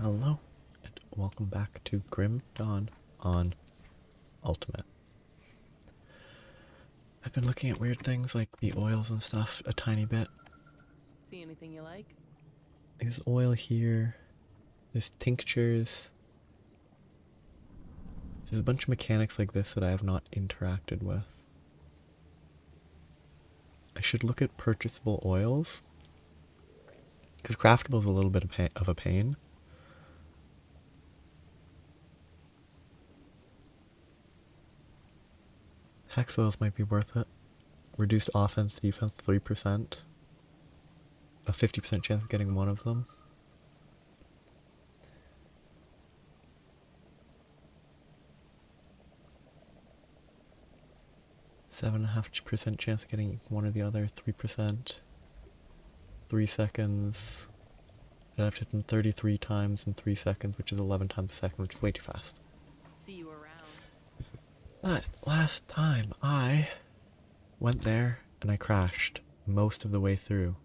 Hello, and welcome back to Grim Dawn on Ultimate. I've been looking at weird things like the oils and stuff a tiny bit. See anything you like? There's oil here, there's tinctures. There's a bunch of mechanics like this that I have not interacted with. I should look at purchasable oils, because craftable is a little bit of a pain. Hex oils might be worth it. Reduced offense, defense 3%. A 50% chance of getting one of them. Seven and a half percent chance of getting one or the other, 3%. 3 seconds. I'd have to hit them 33 times in 3 seconds, which is 11 times a second, which is way too fast. See you around. But last time I went there and I crashed most of the way through.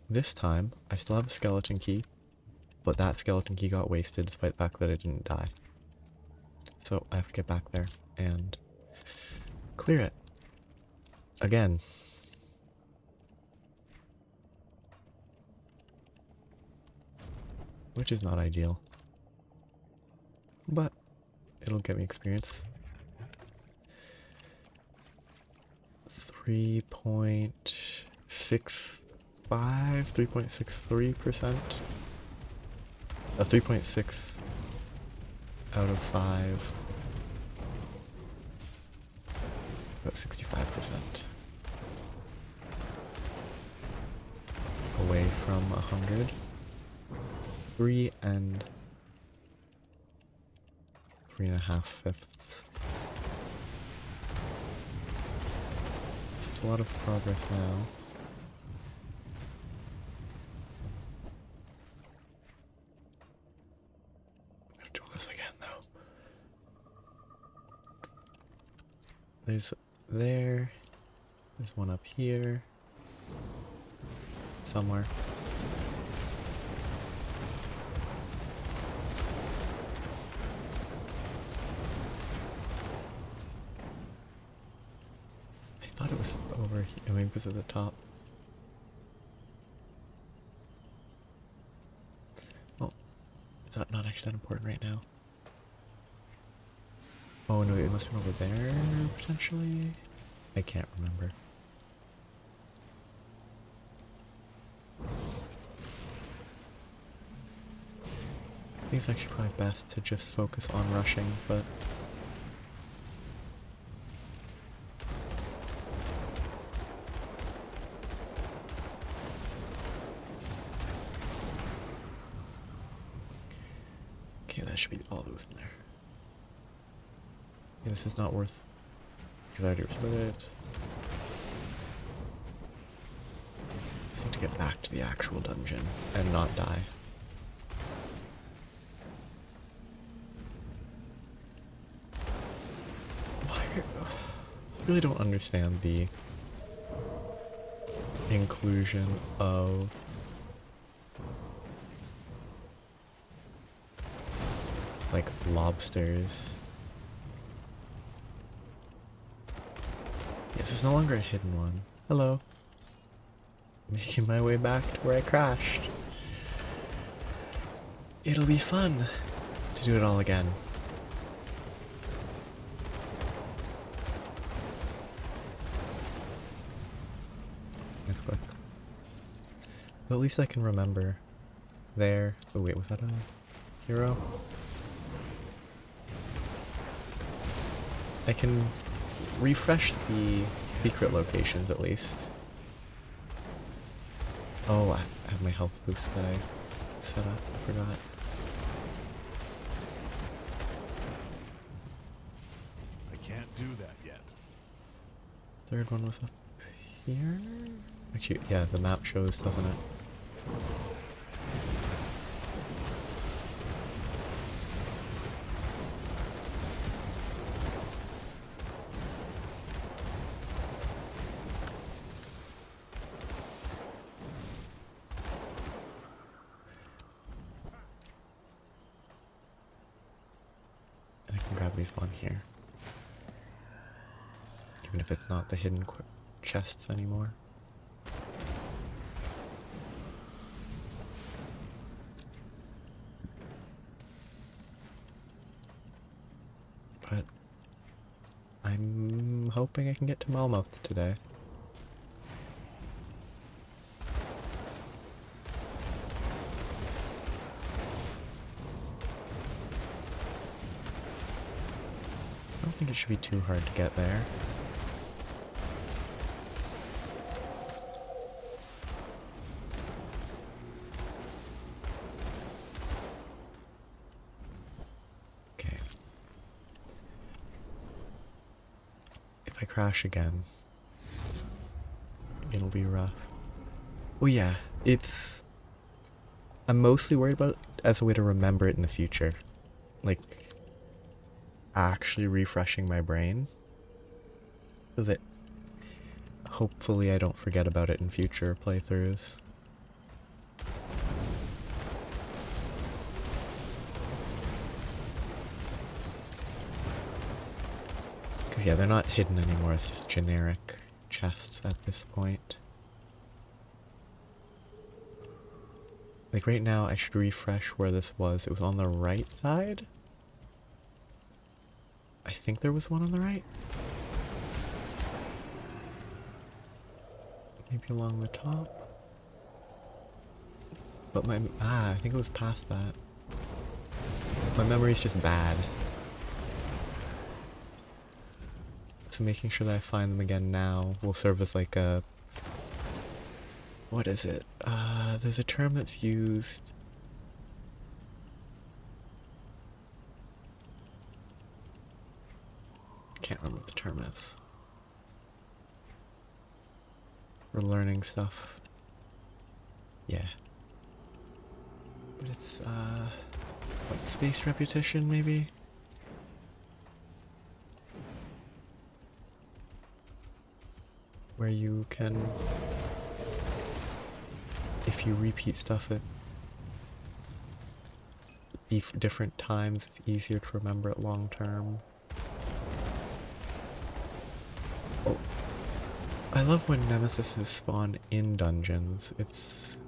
This time I still have a skeleton key, but that skeleton key got wasted despite the fact that I didn't die. So I have to get back there and clear it again. Which is not ideal, but it'll get me experience. 3.63%. 3.6 out of 5. About 65%. Away from 100. 3 and 3.5 fifths. It's a lot of progress now. I'm gonna do this again though. There's one up here. Somewhere. I thought it was over here. Maybe it was at the top. Oh, is that not actually that important right now? Oh no, it must have been over there, potentially? I can't remember. I think it's actually probably best to just focus on rushing, but... Okay, that should be all those in there. Yeah, this is not worth... because I already restored it. I just need to get back to the actual dungeon and not die. I really don't understand the inclusion of like lobsters. Yes, there's no longer a hidden one. Hello. Making my way back to where I crashed. It'll be fun to do it all again. Nice click. But at least I can remember there. Oh wait, was that a hero? I can refresh the secret locations at least. Oh, I have my health boost that I set up. I forgot. I can't do that yet. Third one was up here? Actually, yeah, the map shows, doesn't it? least one here. Even if it's not the hidden chests anymore. But I'm hoping I can get to Malmouth today. I don't think it should be too hard to get there. Okay. If I crash again, it'll be rough. Oh yeah, I'm mostly worried about it as a way to remember it in the future. Like, actually refreshing my brain so that hopefully I don't forget about it in future playthroughs. Because yeah, they're not hidden anymore, it's just generic chests at this point. Like right now I should refresh where this was. It was on the right side? I think there was one on the right. Maybe along the top. But I think it was past that. My memory's just bad. So making sure that I find them again now will serve as like a... What is it? There's a term that's used... Can't remember what the term is. For learning stuff. Yeah. But it's, what, spaced repetition, maybe? Where you can... If you repeat stuff at different times, it's easier to remember it long term. Oh. I love when nemesises spawn in dungeons. It's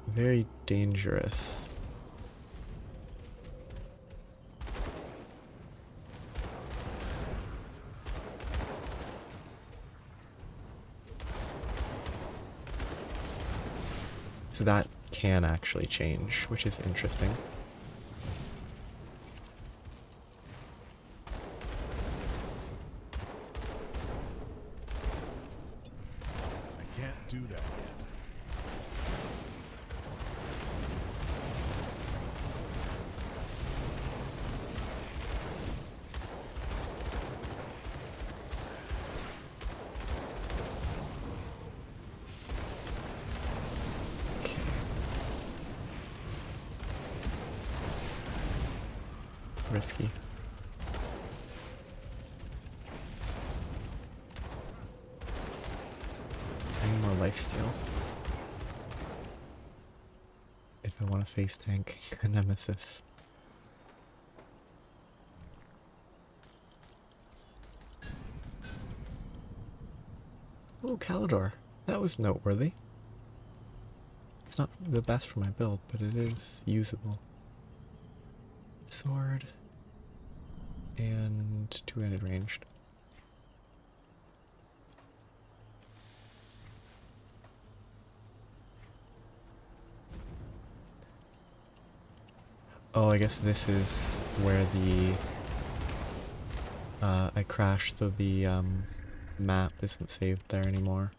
very dangerous. So that can actually change, which is interesting. I can't do that yet. Okay. Risky. I need more lifesteal. If I want to face tank a nemesis. Oh, Calidor. That was noteworthy. It's not the best for my build, but it is usable. Sword. And two-handed ranged. Oh, I guess this is where the I crashed, so the map isn't saved there anymore.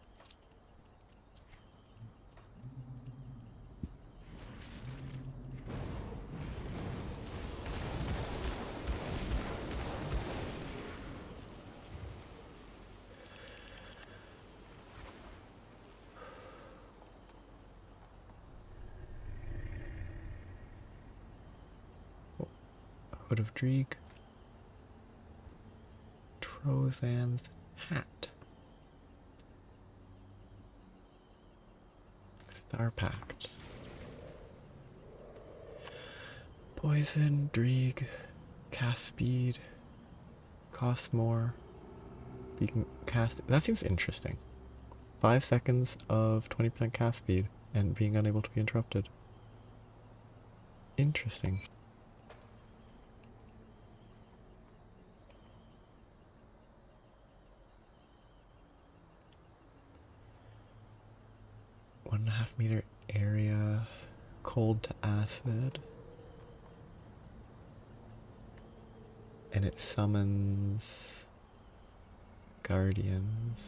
Hood of Dreeg. Trozan's hat. Star Pact. Poison, Dreeg, cast speed, Costs more. You can cast. That seems interesting. 5 seconds of 20% cast speed and being unable to be interrupted. Interesting. One and a half meter area, cold to acid, and it summons guardians.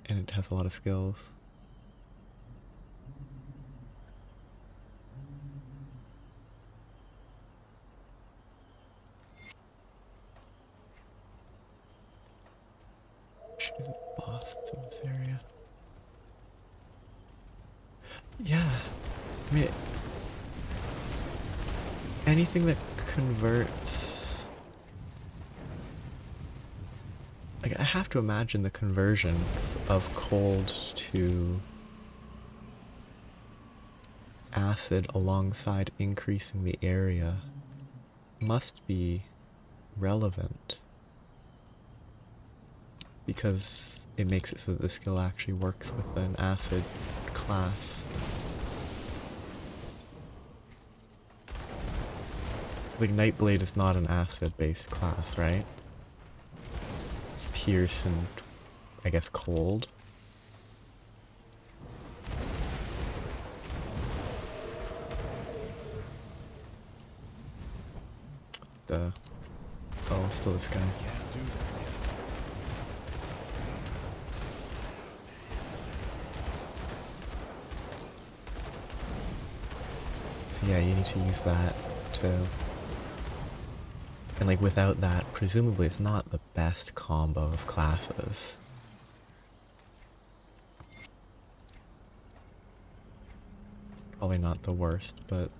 And it has a lot of skills. She's a boss in this area. Yeah, I mean, anything that converts. Like, I have to imagine the conversion of cold to acid alongside increasing the area must be relevant. Because it makes it so that the skill actually works with an acid class. Like, Nightblade is not an acid-based class, right? It's Pierce and, I guess, Cold. Oh, still this guy. Can't do that yet. So yeah, you need to use that to... And like, without that, presumably it's not the best combo of classes. Probably not the worst, but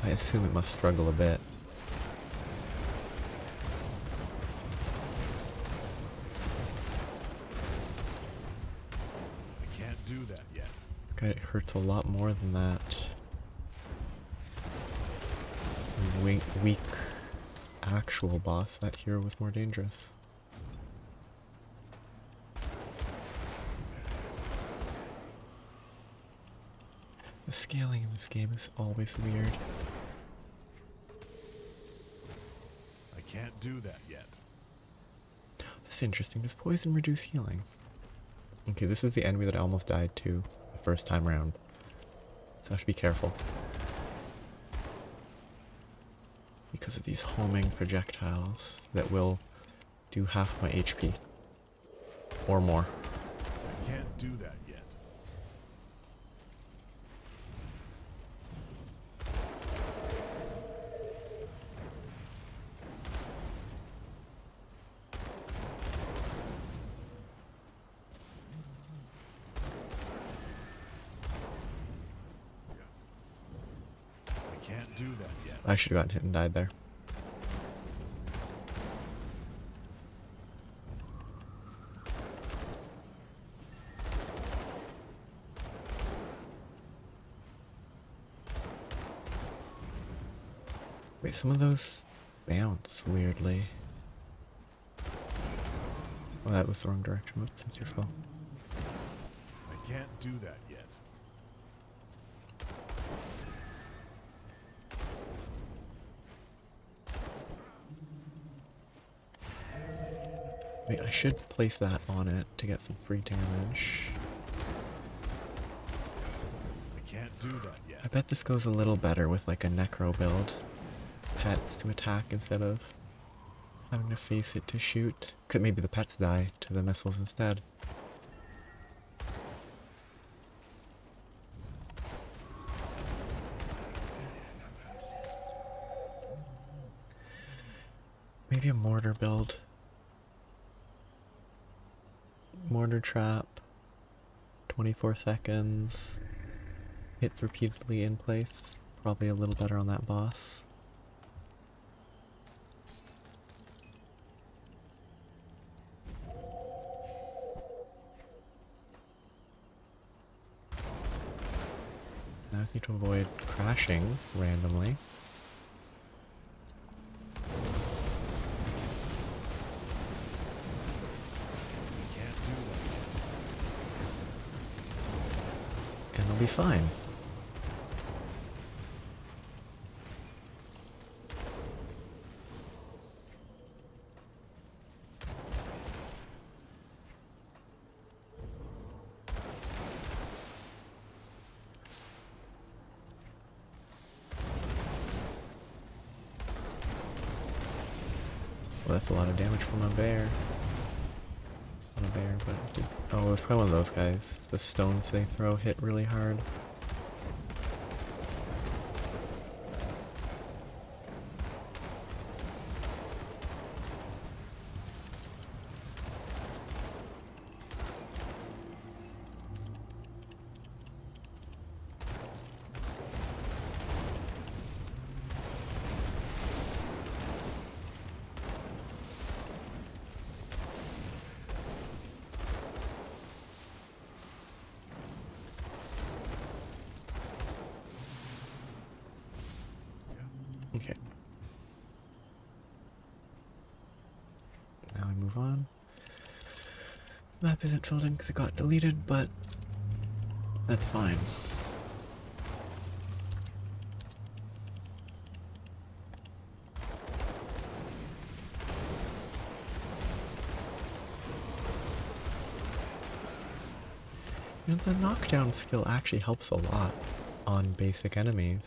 I assume it must struggle a bit. I can't do that yet. Okay, it hurts a lot more than that. Weak actual boss, that hero was more dangerous. The scaling in this game is always weird. I can't do that yet. That's interesting. Does poison reduce healing? Okay, this is the enemy that I almost died to the first time around. So I have to be careful. Because of these homing projectiles that will do half my HP. Or more. I can't do that yet. I can't do that yet. I should have gotten hit and died there. Wait, some of those bounce weirdly. Oh, that was the wrong direction. Whoops, that's too slow. I can't do that yet. Wait, I should place that on it to get some free damage. I can't do that I yet. bet this goes a little better with like a necro build. Pets to attack instead of having to face it to shoot. Could maybe the pets die to the missiles instead. Maybe a mortar build. Mortar trap. 24 seconds. Hits repeatedly in place. Probably a little better on that boss. Now just need to avoid crashing randomly. I can't do that yet. And I'll be fine. Well, that's a lot of damage from a bear. Not a bear, but it did. Oh, it was probably one of those guys. The stones they throw hit really hard. Okay. Now we move on. Map isn't filled in because it got deleted, but that's fine. And the knockdown skill actually helps a lot on basic enemies.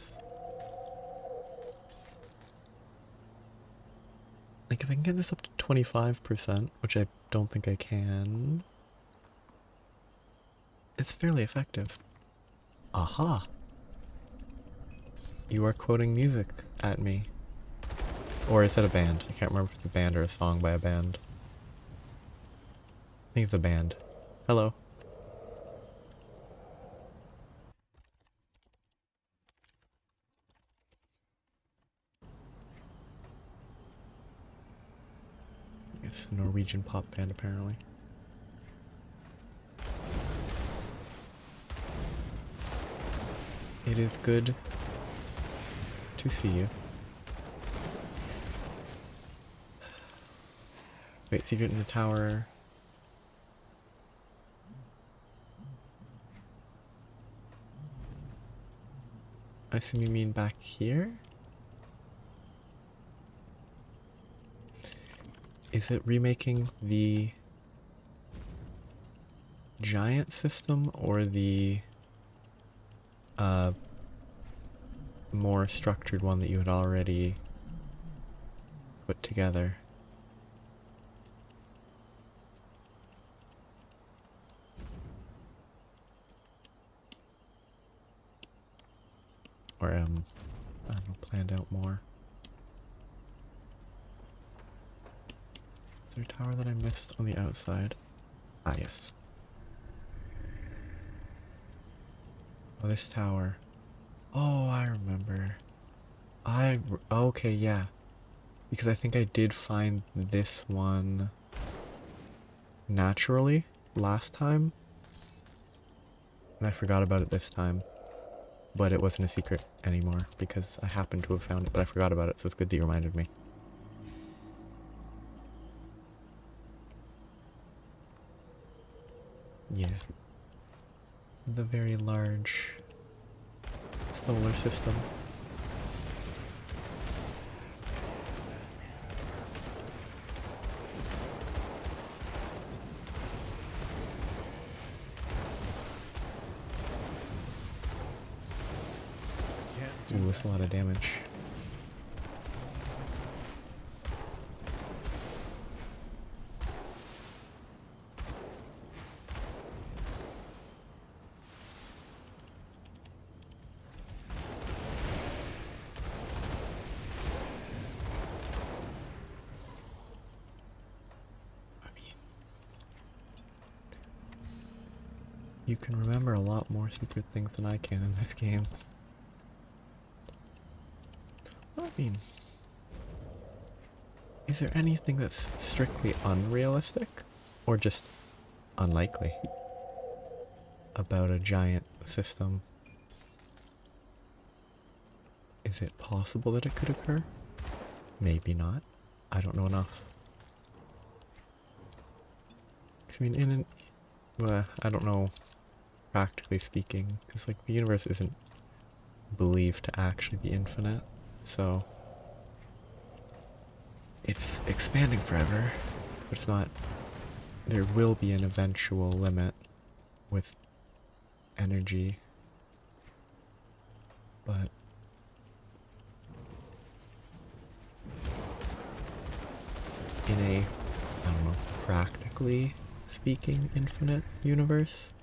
Like if I can get this up to 25%, which I don't think I can, it's fairly effective. Aha! You are quoting music at me. Or is it a band? I can't remember if it's a band or a song by a band. I think it's a band. Hello. It's a Norwegian pop band apparently. It is good to see you. Wait, secret in the tower. I assume you mean back here? Is it remaking the giant system or the more structured one that you had already put together? Or I don't know, planned out more. Is there a tower that I missed on the outside? Ah, yes. Oh, this tower. Oh, I remember. Okay, yeah. Because I think I did find this one naturally last time. And I forgot about it this time. But it wasn't a secret anymore because I happened to have found it, but I forgot about it, so it's good that you reminded me. Yeah. The very large solar system. Ooh, that's a lot of damage. You can remember a lot more secret things than I can in this game. Well, I mean, is there anything that's strictly unrealistic or just unlikely about a giant system? Is it possible that it could occur? Maybe not. I don't know enough. I mean, well, I don't know, practically speaking, because like the universe isn't believed to actually be infinite, so it's expanding forever, but it's not. There will be an eventual limit with energy, but in a, I don't know, practically speaking infinite universe,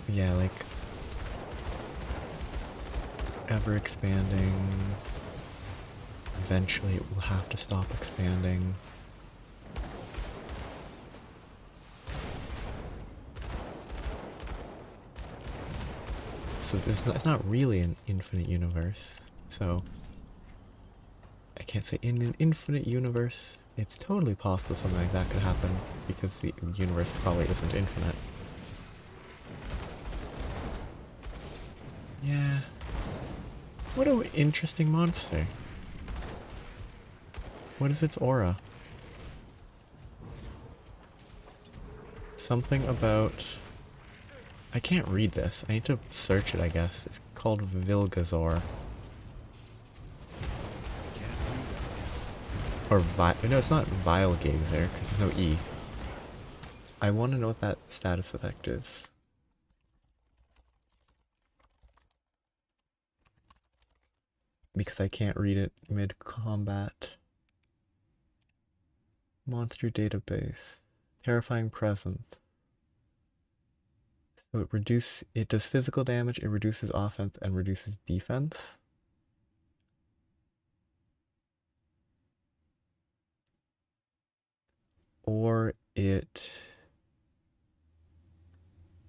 yeah, like ever expanding, eventually it will have to stop expanding. So it's not really an infinite universe, so I can't say in an infinite universe it's totally possible something like that could happen, because the universe probably isn't infinite. Yeah. What an interesting monster. What is its aura? Something about... I can't read this. I need to search it, I guess. It's called Vilgazor. Or no, it's not Vilegazer, because there's no E. I want to know what that status effect is. Because I can't read it mid-combat. Monster database. Terrifying presence. So it does physical damage, it reduces offense and reduces defense. Or it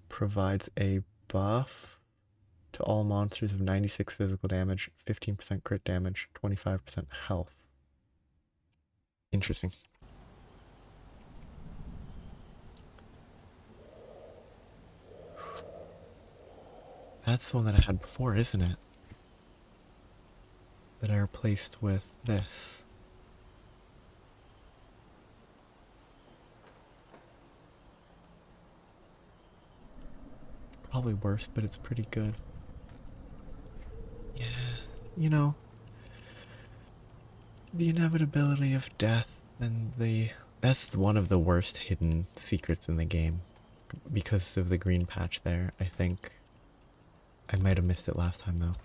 provides a buff to all monsters of 96 physical damage, 15% crit damage, 25% health. Interesting. That's the one that I had before, isn't it? That I replaced with this. Probably worse, but it's pretty good. Yeah, you know, the inevitability of death and that's one of the worst hidden secrets in the game. Because of the green patch there, I think. I might have missed it last time though.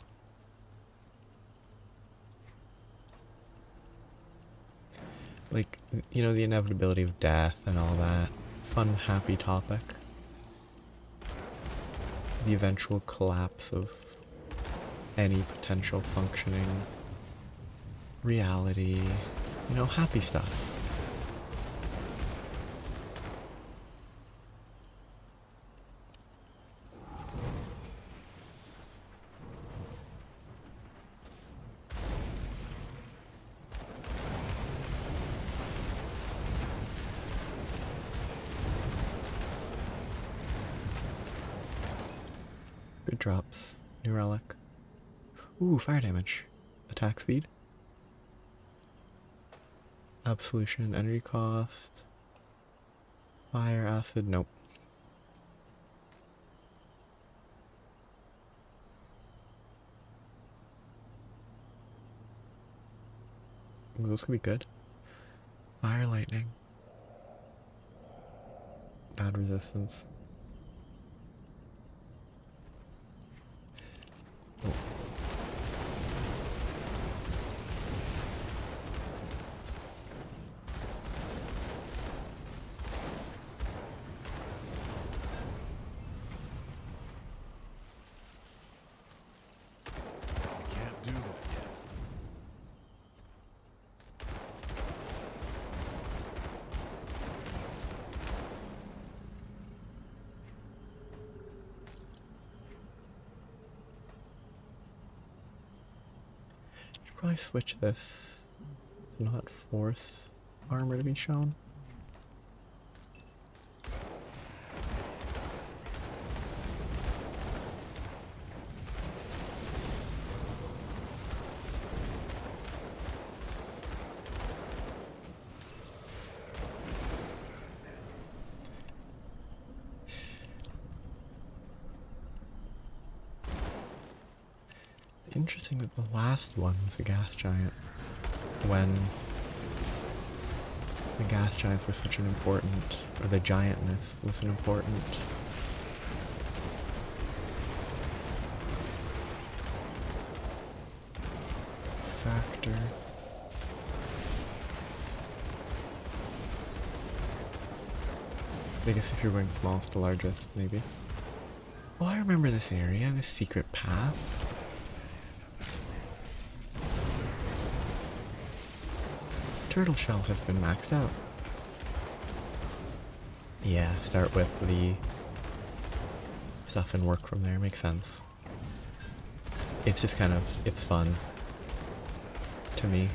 Like, you know, the inevitability of death and all that. Fun, happy topic. The eventual collapse of any potential functioning reality. You know, happy stuff. Good drops. New relic. Ooh, fire damage. Attack speed. Absolution, energy cost. Fire, acid, nope. Ooh, those could be good. Fire, lightning. Bad resistance. Oh. I can't do that yet. Should probably switch this to not force armor to be shown. Interesting that the last one was a gas giant. When the gas giants were such an important, or the giantness was an important factor. I guess if you're going smallest to largest, maybe. Oh, I remember this area, this secret path. Turtle shell has been maxed out. Yeah, start with the stuff and work from there, makes sense. It's just kind of, it's fun to me.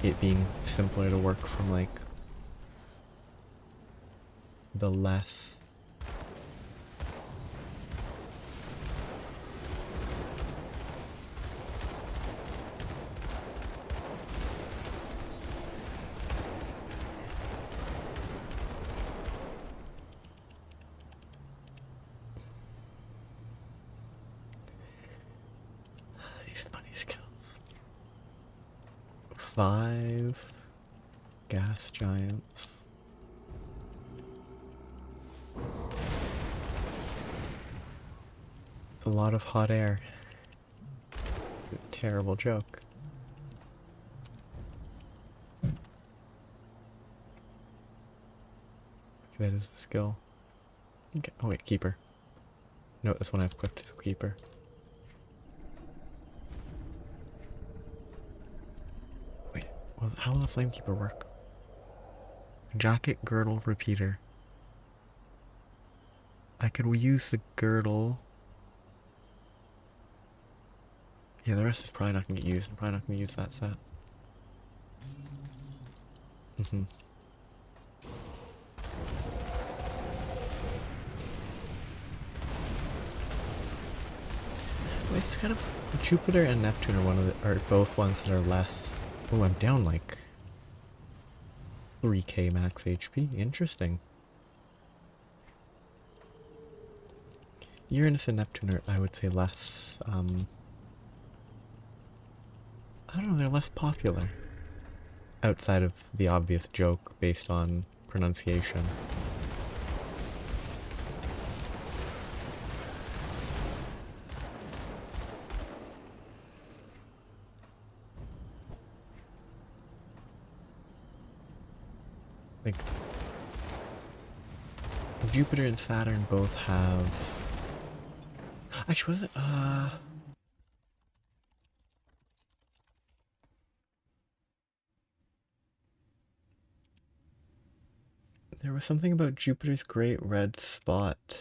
It being simpler to work from like the less these money skills. 5 gas giants. A lot of hot air. Terrible joke. That is the skill. Okay. Oh wait, keeper. No, this one I've clicked is keeper. Wait, well, how will the flamekeeper work? Jacket, girdle, repeater. I could use the girdle. Yeah, the rest is probably not gonna get used. I'm probably not gonna use that set. It's kind of Jupiter and Neptune are are both ones that are less. Oh, I'm down like 3k max HP. Interesting. Uranus and Neptune are, I would say, less. I don't know. They're less popular. Outside of the obvious joke based on pronunciation. Like, Jupiter and Saturn both have... Actually, was it, there was something about Jupiter's great red spot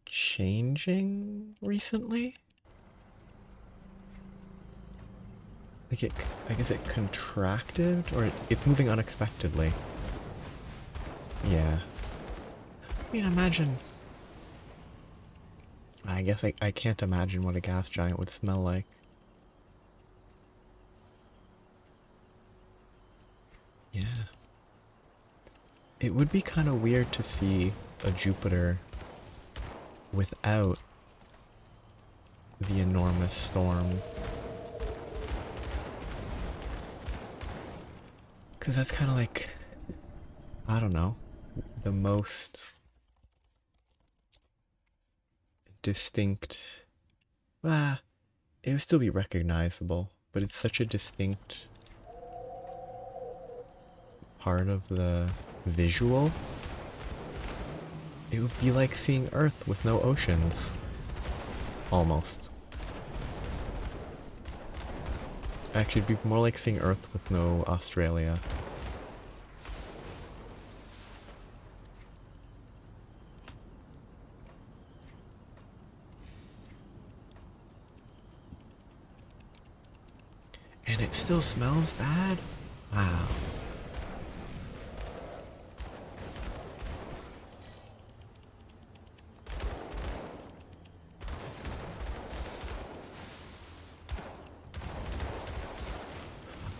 changing recently? Like I guess it contracted, or it's moving unexpectedly. Yeah. I mean, imagine... I guess I can't imagine what a gas giant would smell like. Yeah. It would be kind of weird to see a Jupiter without the enormous storm. Because that's kind of like, I don't know, the most distinct... it would still be recognizable, but it's such a distinct part of the visual. It would be like seeing Earth with no oceans. Almost. Actually, it'd be more like seeing Earth with no Australia. And it still smells bad? Wow.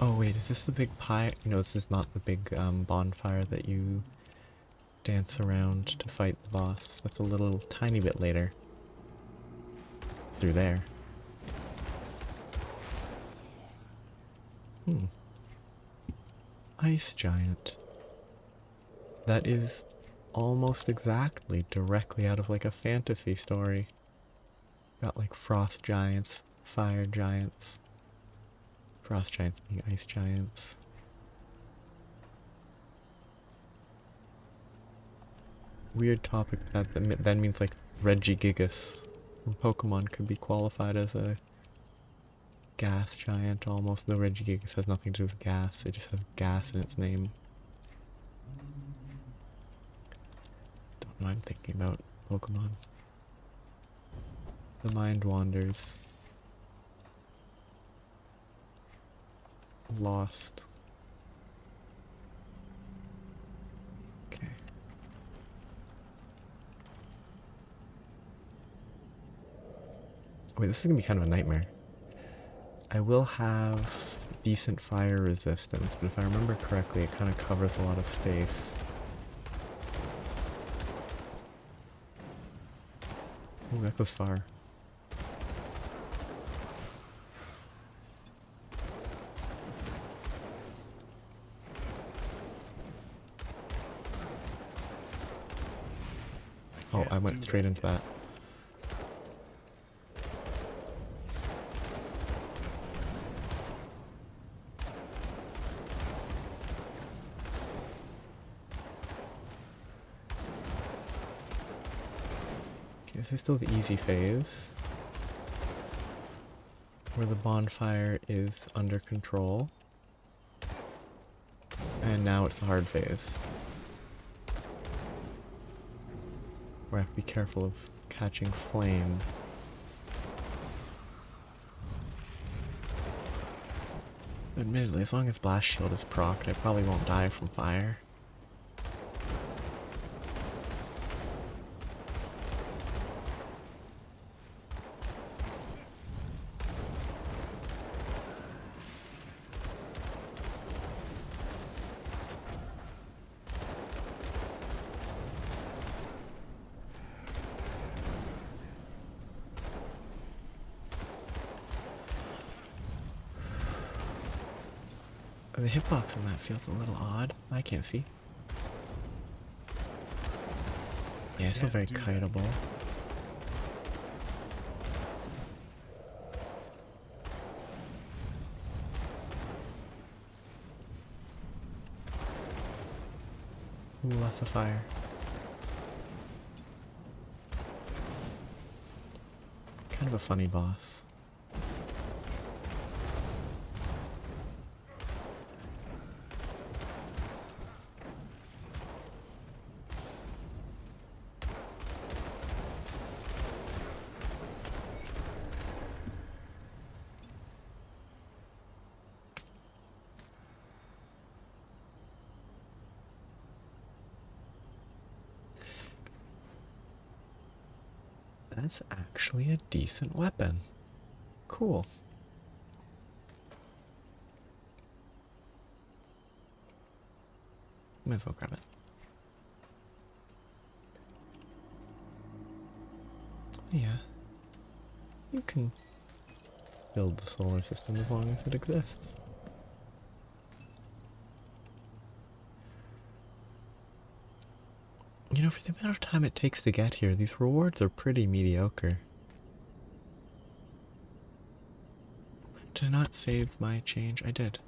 Oh wait, is this the big pie? No, this is not the big bonfire that you dance around to fight the boss. That's a little tiny bit later. Through there. Ice giant. That is almost exactly directly out of like a fantasy story. Got like frost giants, fire giants. Frost giants being ice giants. Weird topic that then means like Regigigas from Pokemon could be qualified as a gas giant almost. No, Regigigas has nothing to do with gas, it just has gas in its name. Don't know what I'm thinking about Pokemon. The mind wanders. Lost. Okay. Wait, this is gonna be kind of a nightmare. I will have decent fire resistance, but if I remember correctly, it kind of covers a lot of space. Oh, that goes far. Oh, I went straight into that. Okay, this is still the easy phase, where the bonfire is under control. And now it's the hard phase, where I have to be careful of catching flame. Admittedly, as long as Blast Shield is procced, I probably won't die from fire. The hitbox in that feels a little odd. I can't see. Yeah, it's still very kiteable. Ooh, lots of fire. Kind of a funny boss. That's actually a decent weapon. Cool. Might as well grab it. Oh yeah. You can build the solar system as long as it exists. You know, for the amount of time it takes to get here, these rewards are pretty mediocre. Did I not save my change? I did.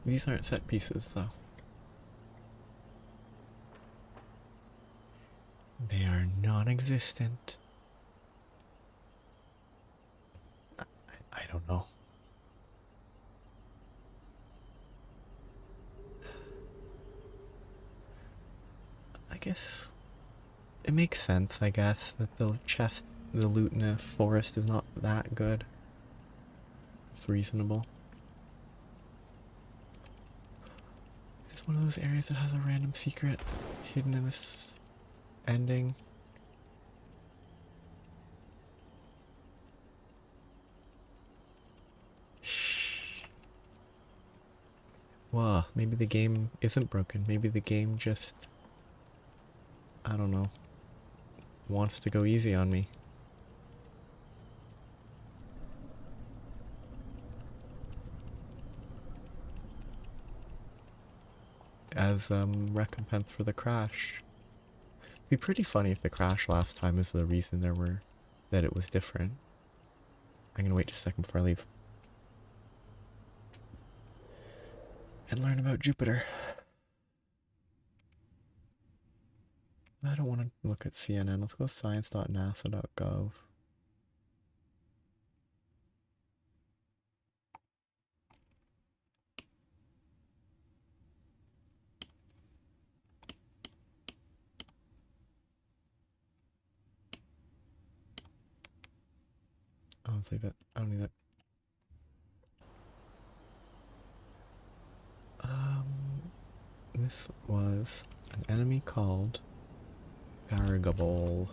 These aren't set pieces, though. They are non-existent. I don't know. I guess it makes sense, I guess, that the chest, the loot in a forest is not that good. It's reasonable. Is this one of those areas that has a random secret hidden in this ending? Shh. Wow, maybe the game isn't broken. Maybe the game just, I don't know, wants to go easy on me. As recompense for the crash. It'd be pretty funny if the crash last time is the reason that it was different. I'm gonna wait just a second before I leave. And learn about Jupiter. I don't want to look at CNN. Let's go science.nasa.gov. Oh, let's leave it. I don't need it. This was an enemy called Gargable.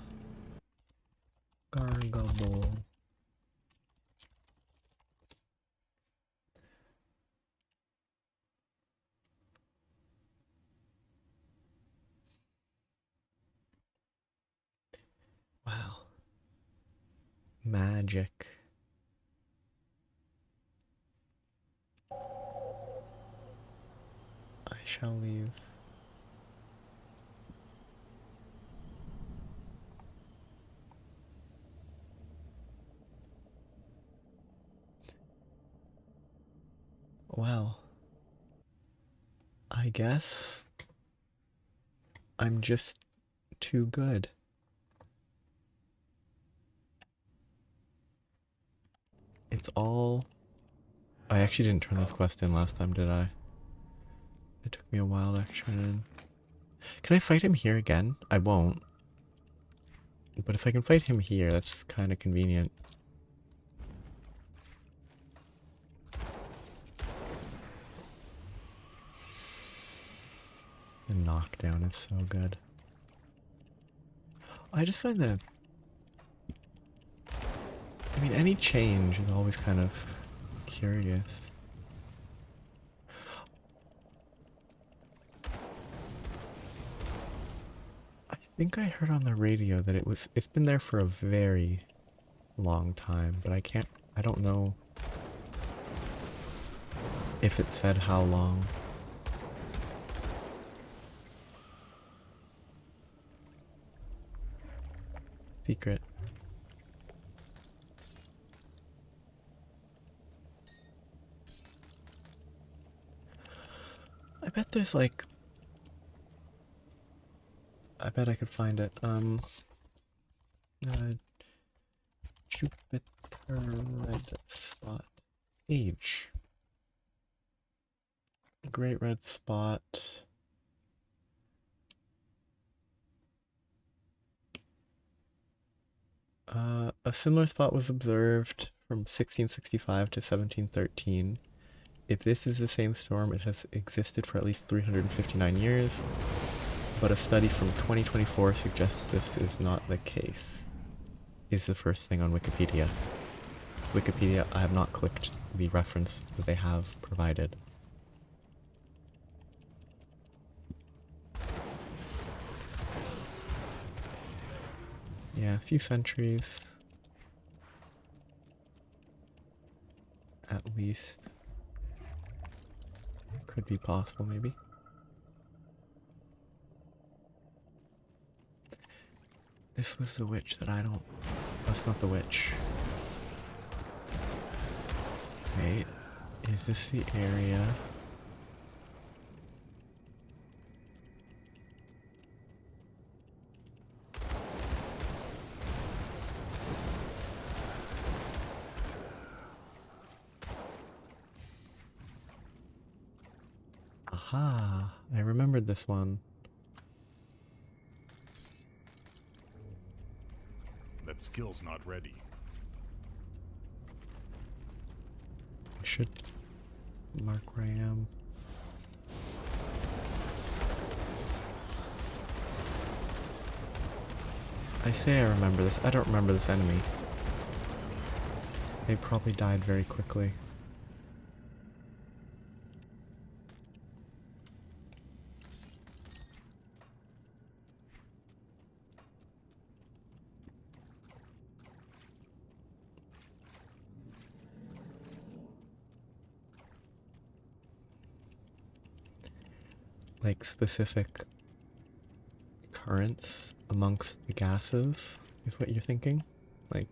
Gargable. Wow. Magic. I shall leave. Well, I guess I'm just too good. It's all... I actually didn't turn this quest in last time, did I? It took me a while to actually turn it in. Can I fight him here again? I won't. But if I can fight him here, that's kind of convenient. The knockdown is so good. I just find that... I mean, any change is always kind of curious. I think I heard on the radio that it's been there for a very long time, but I don't know if it said how long. Secret. I bet there's like... I bet I could find it. Jupiter red spot. Age. Great red spot. A similar spot was observed from 1665 to 1713. If this is the same storm, it has existed for at least 359 years, but a study from 2024 suggests this is not the case. Is the first thing on Wikipedia. Wikipedia, I have not clicked the reference that they have provided. Yeah, a few centuries. At least. Could be possible, maybe. This was the witch that I don't... That's not the witch. Wait. Is this the area? Aha! I remembered this one. That skill's not ready. I should mark where I am. I say I remember this. I don't remember this enemy. They probably died very quickly. like specific currents amongst the gases, is what you're thinking? Like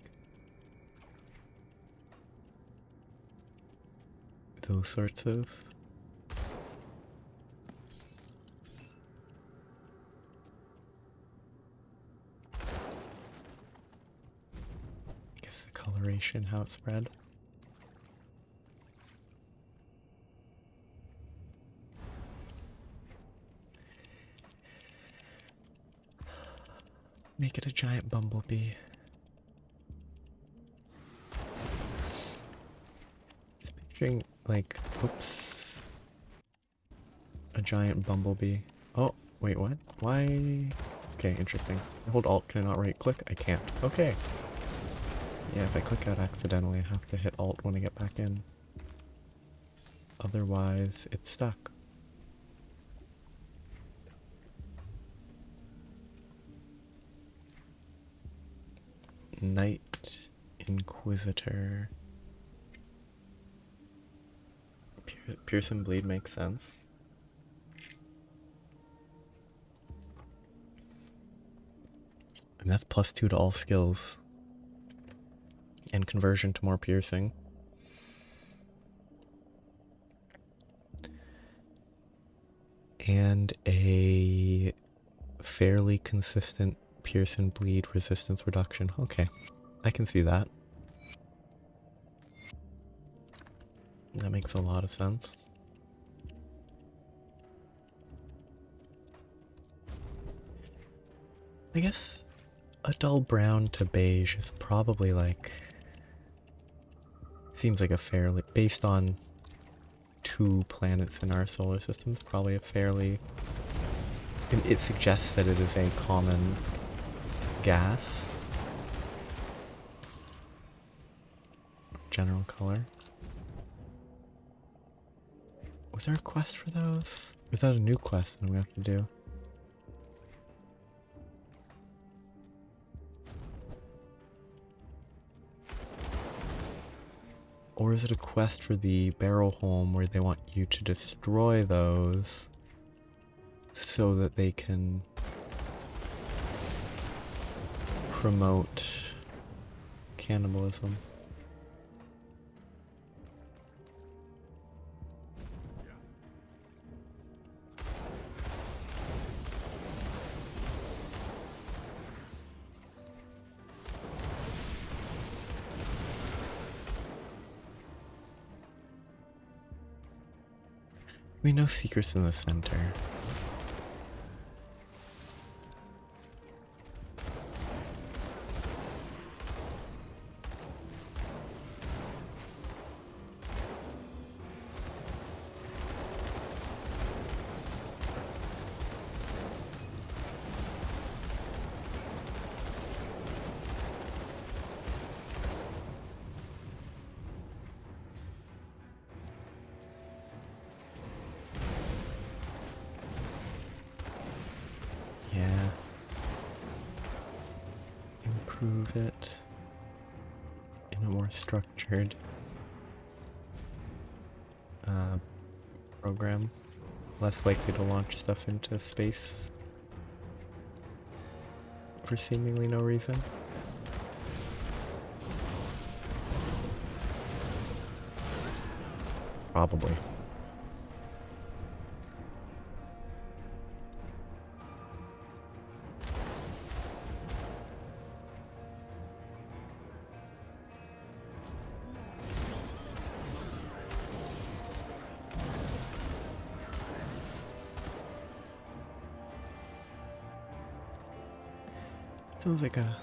those sorts of... I guess the coloration, how it spread. Make it a giant bumblebee. Just picturing, like, oops. A giant bumblebee. Oh, wait, what? Why? Okay, interesting. I hold Alt, can I not right click? I can't. Okay. Yeah, if I click out accidentally, I have to hit Alt when I get back in. Otherwise, it's stuck. Night Inquisitor. Pearson Bleed makes sense. And that's +2 to all skills. And conversion to more piercing. And a fairly consistent Pearson Bleed resistance reduction. Okay, I can see that. That makes a lot of sense. I guess a dull brown to beige is probably like... Seems like a fairly... Based on 2 planets in our solar system, it's probably a fairly... It suggests that it is a common gas. General color. Was there a quest for those? Or is that a new quest that I'm gonna have to do? Or is it a quest for the barrel home where they want you to destroy those so that they can promote cannibalism? I mean, no secrets in the center. Yeah. Improve it in a more structured program. Less likely to launch stuff into space for seemingly no reason. Probably. Feels like a...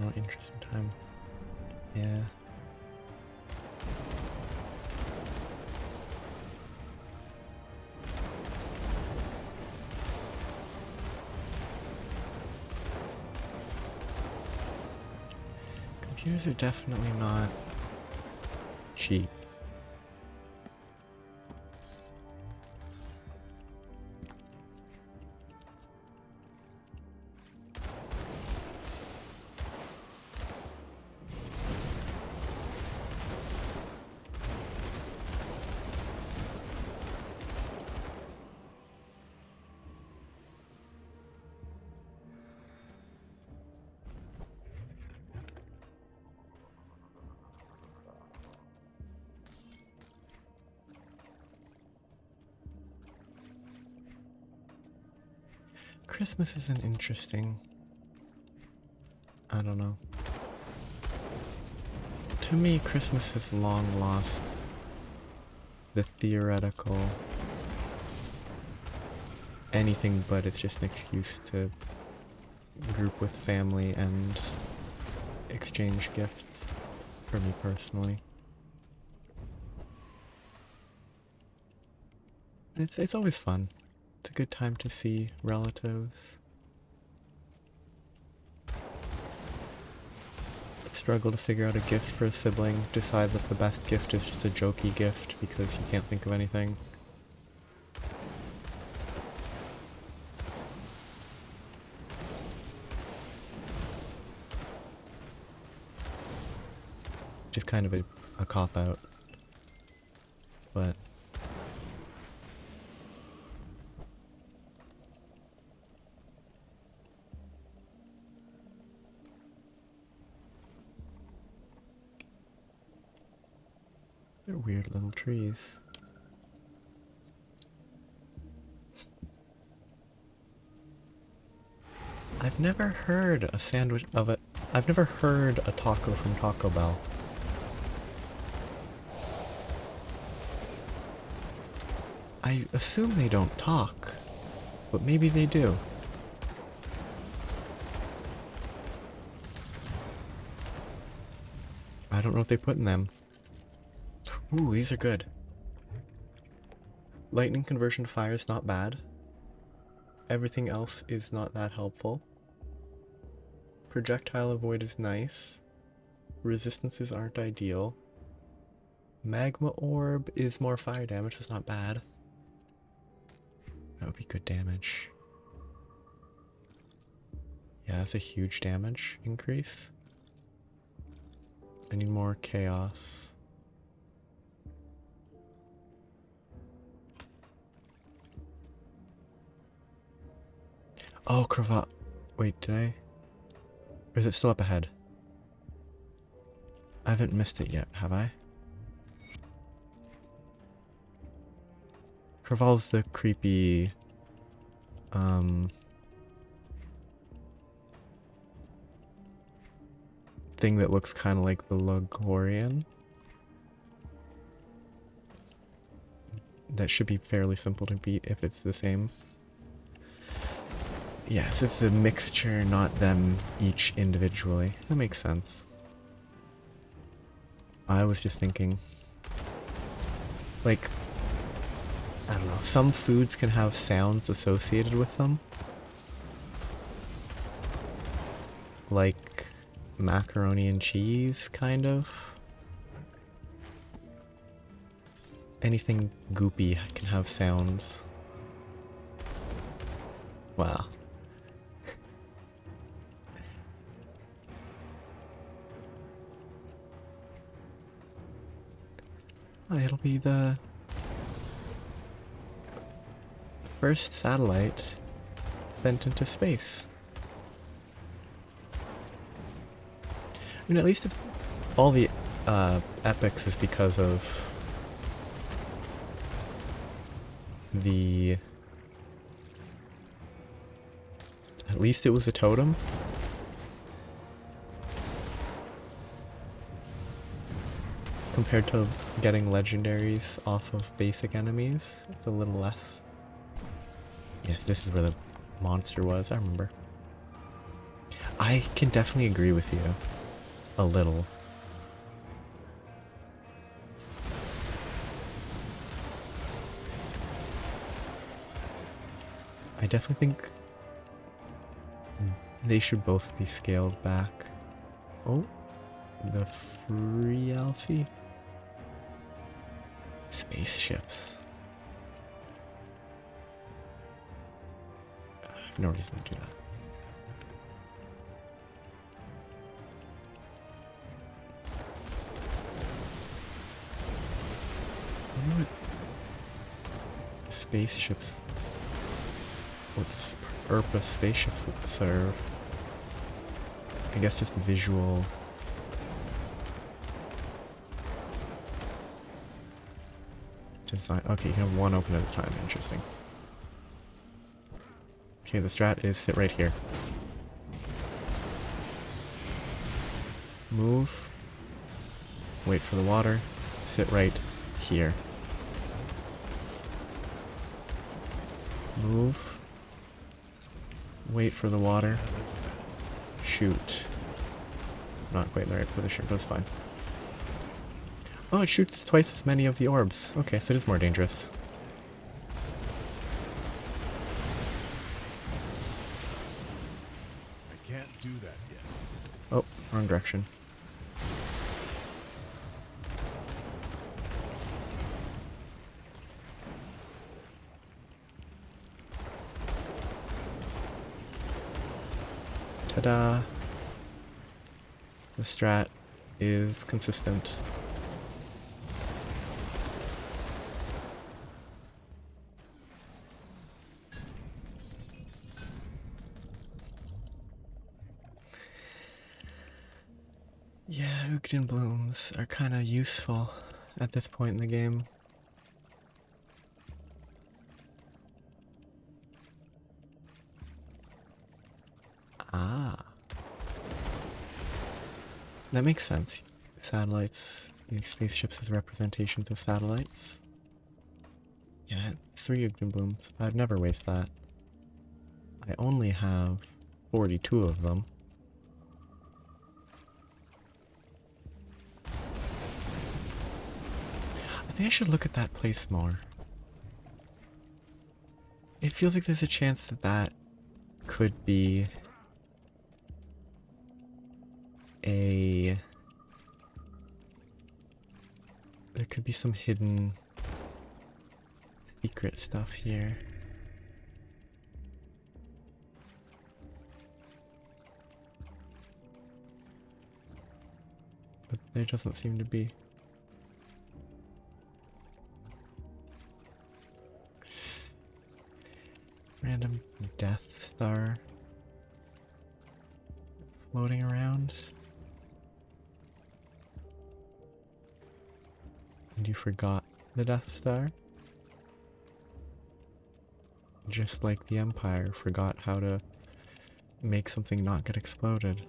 Oh, interesting time. Yeah. Computers are definitely not cheap. Christmas is an interesting... I don't know. To me, Christmas has long lost the theoretical anything but it's just an excuse to group with family and exchange gifts, for me personally. It's always fun. It's a good time to see relatives. Struggle to figure out a gift for a sibling, decide that the best gift is just a jokey gift because you can't think of anything. Just kind of a cop-out. But... they're weird little trees. I've never heard a sandwich of it. I've never heard a taco from Taco Bell. I assume they don't talk, but maybe they do. I don't know what they put in them. Ooh, these are good. Lightning conversion to fire is not bad. Everything else is not that helpful. Projectile avoid is nice. Resistances aren't ideal. Magma orb is more fire damage, that's not bad. That would be good damage. Yeah, that's a huge damage increase. I need more chaos. Oh, cravat. Wait, did I? Or is it still up ahead? I haven't missed it yet, have I? Craval's the creepy... thing that looks kind of like the Logorian. That should be fairly simple to beat if it's the same. Yes, it's a mixture, not them each individually. That makes sense. I was just thinking, like, I don't know, some foods can have sounds associated with them. Like macaroni and cheese, kind of. Anything goopy can have sounds. Wow. It'll be the first satellite sent into space. I mean, at least it's all the epics is because of the... At least it was a totem. Compared to getting legendaries off of basic enemies, it's a little less. Yes, this is where the monster was, I remember. I can definitely agree with you. A little. I definitely think they should both be scaled back. Oh, the free Alfie? Spaceships. I have no reason to do that. I wonder what spaceships, what purpose spaceships would serve. I guess just visual. Design. Okay, you can have one open at a time. Interesting. Okay, the strat is sit right here. Move. Wait for the water. Sit right here. Move. Wait for the water. Shoot. Not quite in the right position, but it's fine. Oh, it shoots twice as many of the orbs. Okay, so it is more dangerous. I can't do that yet. Oh, wrong direction. Ta-da! The strat is consistent. Yeah, Ugden blooms are kind of useful at this point in the game. Ah. That makes sense. Satellites, these spaceships as representations of satellites. Yeah, 3 Ugden blooms. I'd never waste that. I only have 42 of them. I think I should look at that place more. It feels like there's a chance that that could be a... There could be some hidden secret stuff here. But there doesn't seem to be. Random Death Star floating around. And you forgot the Death Star? Just like the Empire forgot how to make something not get exploded.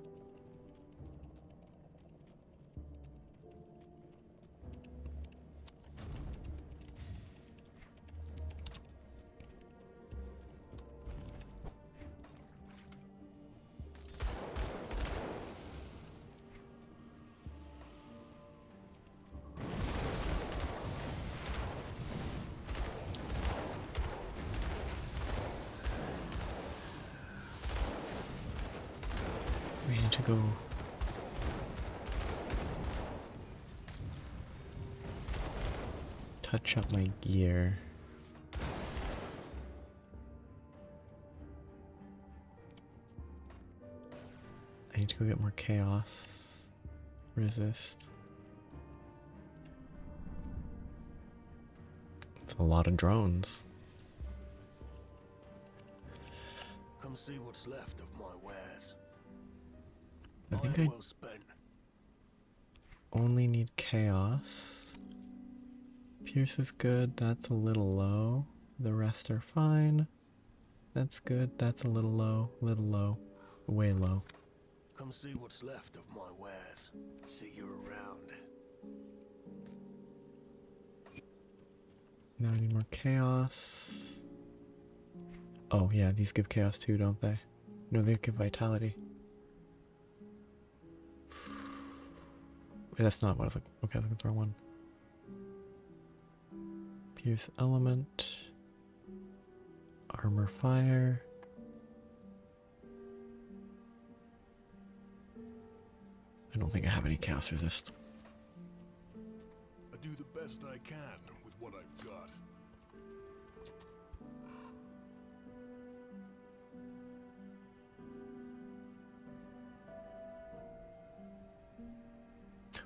We need to go touch up my gear. I need to go get more chaos. Resist. It's a lot of drones. Come see what's left of my wares. I think Mine I well spent. only need chaos. Pierce is good, that's a little low. The rest are fine. That's good, that's a little low, way low. Come see what's left of my wares. See you around. Now I need more chaos. Oh yeah, these give chaos too, don't they? No, they give vitality. Wait, that's not what I was looking. Okay, I was looking for one. Pierce element. Armor fire. I don't think I have any chaos resist. I do the best I can with what I've got.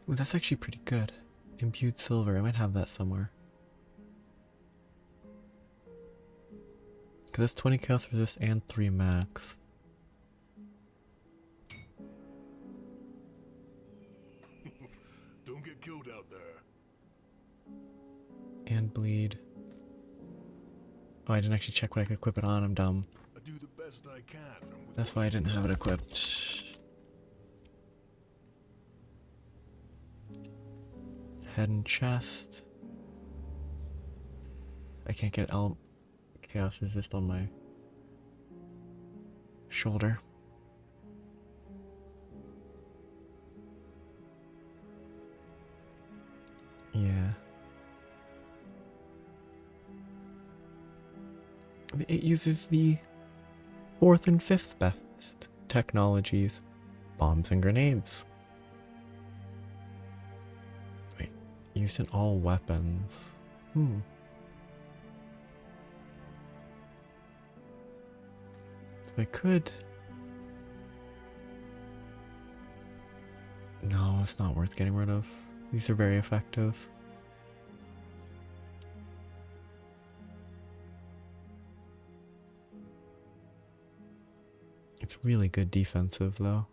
Ooh, that's actually pretty good. Imbued silver. I might have that somewhere. Because that's 20 chaos resist and 3 max. Don't get killed out there. And bleed. Oh, I didn't actually check what I could equip it on. I'm dumb. I do the best I can. With That's why I didn't have it equipped. Head and chest. I can't get chaos resist on my shoulder. Yeah. It uses the 4th and 5th best technologies, bombs and grenades. Wait, used in all weapons. So I could... No, it's not worth getting rid of. These are very effective. It's really good defensive, though.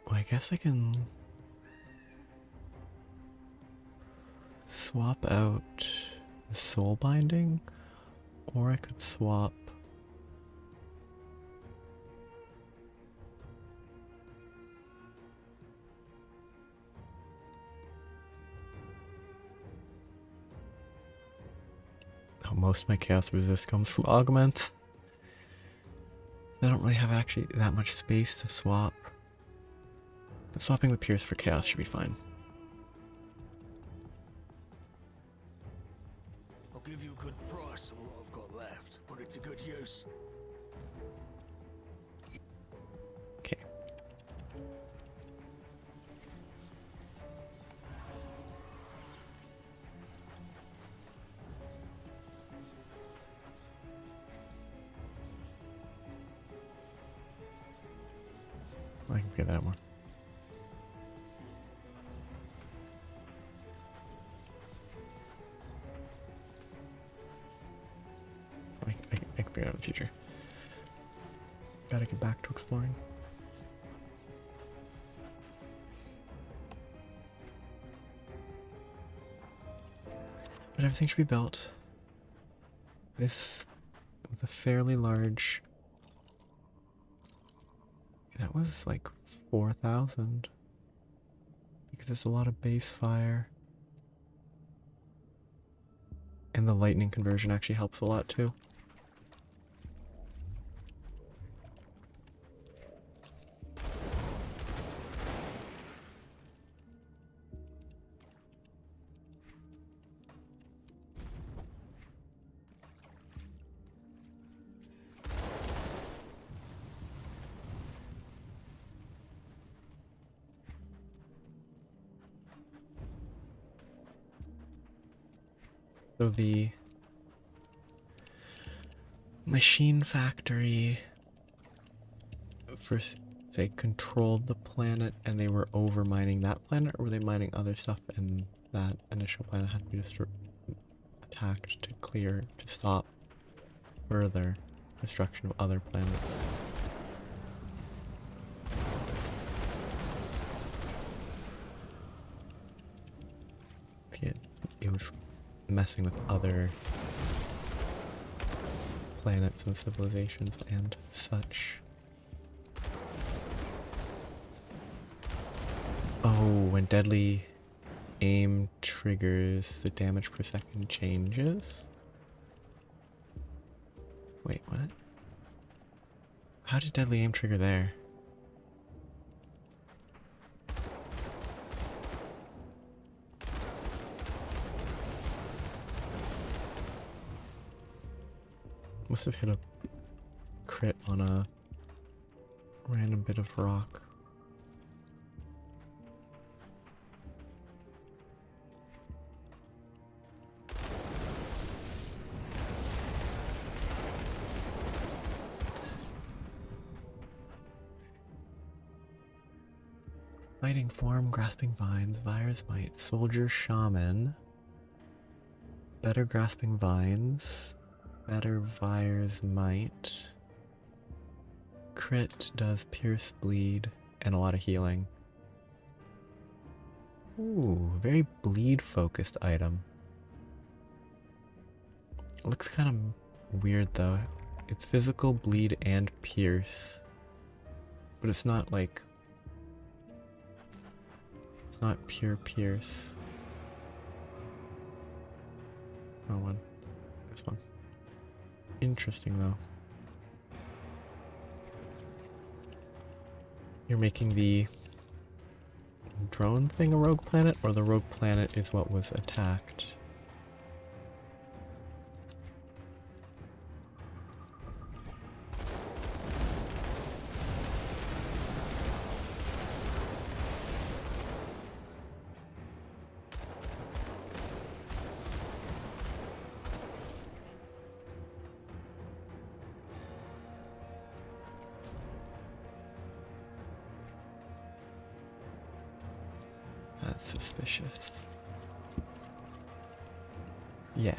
Well, I guess I can swap out the soul binding, or I could swap most of my chaos resist comes from augments. I don't really have actually that much space to swap. But swapping the pierce for chaos should be fine. I'll give you a good price on what I've got left. Put it to good use. Okay. I can figure that out more. I can figure it out in the future. Gotta get back to exploring. But everything should be built. This was a fairly large... That was like 4,000. Because there's a lot of base fire. And the lightning conversion actually helps a lot too. So the machine factory first, say, controlled the planet and they were over mining that planet, or were they mining other stuff and that initial planet had to be attacked to clear, to stop further destruction of other planets? It was messing with other planets and civilizations and such. Oh, when deadly aim triggers, the damage per second changes? Wait, what? How did deadly aim trigger there? Must have hit a crit on a random bit of rock. Fighting form, grasping vines, Vire's might, soldier, shaman. Better grasping vines. Better Vire's might. Crit does pierce, bleed, and a lot of healing. Ooh, very bleed focused item. It looks kind of weird though. It's physical, bleed, and pierce. But it's not like... It's not pure pierce. Wrong one. This one. Interesting though. You're making the drone thing a rogue planet, or the rogue planet is what was attacked? That's suspicious. Yeah.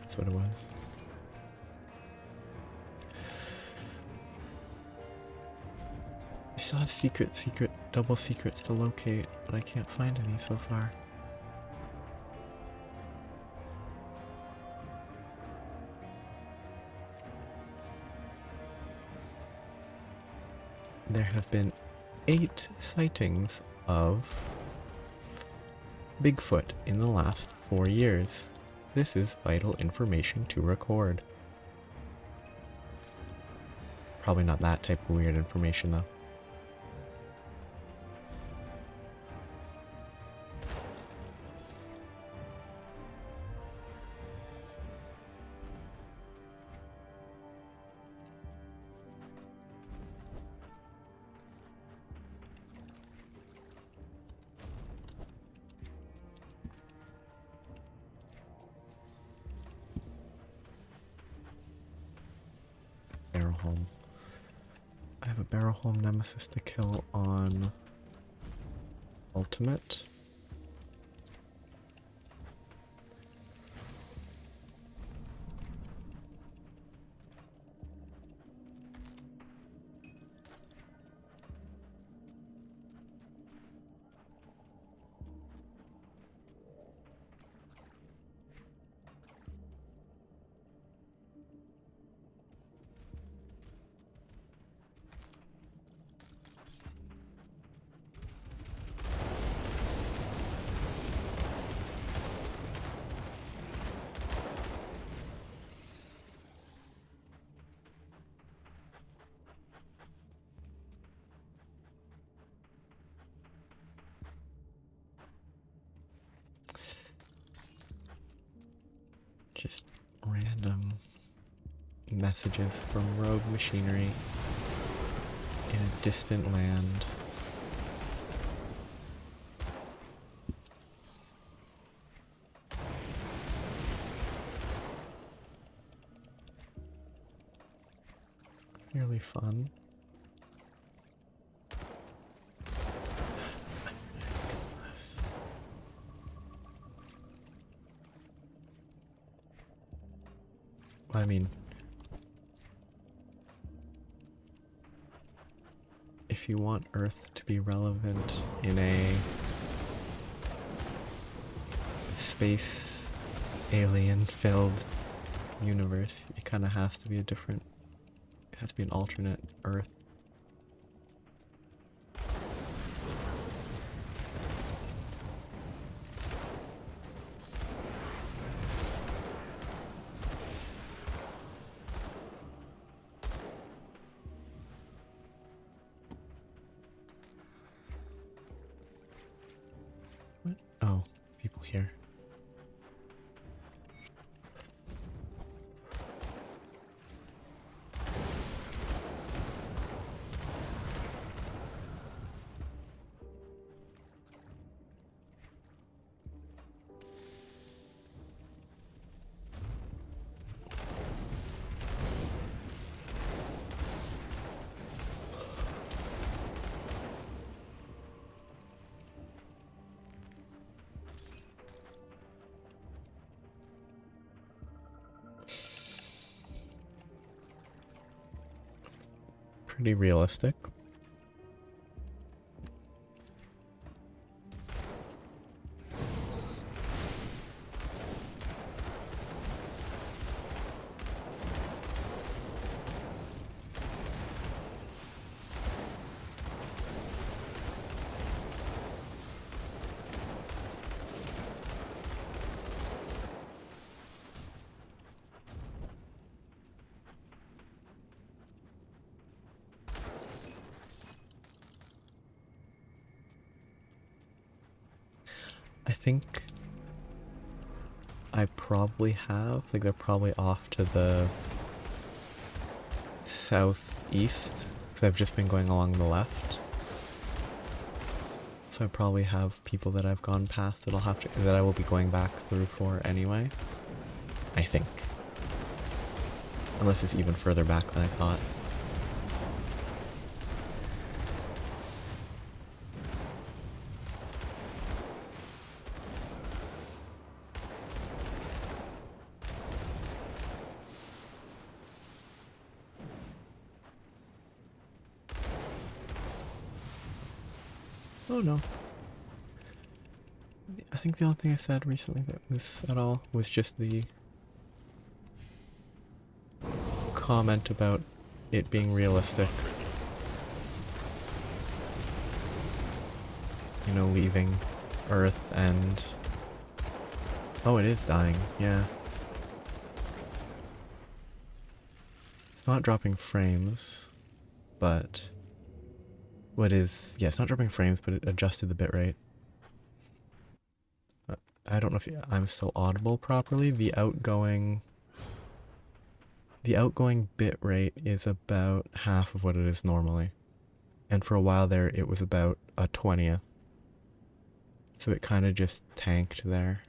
That's what it was. I still have double secrets to locate, but I can't find any so far. There have been 8 sightings of Bigfoot in the last 4 years. This is vital information to record. Probably not that type of weird information though. Barrel home. I have a barrel home nemesis to kill on ultimate. Just random messages from rogue machinery in a distant land. Fairly fun. I mean, if you want Earth to be relevant in a space alien-filled universe, it kind of has to be it has to be an alternate Earth. What? Oh, people here. pretty realistic. I think I probably have, like they're probably off to the southeast, because I've just been going along the left. So I probably have people that I've gone past that I will be going back through for anyway. I think. Unless it's even further back than I thought. Oh no. I think the only thing I said recently that was at all was just the comment about it being realistic. You know, leaving Earth and... Oh, it is dying, yeah. It's not dropping frames, but... What is... Yeah, it's not dropping frames, but it adjusted the bitrate. I don't know if I'm still audible properly. The outgoing bitrate is about half of what it is normally. And for a while there, it was about a 20th. So it kind of just tanked there.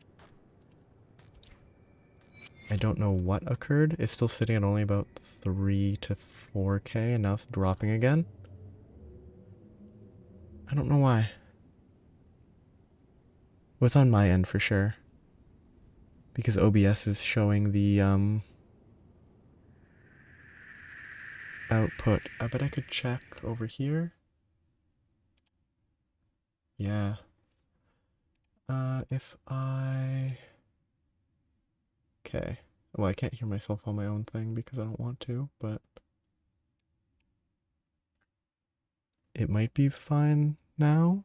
I don't know what occurred. It's still sitting at only about 3 to 4K, and now it's dropping again. I don't know why. Well, it's on my end for sure. Because OBS is showing the output. I bet I could check over here. Yeah. If I... Okay. Well, I can't hear myself on my own thing because I don't want to, but... It might be fine now.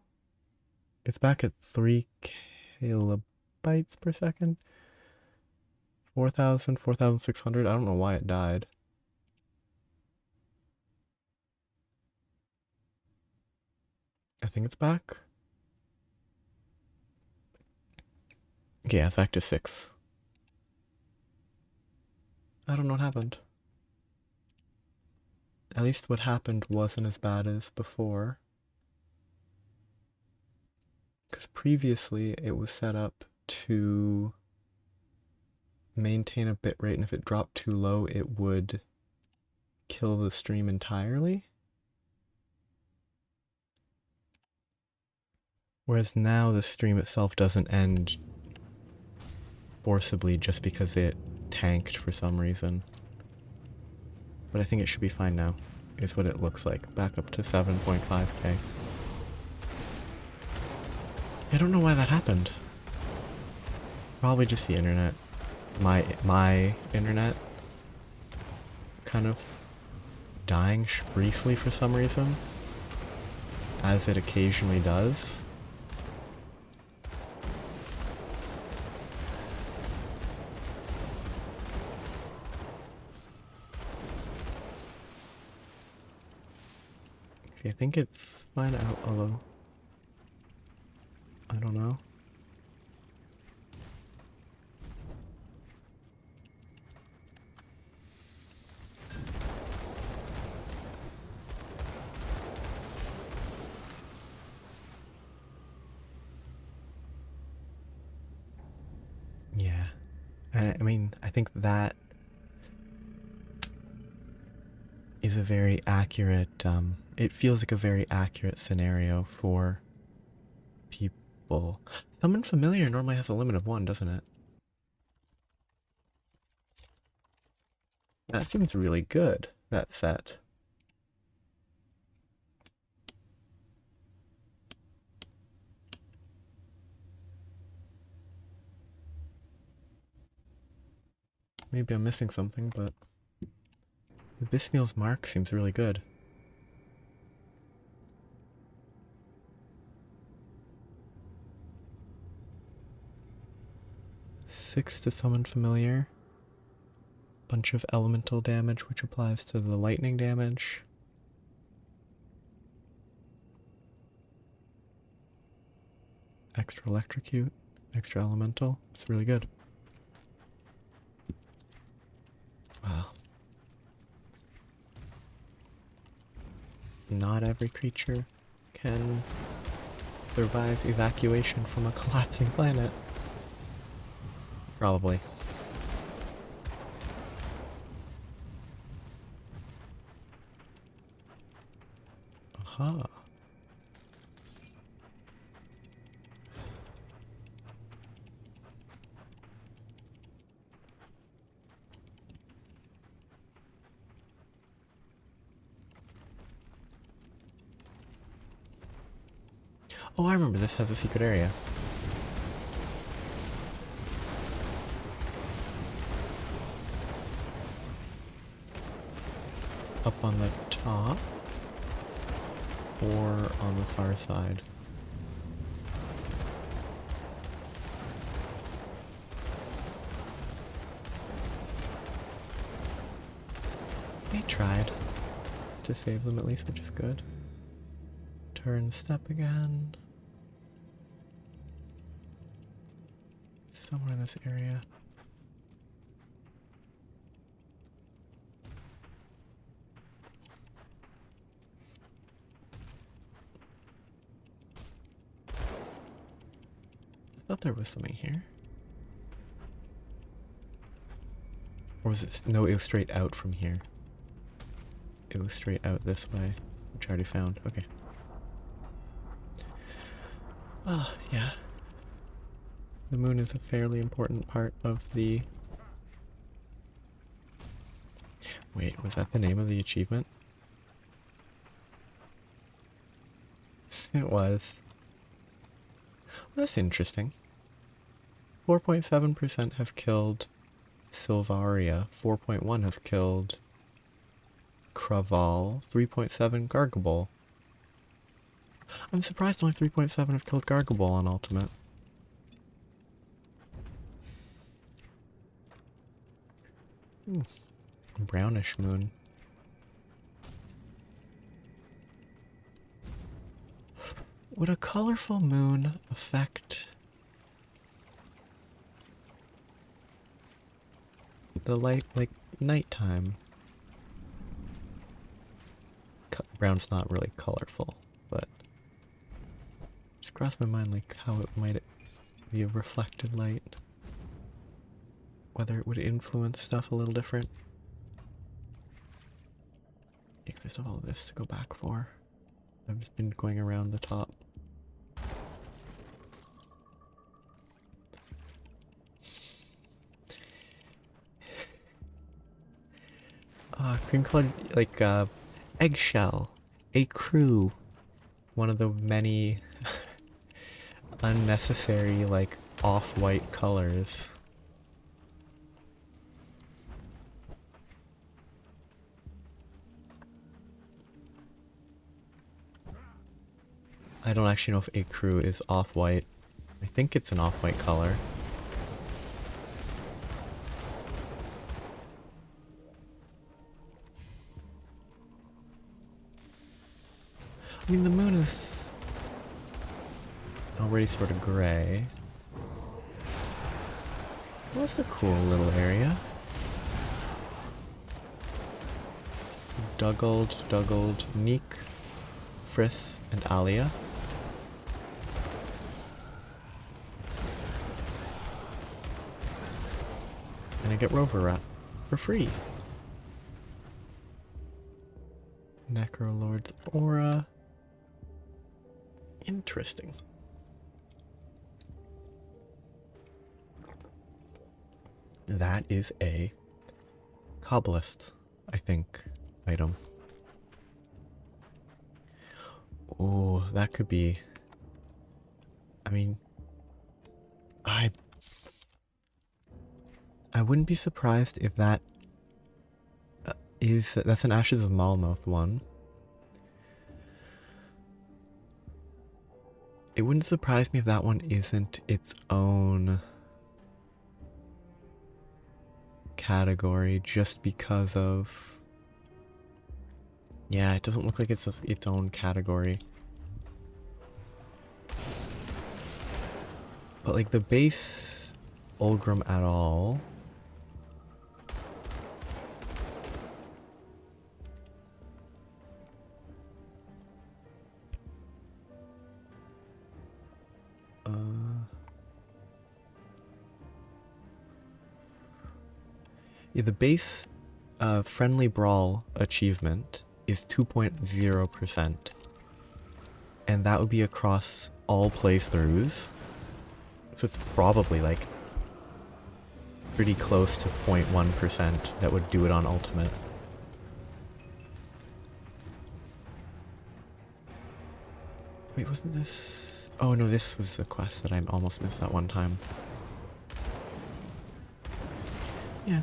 It's back at 3 kilobytes per second. 4,000, 4,600. I don't know why it died. I think it's back. Okay, yeah, it's back to 6. I don't know what happened. At least what happened wasn't as bad as before. Because previously it was set up to maintain a bitrate, and if it dropped too low, it would kill the stream entirely. Whereas now the stream itself doesn't end forcibly just because it tanked for some reason. But I think it should be fine now, is what it looks like. Back up to 7.5K. I don't know why that happened. Probably just the internet. My internet kind of dying briefly for some reason, as it occasionally does. See, I think it's fine out, although I don't know. Yeah. I mean, I think that is a very accurate, it feels like a very accurate scenario for people. Summon Familiar normally has a limit of 1, doesn't it? That seems really good, that set. Maybe I'm missing something, but the Bisneel's mark seems really good. Six to summon familiar. Bunch of elemental damage, which applies to the lightning damage. Extra electrocute, extra elemental. It's really good. Wow. Not every creature can survive evacuation from a collapsing planet. Probably. Aha. Oh, I remember this has a secret area. Up on the top or on the far side. They tried to save them at least, which is good. Turn step again. Somewhere in this area. I thought there was something here. Or was it? No, it was straight out from here. It was straight out this way, which I already found. Okay. Ah, yeah. The moon is a fairly important part of the... Wait, was that the name of the achievement? It was. Well, that's interesting. 4.7% have killed Silvaria. 4.1 have killed Craval. 3.7 Gargable. I'm surprised only 3.7 have killed Gargable on Ultimate. Brownish moon. Would a colorful moon affect the light, like nighttime? Brown's not really colorful, but just crossed my mind like how it might be a reflected light. Whether it would influence stuff a little different. Yeah, there's all of this to go back for. I've just been going around the top. Cream colored, like, eggshell. A crew. One of the many unnecessary, like, off-white colors. I don't actually know if a crew is off-white. I think it's an off-white color. I mean, the moon is already sort of gray. Well, that's a cool little area. Duggled, Neek, Friss, and Alia. And I get Rover Rat for free. Necrolord's Aura. Interesting. That is a Cobblist, I think, item. Oh, that could be... I mean... I wouldn't be surprised if that that's an Ashes of Malmouth one. It wouldn't surprise me if that one isn't its own category just because of... Yeah, it doesn't look like it's its own category. But like the base Ulgrim at all... Yeah, the base Friendly Brawl achievement is 2.0%. And that would be across all playthroughs. So it's probably like pretty close to 0.1% that would do it on Ultimate. Wait, wasn't this... Oh no, this was the quest that I almost missed that one time. Yeah.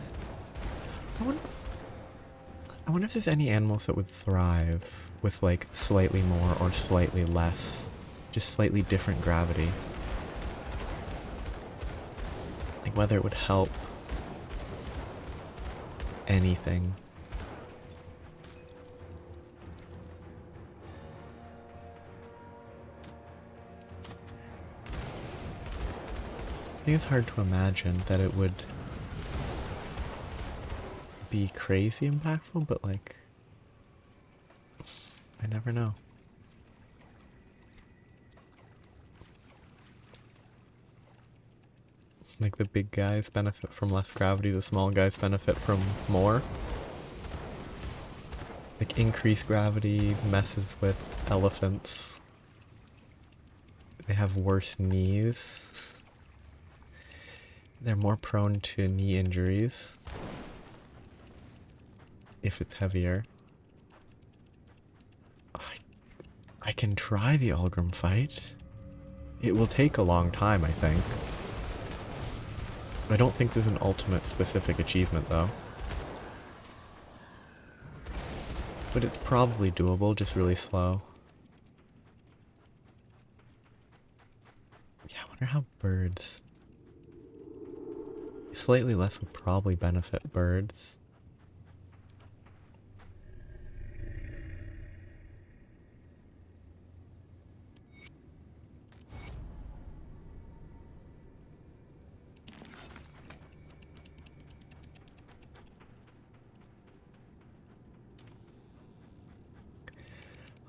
I wonder if there's any animals that would thrive with like slightly more or slightly less, just slightly different gravity. Like whether it would help anything. I think it's hard to imagine that it would be crazy impactful, but like, I never know. Like the big guys benefit from less gravity, the small guys benefit from more. Like increased gravity messes with elephants. They have worse knees. They're more prone to knee injuries if it's heavier. I can try the Ulgrim fight. It will take a long time, I think. I don't think there's an ultimate specific achievement though. But it's probably doable, just really slow. Yeah, I wonder how birds... Slightly less would probably benefit birds.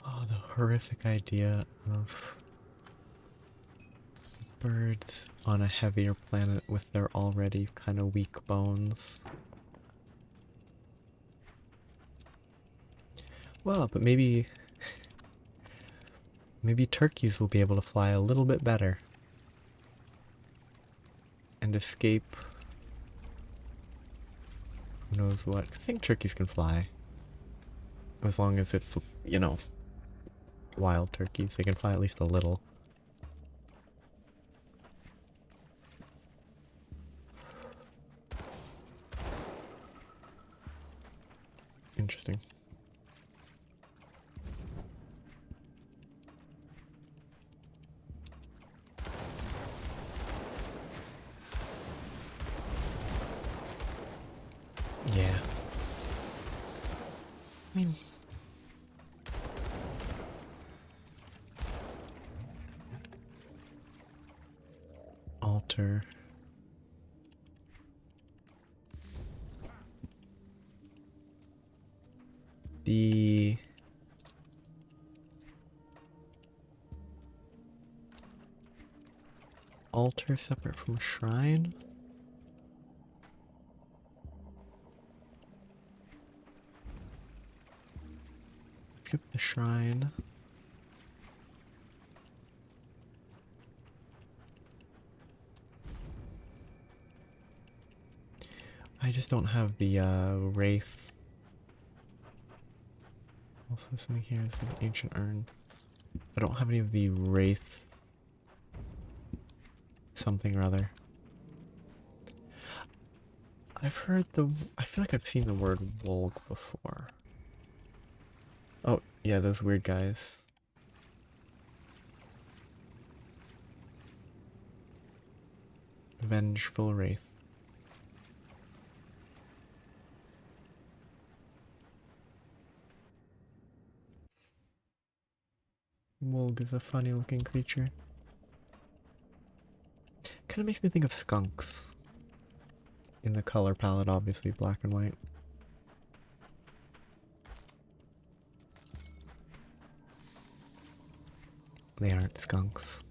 Oh, the horrific idea of birds on a heavier planet with their already kind of weak bones. Well, but maybe turkeys will be able to fly a little bit better and escape who knows what. I think turkeys can fly as long as it's, you know, wild turkeys. They can fly at least a little. Interesting. Yeah. I mean... Alter... The... Altar separate from shrine? Skip the shrine. I just don't have the wraith. Also, something here is an ancient urn. I don't have any of the wraith something or other. I've heard I feel like I've seen the word wolg before. Oh, yeah, those weird guys. Vengeful Wraith. Wolg is a funny looking creature. Kind of makes me think of skunks. In the color palette, obviously black and white. They aren't skunks.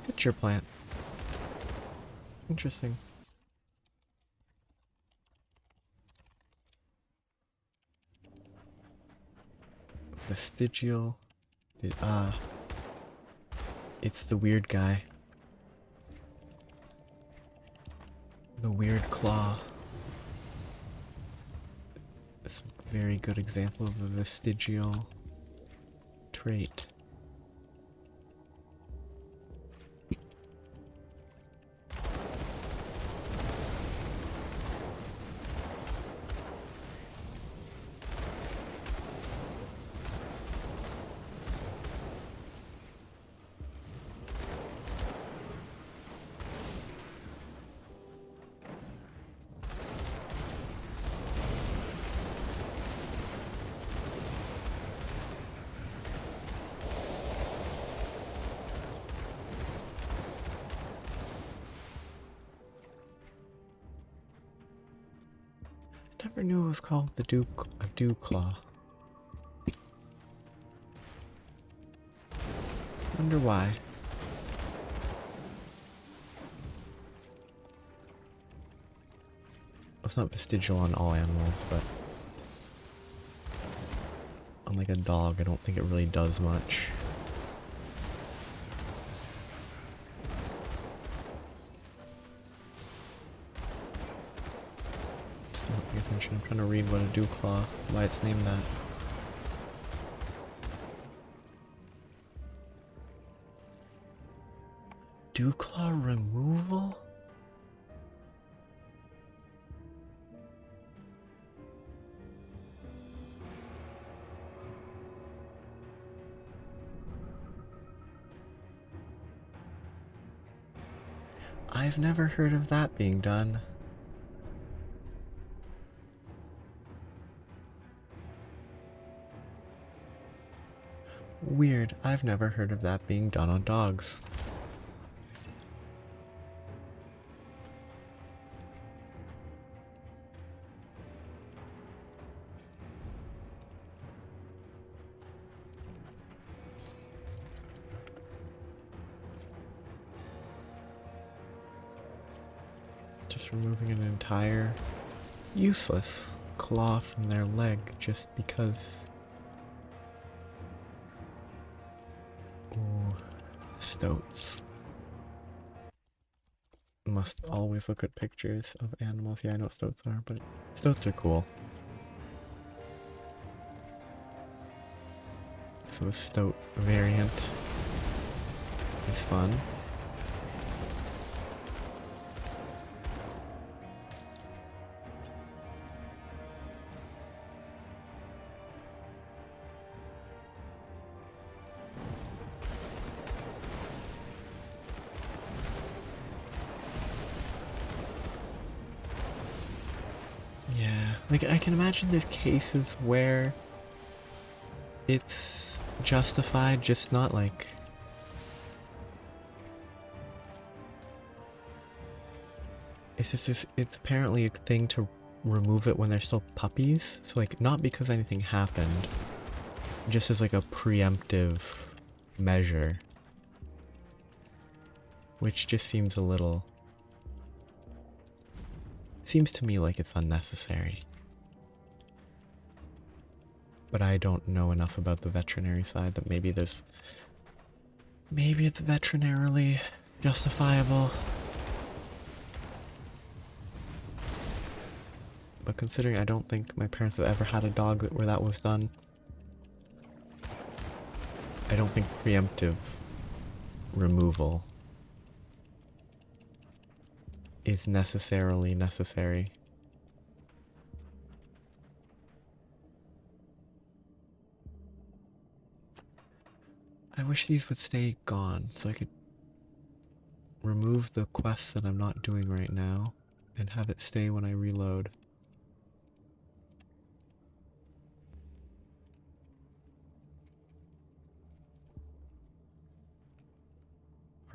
Pitcher plants. Interesting. Vestigial. It's the weird guy. The weird claw. It's a very good example of a vestigial trait. Never knew it was called the dew claw. Wonder why. It's not vestigial on all animals, but unlike a dog, I don't think it really does much. I'm trying to read what a dew claw, why it's named that. Dew claw removal? I've never heard of that being done. Weird, I've never heard of that being done on dogs. Just removing an entire useless claw from their leg just because. Ooh, stoats. Must always look at pictures of animals. Yeah, I know what stoats are, but stoats are cool. So a stoat variant is fun. Yeah, like I can imagine there's cases where it's justified, just not like it's just it's apparently a thing to remove it when they're still puppies. So like not because anything happened, just as like a preemptive measure, which just seems a little. Seems to me like it's unnecessary. But I don't know enough about the veterinary side that maybe there's... Maybe it's veterinarily justifiable. But considering I don't think my parents have ever had a dog where that was done, I don't think preemptive removal is necessarily necessary. I wish these would stay gone so I could remove the quests that I'm not doing right now and have it stay when I reload.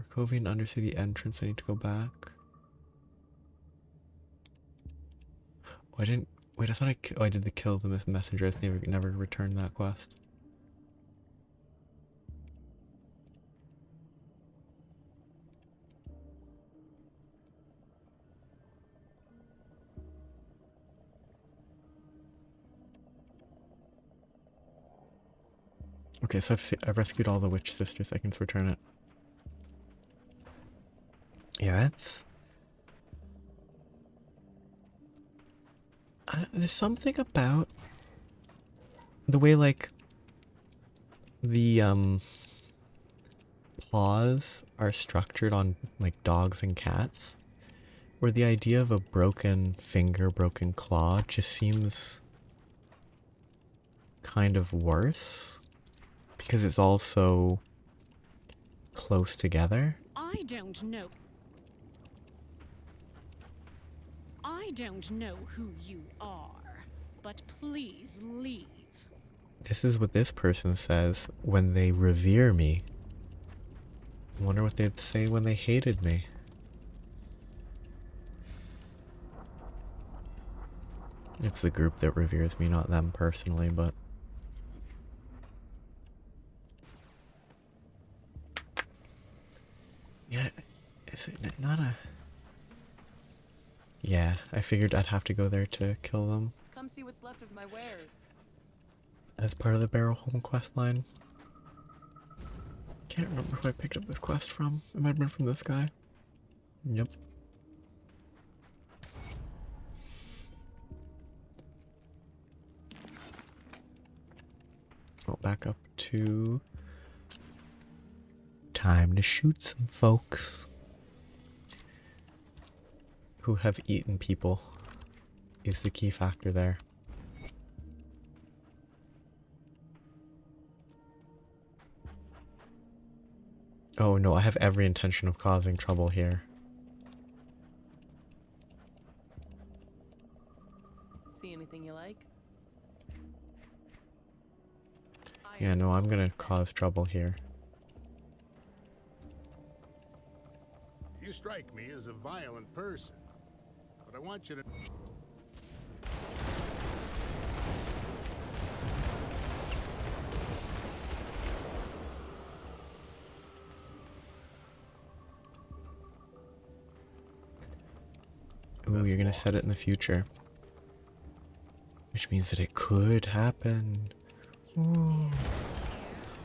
Arcovian Undercity entrance, I need to go back. Oh, I didn't... Wait, I thought I did the kill the messenger. I never returned that quest. Okay, so I've rescued all the witch sisters. I can return it. Yeah, that's... there's something about the way, like, the, paws are structured on, like, dogs and cats, where the idea of a broken finger, broken claw just seems kind of worse, because it's all so close together. I don't know who you are, but please leave. This is what this person says when they revere me. I wonder what they'd say when they hated me. It's the group that reveres me, not them personally, but... Yeah, is it not a... Yeah, I figured I'd have to go there to kill them. Come see what's left of my wares. As part of the Barrow Home quest line. Can't remember who I picked up this quest from. It might have been from this guy. Yep. Well, back up to... Time to shoot some folks who have eaten people is the key factor there. Oh no, I have every intention of causing trouble here. See anything you like? Yeah, no, I'm gonna cause trouble here. You strike me as a violent person, but I want you to... Ooh, you're gonna set it in the future. Which means that it could happen. Ooh.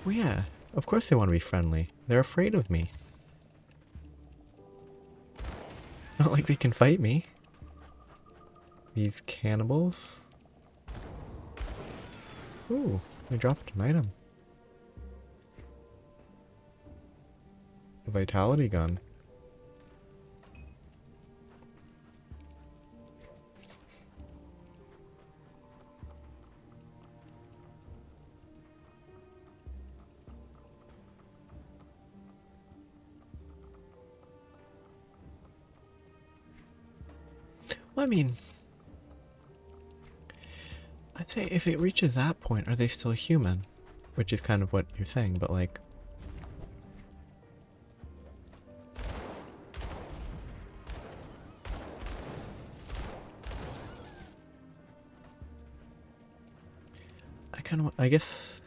Well, yeah, of course they want to be friendly. They're afraid of me. Not like they can fight me. These cannibals. Ooh, they dropped an item. A vitality gun. Well, I mean, I'd say if it reaches that point, are they still human? Which is kind of what you're saying, but like... I guess...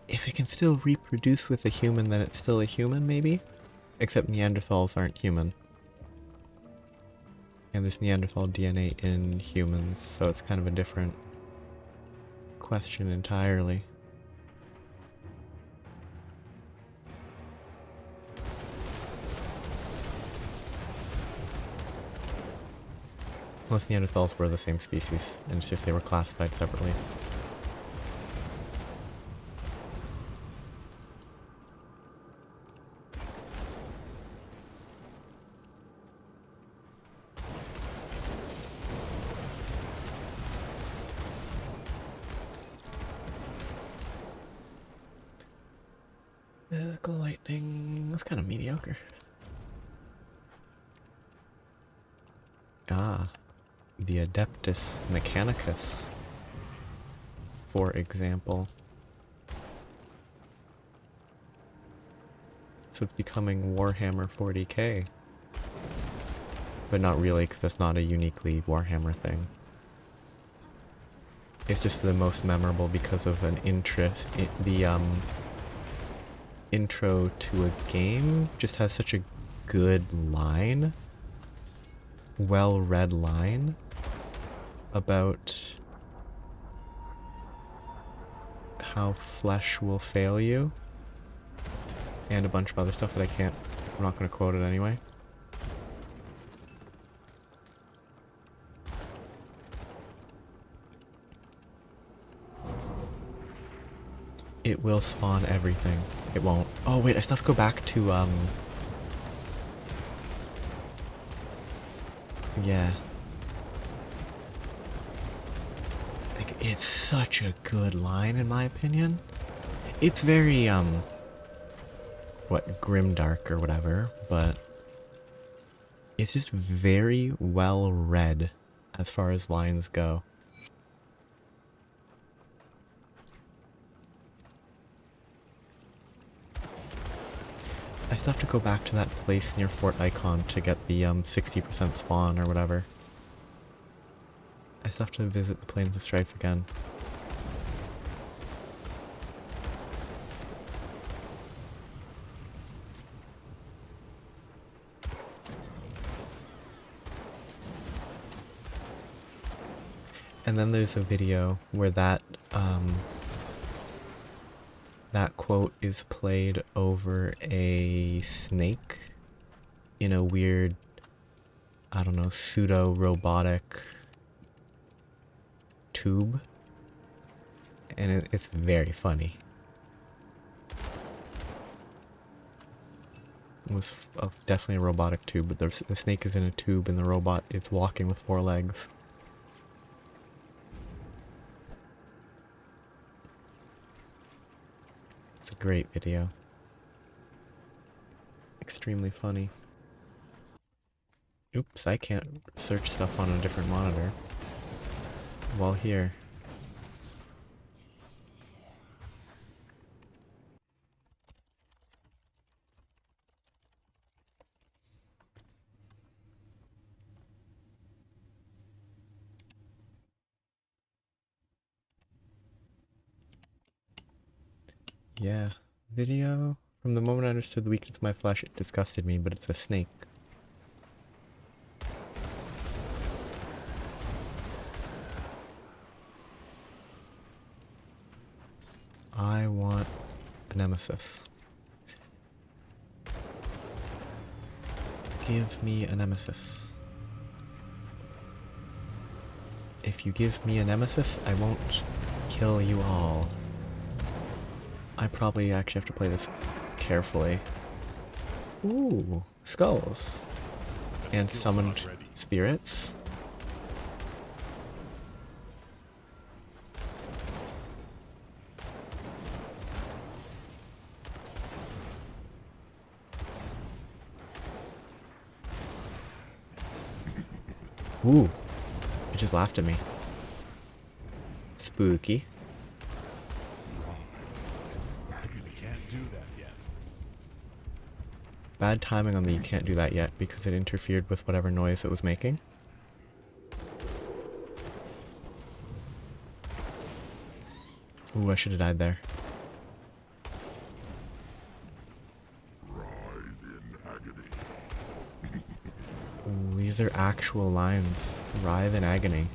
If it can still reproduce with a human, then it's still a human, maybe? Except Neanderthals aren't human. And there's Neanderthal DNA in humans, so it's kind of a different question entirely. Most Neanderthals were the same species, and it's just they were classified separately. Physical lightning, that's kind of mediocre. Ah, the Adeptus Mechanicus, for example. So it's becoming Warhammer 40k. But not really, because that's not a uniquely Warhammer thing. It's just the most memorable because of an interest. The intro to a game just has such a good line, well-read line about how flesh will fail you, and a bunch of other stuff that I'm not going to quote it anyway. It will spawn everything. It won't. Oh wait, I still have to go back to, yeah. Like, it's such a good line in my opinion. It's very, grimdark or whatever, but it's just very well read as far as lines go. I still have to go back to that place near Fort Icon to get the 60% spawn or whatever. I still have to visit the Plains of Strife again. And then there's a video where that quote is played over a snake in a weird, I don't know, pseudo-robotic tube. And it's very funny. It was definitely a robotic tube, but the snake is in a tube and the robot is walking with 4 legs. It's a great video. Extremely funny. Oops, I can't search stuff on a different monitor. While here. Yeah. Video. From the moment I understood the weakness of my flesh, it disgusted me, but it's a snake. I want a nemesis. Give me a nemesis. If you give me a nemesis, I won't kill you all. I probably actually have to play this carefully. Ooh, skulls. And summoned spirits. Ooh, it just laughed at me. Spooky. Bad timing on the you can't do that yet because it interfered with whatever noise it was making. Ooh, I should have died there. Ooh, these are actual lines. Writhe in agony.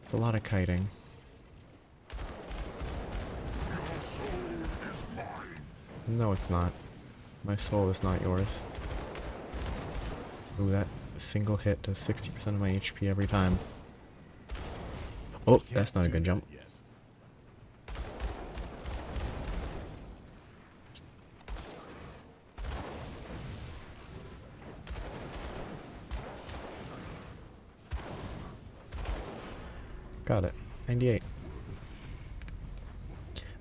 It's a lot of kiting. No, it's not. My soul is not yours. Ooh, that single hit does 60% of my HP every time. Oh, that's not a good jump. Yet. Got it. 98.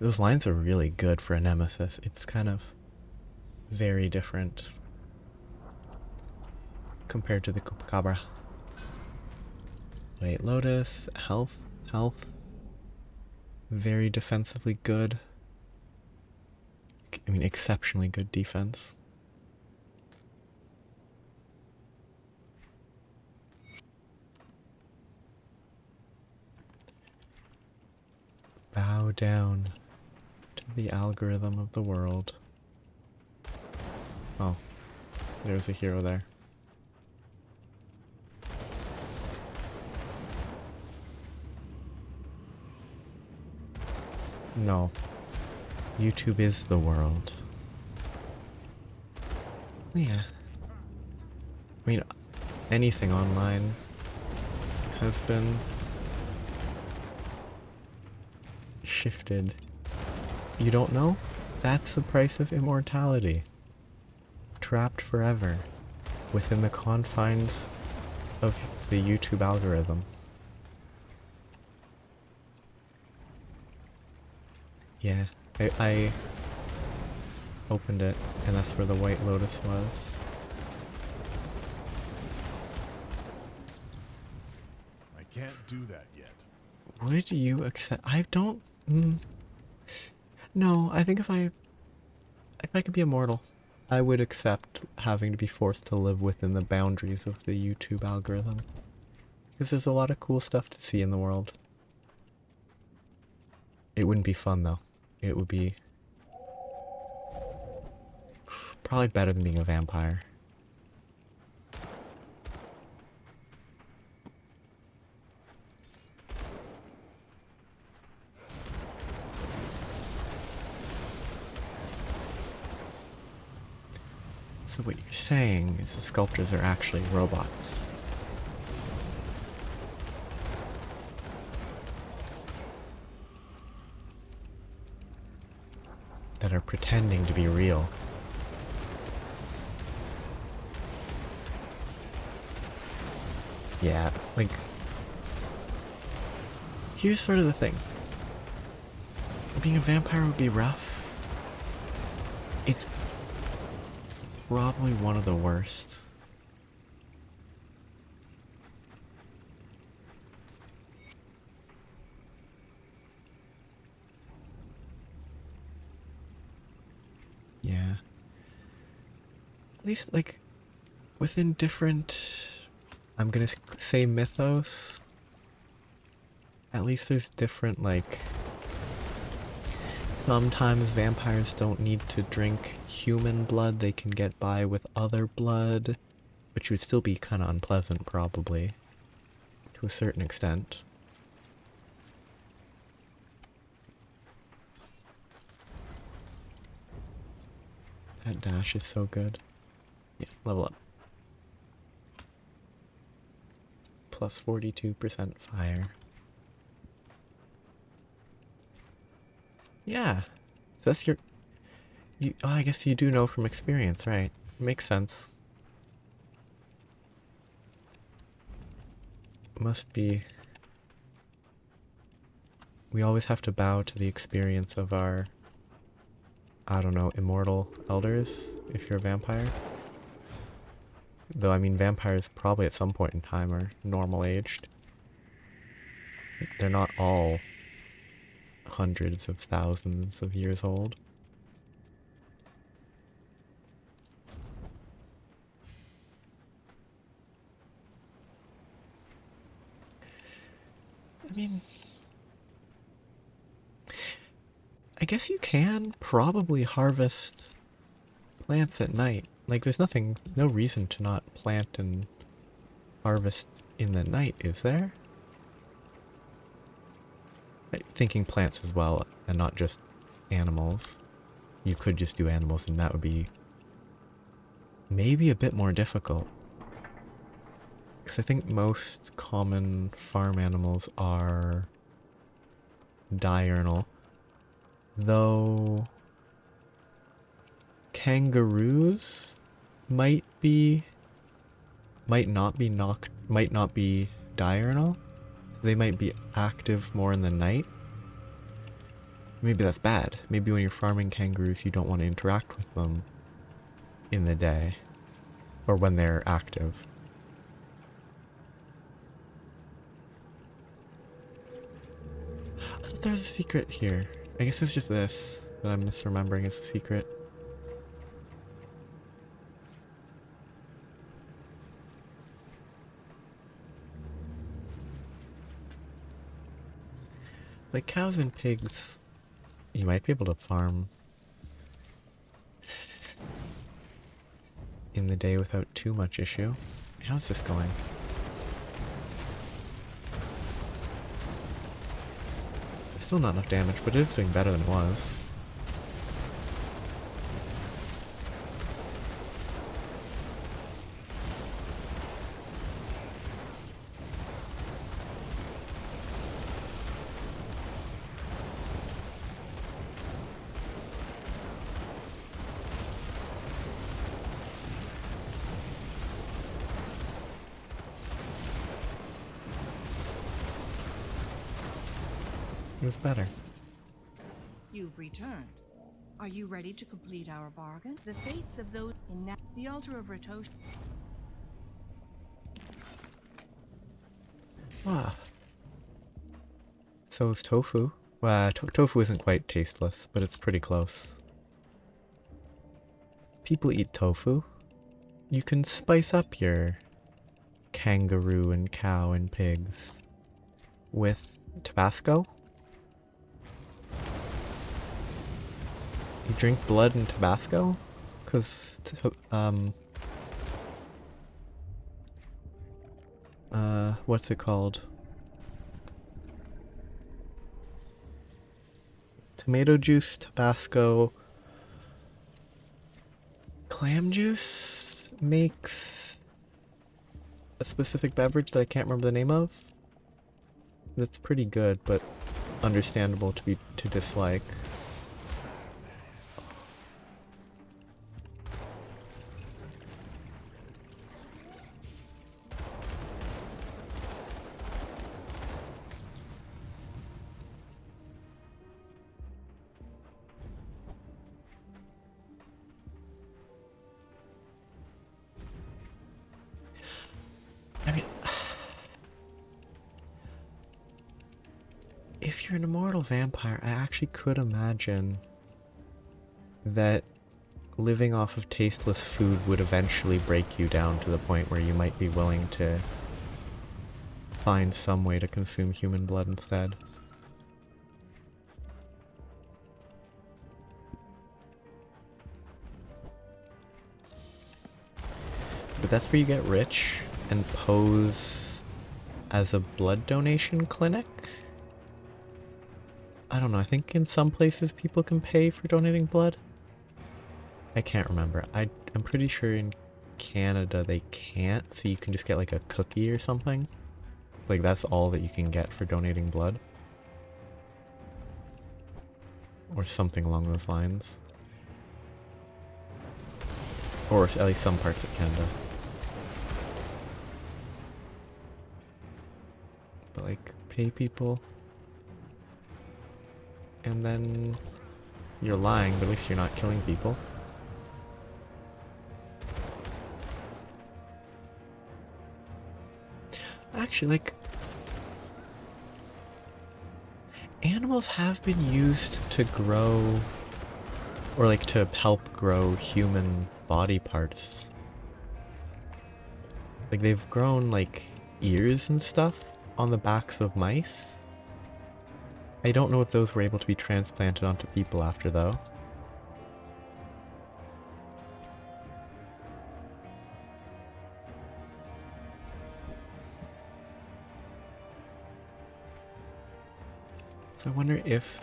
Those lines are really good for a nemesis. It's kind of very different compared to the Chupacabra. Wait, Lotus, health, health. Very defensively good. I mean, exceptionally good defense. Bow down to the algorithm of the world. Oh, there's a hero there. No. YouTube is the world. Yeah. I mean, anything online has been shifted. You don't know? That's the price of immortality. Trapped forever within the confines of the YouTube algorithm. Yeah, I opened it, and that's where the White Lotus was. I can't do that yet. Would you accept? I don't. No, I think if I could be immortal, I would accept having to be forced to live within the boundaries of the YouTube algorithm. Because there's a lot of cool stuff to see in the world. It wouldn't be fun though. It would be probably better than being a vampire. So what you're saying is the sculptors are actually robots. That are pretending to be real. Yeah, like, here's sort of the thing. Being a vampire would be rough. It's probably one of the worst. Yeah. At least, like, within different, I'm gonna say mythos, at least there's different, like, sometimes vampires don't need to drink human blood, they can get by with other blood, which would still be kind of unpleasant, probably, to a certain extent. That dash is so good. Yeah, level up. Plus 42% fire. Yeah. So that's your... oh, I guess you do know from experience, right? Makes sense. Must be... We always have to bow to the experience of our... I don't know, immortal elders, if you're a vampire. Though, I mean, vampires probably at some point in time are normal aged. They're not all hundreds of thousands of years old. I mean... I guess you can probably harvest plants at night. Like, there's no reason to not plant and harvest in the night, is there? thinking plants as well, and not just animals. You could just do animals, and that would be maybe a bit more difficult. Because I think most common farm animals are diurnal. Though kangaroos might not be diurnal. They might be active more in the night. Maybe that's bad. Maybe when you're farming kangaroos, you don't want to interact with them in the day or when they're active. I thought there was a secret here. I guess it's just this that I'm misremembering as a secret. Like cows and pigs, you might be able to farm in the day without too much issue. How's this going? Still not enough damage, but it is doing better than it was. It was better. You've returned. Are you ready to complete our bargain? The fates of those in the altar of Ratosh. Ah. So is tofu. Well, tofu isn't quite tasteless, but it's pretty close. People eat tofu. You can spice up your kangaroo and cow and pigs with Tabasco. You drink blood and Tabasco? Cause, what's it called? Tomato juice, Tabasco, clam juice makes a specific beverage that I can't remember the name of. That's pretty good, but understandable to dislike. I mean, if you're an immortal vampire, I actually could imagine that living off of tasteless food would eventually break you down to the point where you might be willing to find some way to consume human blood instead. But that's where you get rich and pose as a blood donation clinic? I don't know, I think in some places people can pay for donating blood. I can't remember. I'm pretty sure in Canada they can't, so you can just get like a cookie or something. Like that's all that you can get for donating blood. Or something along those lines. Or at least some parts of Canada. But like, pay people. And then you're lying, but at least you're not killing people. Actually, like, animals have been used to grow, or like to help grow human body parts. Like they've grown like ears and stuff on the backs of mice. I don't know if those were able to be transplanted onto people after though. So I wonder if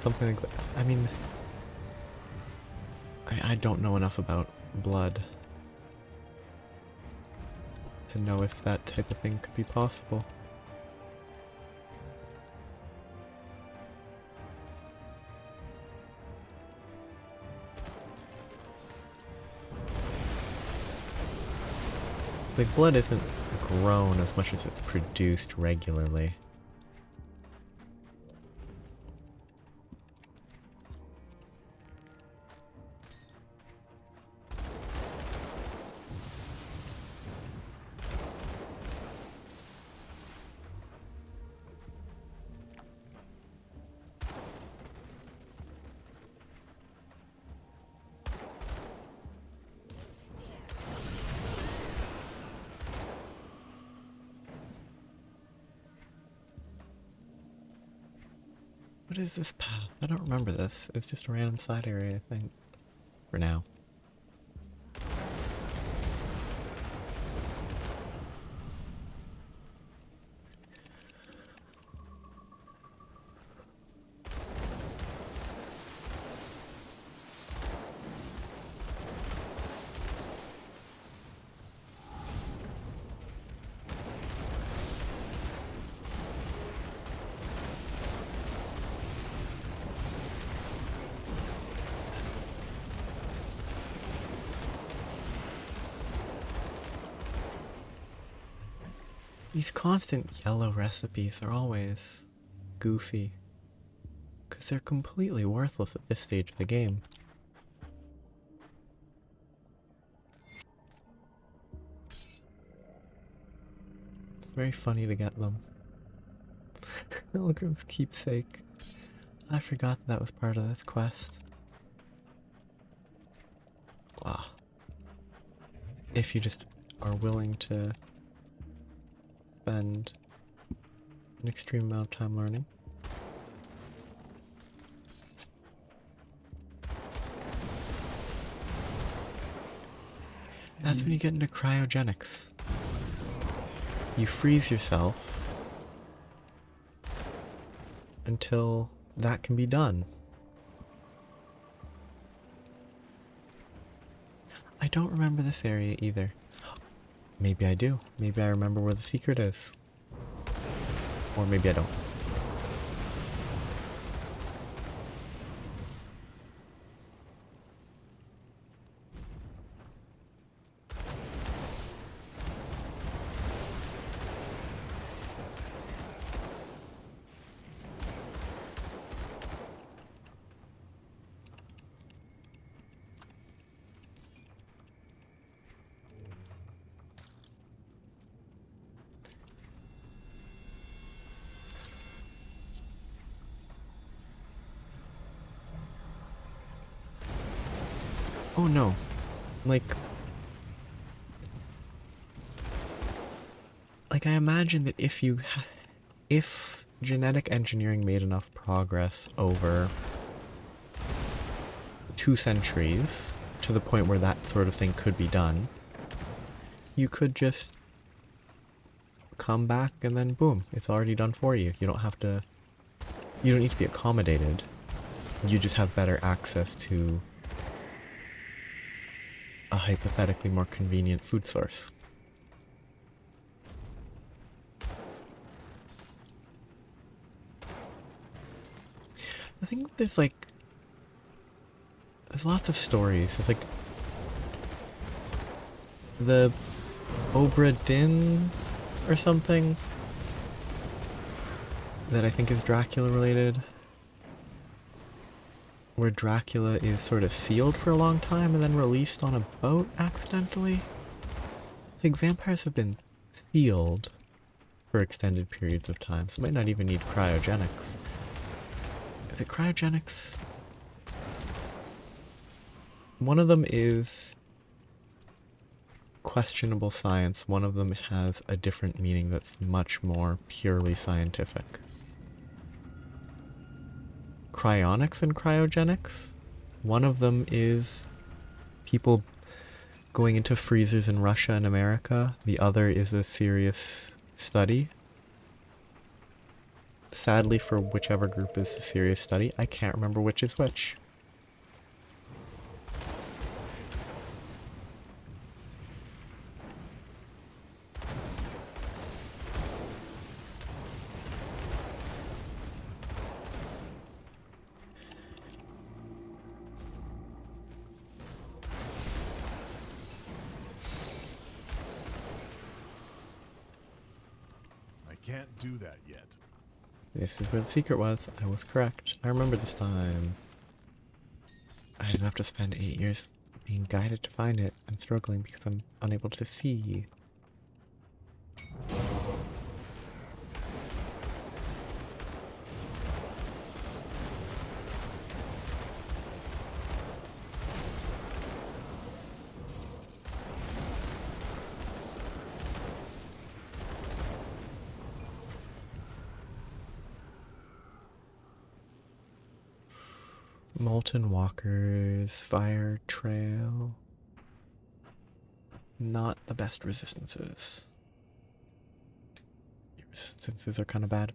something like that. I mean, I don't know enough about blood to know if that type of thing could be possible. Like, blood isn't grown as much as it's produced regularly. What is this path? I don't remember this. It's just a random side area, I think. For now. These constant yellow recipes are always goofy. Because they're completely worthless at this stage of the game. It's very funny to get them. Pilgrim's Keepsake. I forgot that was part of this quest. Wow. If you just are willing to spend an extreme amount of time learning. That's when you get into cryogenics. You freeze yourself until that can be done. I don't remember this area either. Maybe I do. Maybe I remember where the secret is. Or maybe I don't. Oh no. Like I imagine that if genetic engineering made enough progress over 2 centuries to the point where that sort of thing could be done, you could just come back and then boom, it's already done for you. You don't need to be accommodated. You just have better access to a hypothetically more convenient food source. I think there's lots of stories. There's the Obra Dinn or something that I think is Dracula related, where Dracula is sort of sealed for a long time and then released on a boat accidentally. It's like vampires have been sealed for extended periods of time, so it might not even need cryogenics. Is it cryogenics? One of them is questionable science, one of them has a different meaning that's much more purely scientific. Cryonics and cryogenics. One of them is people going into freezers in Russia and America. The other is a serious study. sadly for whichever group is a serious study, I can't remember which is which. I can't do that yet. This is where the secret was. I was correct. I remember this time. I didn't have to spend 8 years being guided to find it and struggling because I'm unable to see. Molten Walkers, Fire Trail. Not the best resistances. Your resistances are kind of bad.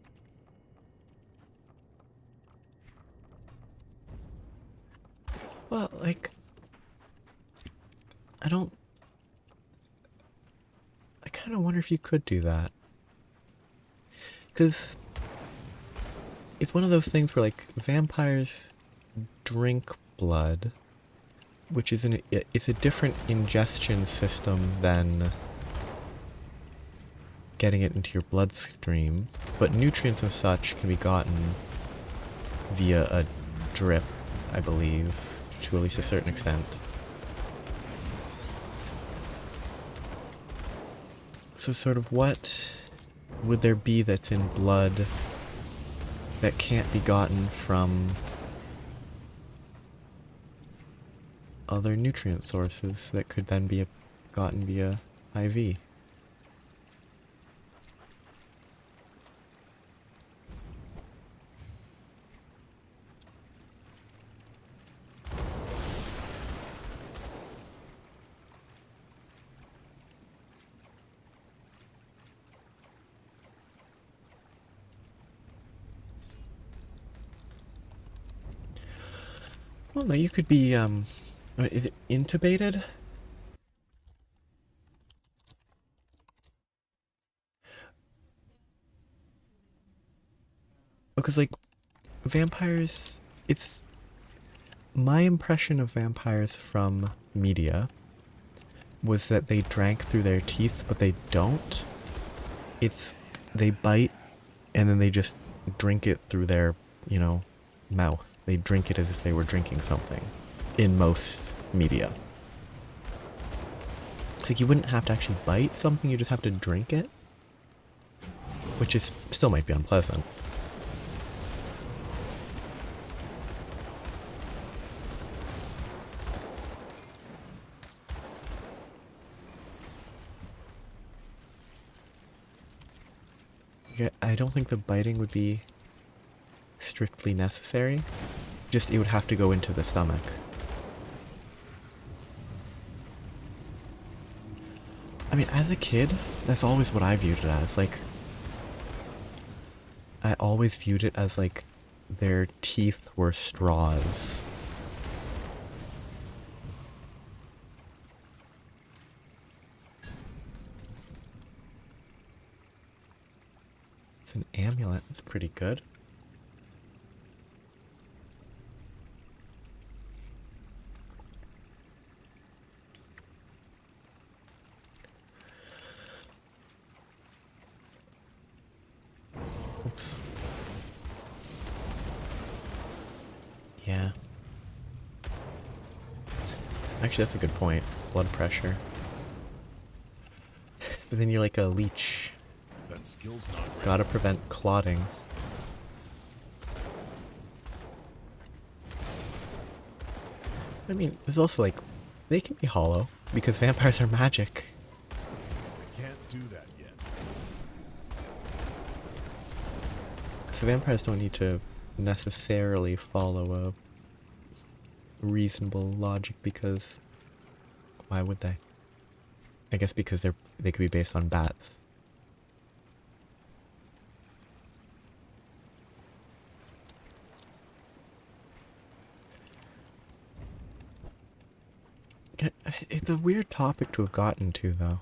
Well, like, I kind of wonder if you could do that. Because it's one of those things where, like, vampires drink blood, which is it's a different ingestion system than getting it into your bloodstream, but nutrients and such can be gotten via a drip, I believe, to at least a certain extent. So sort of what would there be that's in blood that can't be gotten from other nutrient sources that could then be gotten via IV? Well, no, you could be, is it intubated? Because, like, vampires, it's my impression of vampires from media was that they drank through their teeth, but they don't. It's, they bite, and then they just drink it through their, you know, mouth. They drink it as if they were drinking something, in most media. It's like you wouldn't have to actually bite something, you just have to drink it. Which is, still might be unpleasant. Yeah, I don't think the biting would be strictly necessary. Just, it would have to go into the stomach. I mean, as a kid, that's always what I viewed it as. Like, I always viewed it as, like, their teeth were straws. It's an amulet. It's pretty good. Oops. Yeah. Actually, that's a good point. Blood pressure. But then you're like a leech. That skill's not ready. Gotta prevent clotting. I mean, there's also like, they can be hollow, because vampires are magic. I can't do that yet. So vampires don't need to necessarily follow a reasonable logic, because why would they? I guess because they could be based on bats. It's a weird topic to have gotten to, though.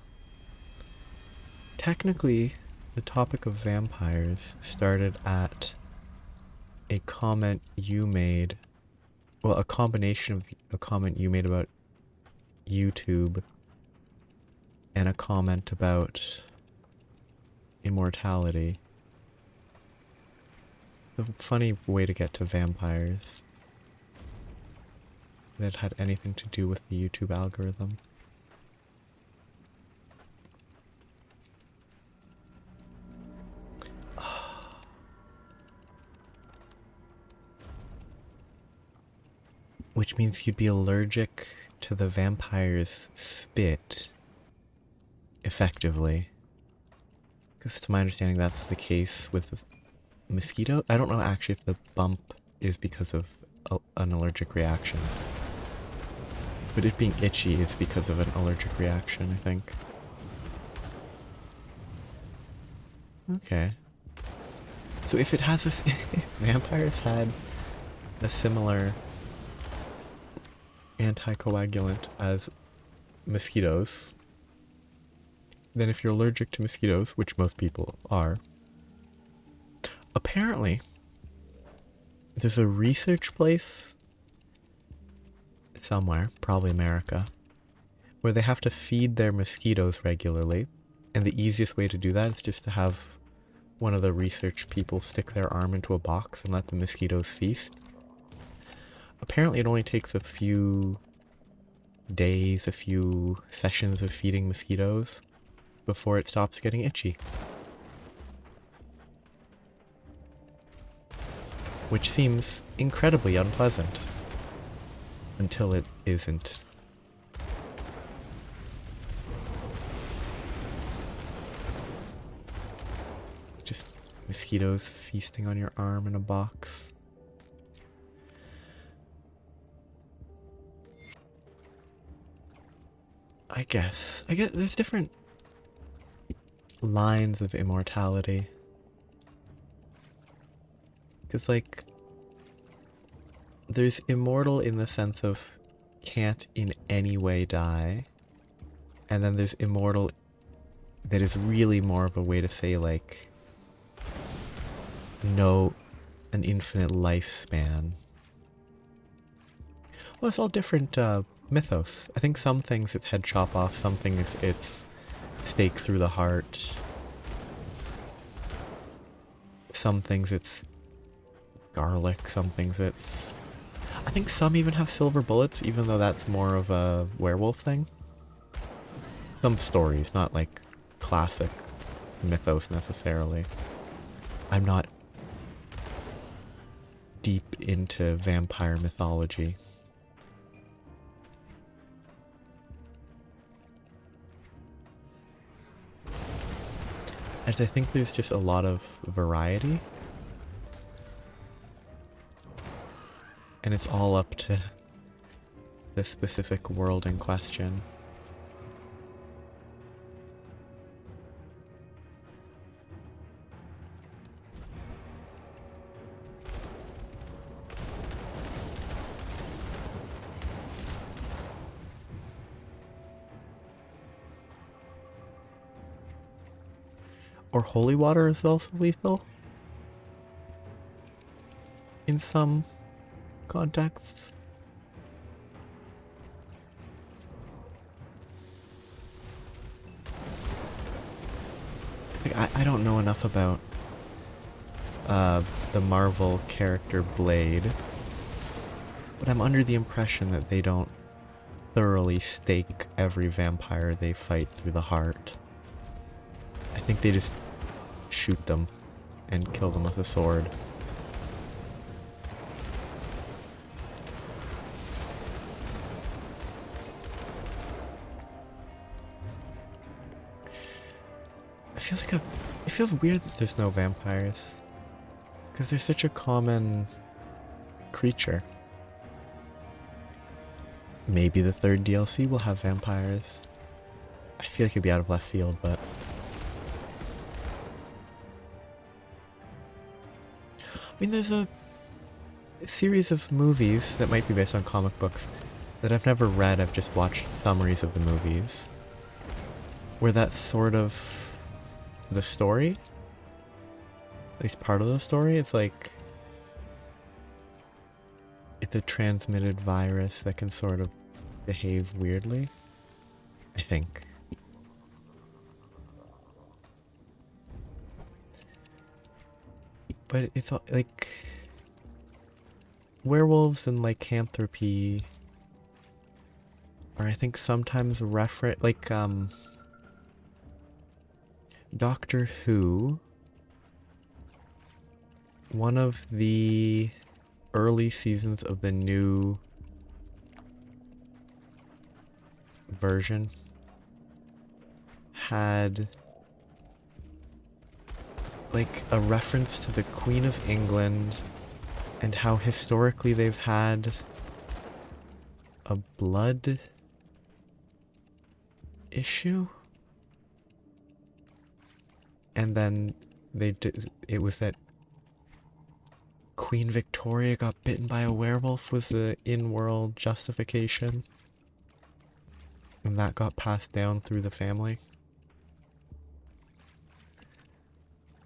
Technically, the topic of vampires started at a comment you made, well, a combination of a comment you made about YouTube and a comment about immortality. A funny way to get to vampires that had anything to do with the YouTube algorithm. Which means you'd be allergic to the vampire's spit, effectively. Because to my understanding that's the case with mosquito. I don't know actually if the bump is because of an allergic reaction. But it being itchy is because of an allergic reaction, I think. Okay. So if it has a... vampires had a similar anticoagulant as mosquitoes, then if you're allergic to mosquitoes, which most people are, apparently there's a research place somewhere, probably America, where they have to feed their mosquitoes regularly, and the easiest way to do that is just to have one of the research people stick their arm into a box and let the mosquitoes feast. Apparently it only takes a few days, a few sessions of feeding mosquitoes before it stops getting itchy. Which seems incredibly unpleasant. Until it isn't. Just mosquitoes feasting on your arm in a box. I guess there's different lines of immortality. Because, like, there's immortal in the sense of can't in any way die. And then there's immortal that is really more of a way to say, like, no, an infinite lifespan. Well, it's all different mythos. I think some things it's head chop off, some things it's stake through the heart. Some things it's garlic, some things it's... I think some even have silver bullets, even though that's more of a werewolf thing. Some stories, not like classic mythos necessarily. I'm not deep into vampire mythology. As I think there's just a lot of variety. And it's all up to the specific world in question. Or holy water is also lethal? In some contexts. Like, I don't know enough about the Marvel character Blade, but I'm under the impression that they don't thoroughly stake every vampire they fight through the heart. I think they just shoot them and kill them with a sword. It feels weird that there's no vampires. Because they're such a common creature. Maybe the third DLC will have vampires. I feel like it'd be out of left field, but... I mean, there's a series of movies that might be based on comic books that I've never read, I've just watched summaries of the movies, where that's sort of the story, at least part of the story. It's like it's a transmitted virus that can sort of behave weirdly, I think. But it's like werewolves and lycanthropy are, I think, sometimes like Doctor Who, one of the early seasons of the new version had like a reference to the Queen of England and how historically they've had a blood issue. And then it was that Queen Victoria got bitten by a werewolf was the in-world justification. And that got passed down through the family.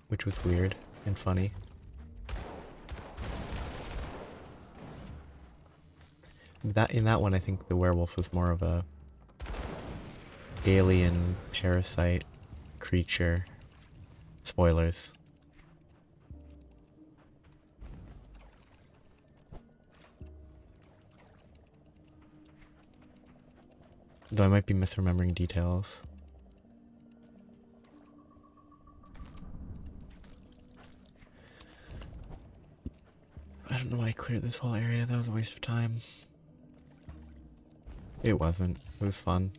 Which was weird and funny. In that one, I think the werewolf was more of a alien parasite creature. Spoilers. Though I might be misremembering details. I don't know why I cleared this whole area. That was a waste of time. It wasn't. It was fun.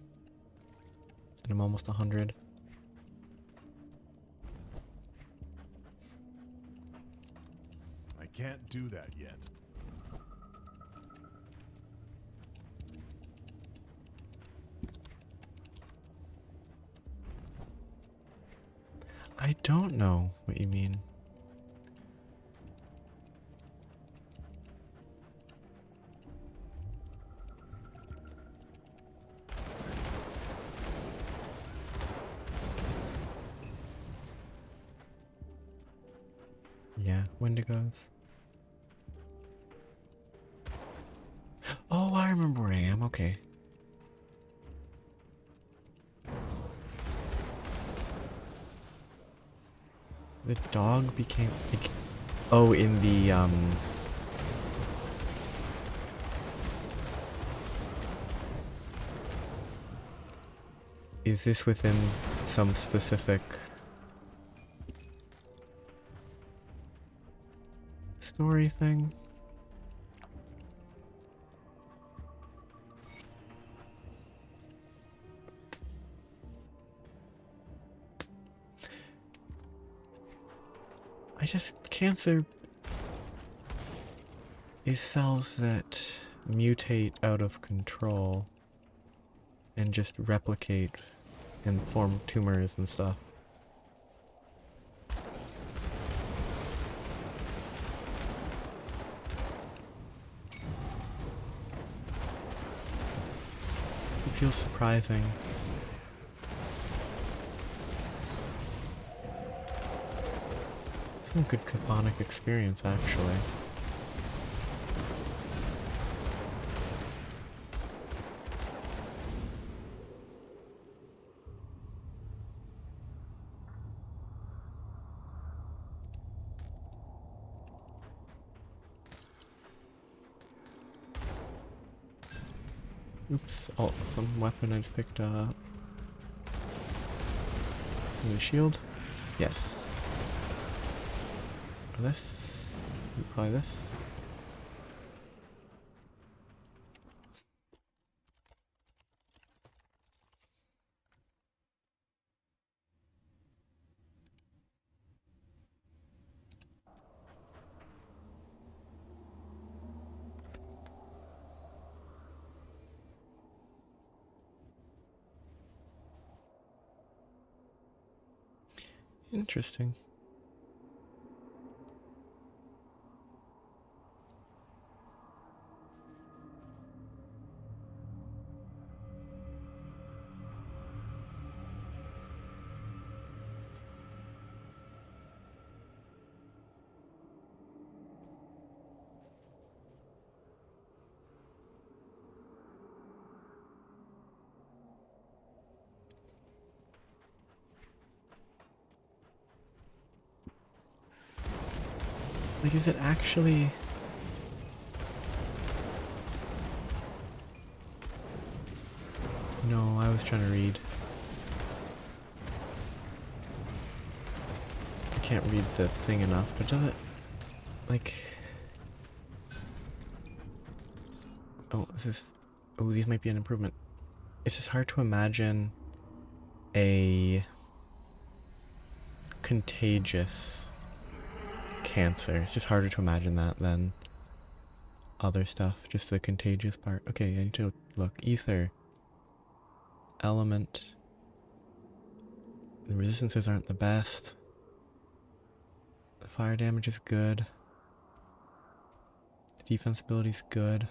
And I'm almost 100. I can't do that yet. I don't know what you mean. Yeah, Wendigos. Oh, I remember where I am. Okay. The dog became... Oh, in the, Is this within some specific story thing? Cancer is cells that mutate out of control and just replicate and form tumors and stuff. It feels surprising. Some good cathonic experience, actually. Oops, some weapon I just picked up. The shield? Yes. Or this? Probably this. Interesting. Like, is it actually... No, I was trying to read. I can't read the thing enough, but does it... Like... Oh, this is... Oh, these might be an improvement. It's just hard to imagine a contagious cancer. It's just harder to imagine that than other stuff. Just the contagious part. Okay, I need to look. Ether. Element. The resistances aren't the best. The fire damage is good. The defense ability's good.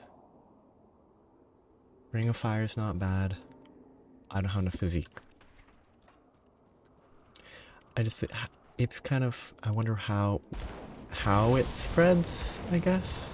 Ring of Fire is not bad. I don't have enough physique. It's kind of, I wonder how it spreads, I guess.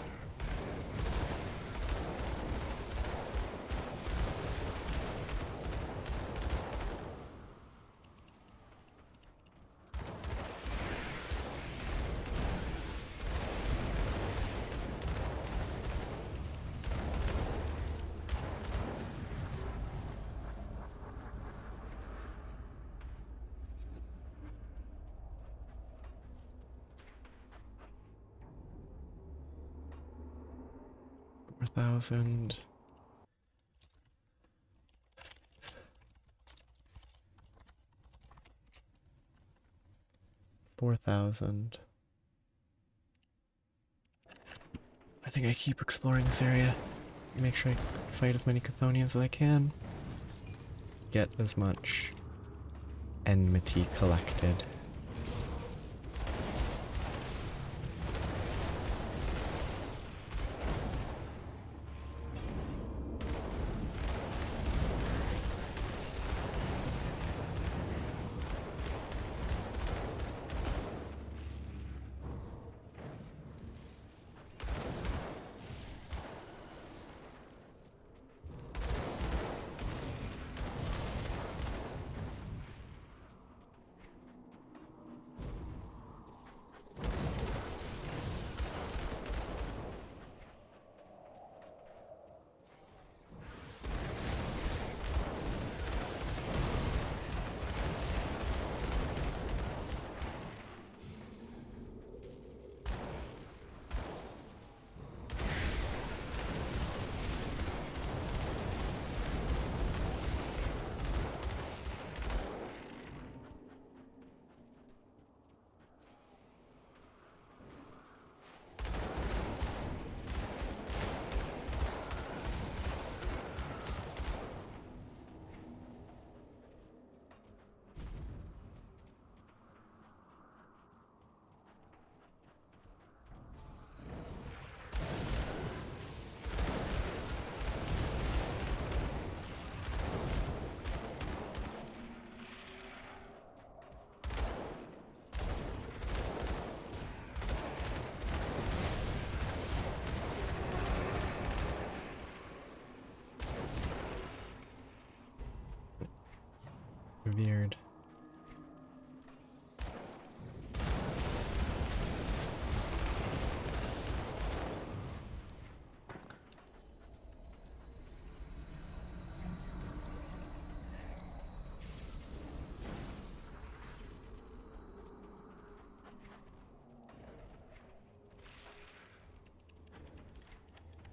$4,000. $4,000. I think I keep exploring this area. Make sure I fight as many Chthonians as I can. Get as much enmity collected. Revered.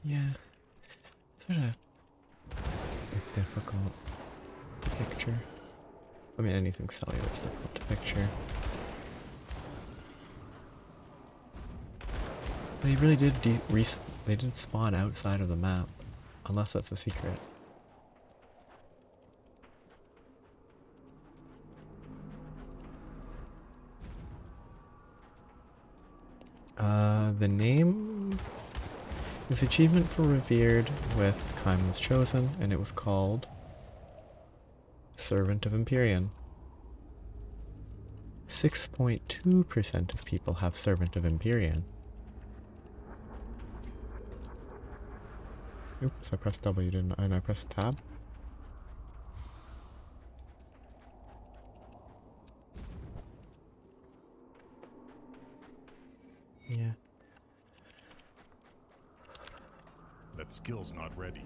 Yeah, sort of a difficult picture. I mean, anything cellular is difficult to picture. They really did they didn't spawn outside of the map, unless that's a secret. The name was achievement for Revered with Kaiman's Chosen, and it was called Servant of Empyrean. 6.2% of people have Servant of Empyrean. Oops, I pressed W, didn't I? And I pressed tab. Yeah. That skill's not ready.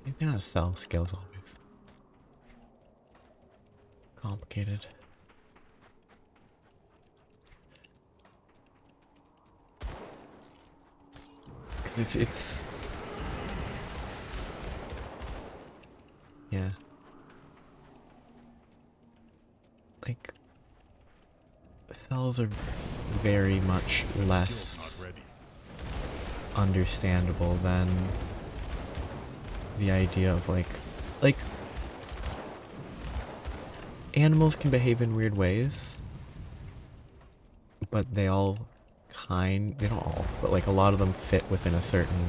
Anything out of cell skills always complicated. 'Cause it's yeah. Like cells are very much less Skill's not ready. understandable than the idea of like animals can behave in weird ways, but they don't all, but like a lot of them fit within a certain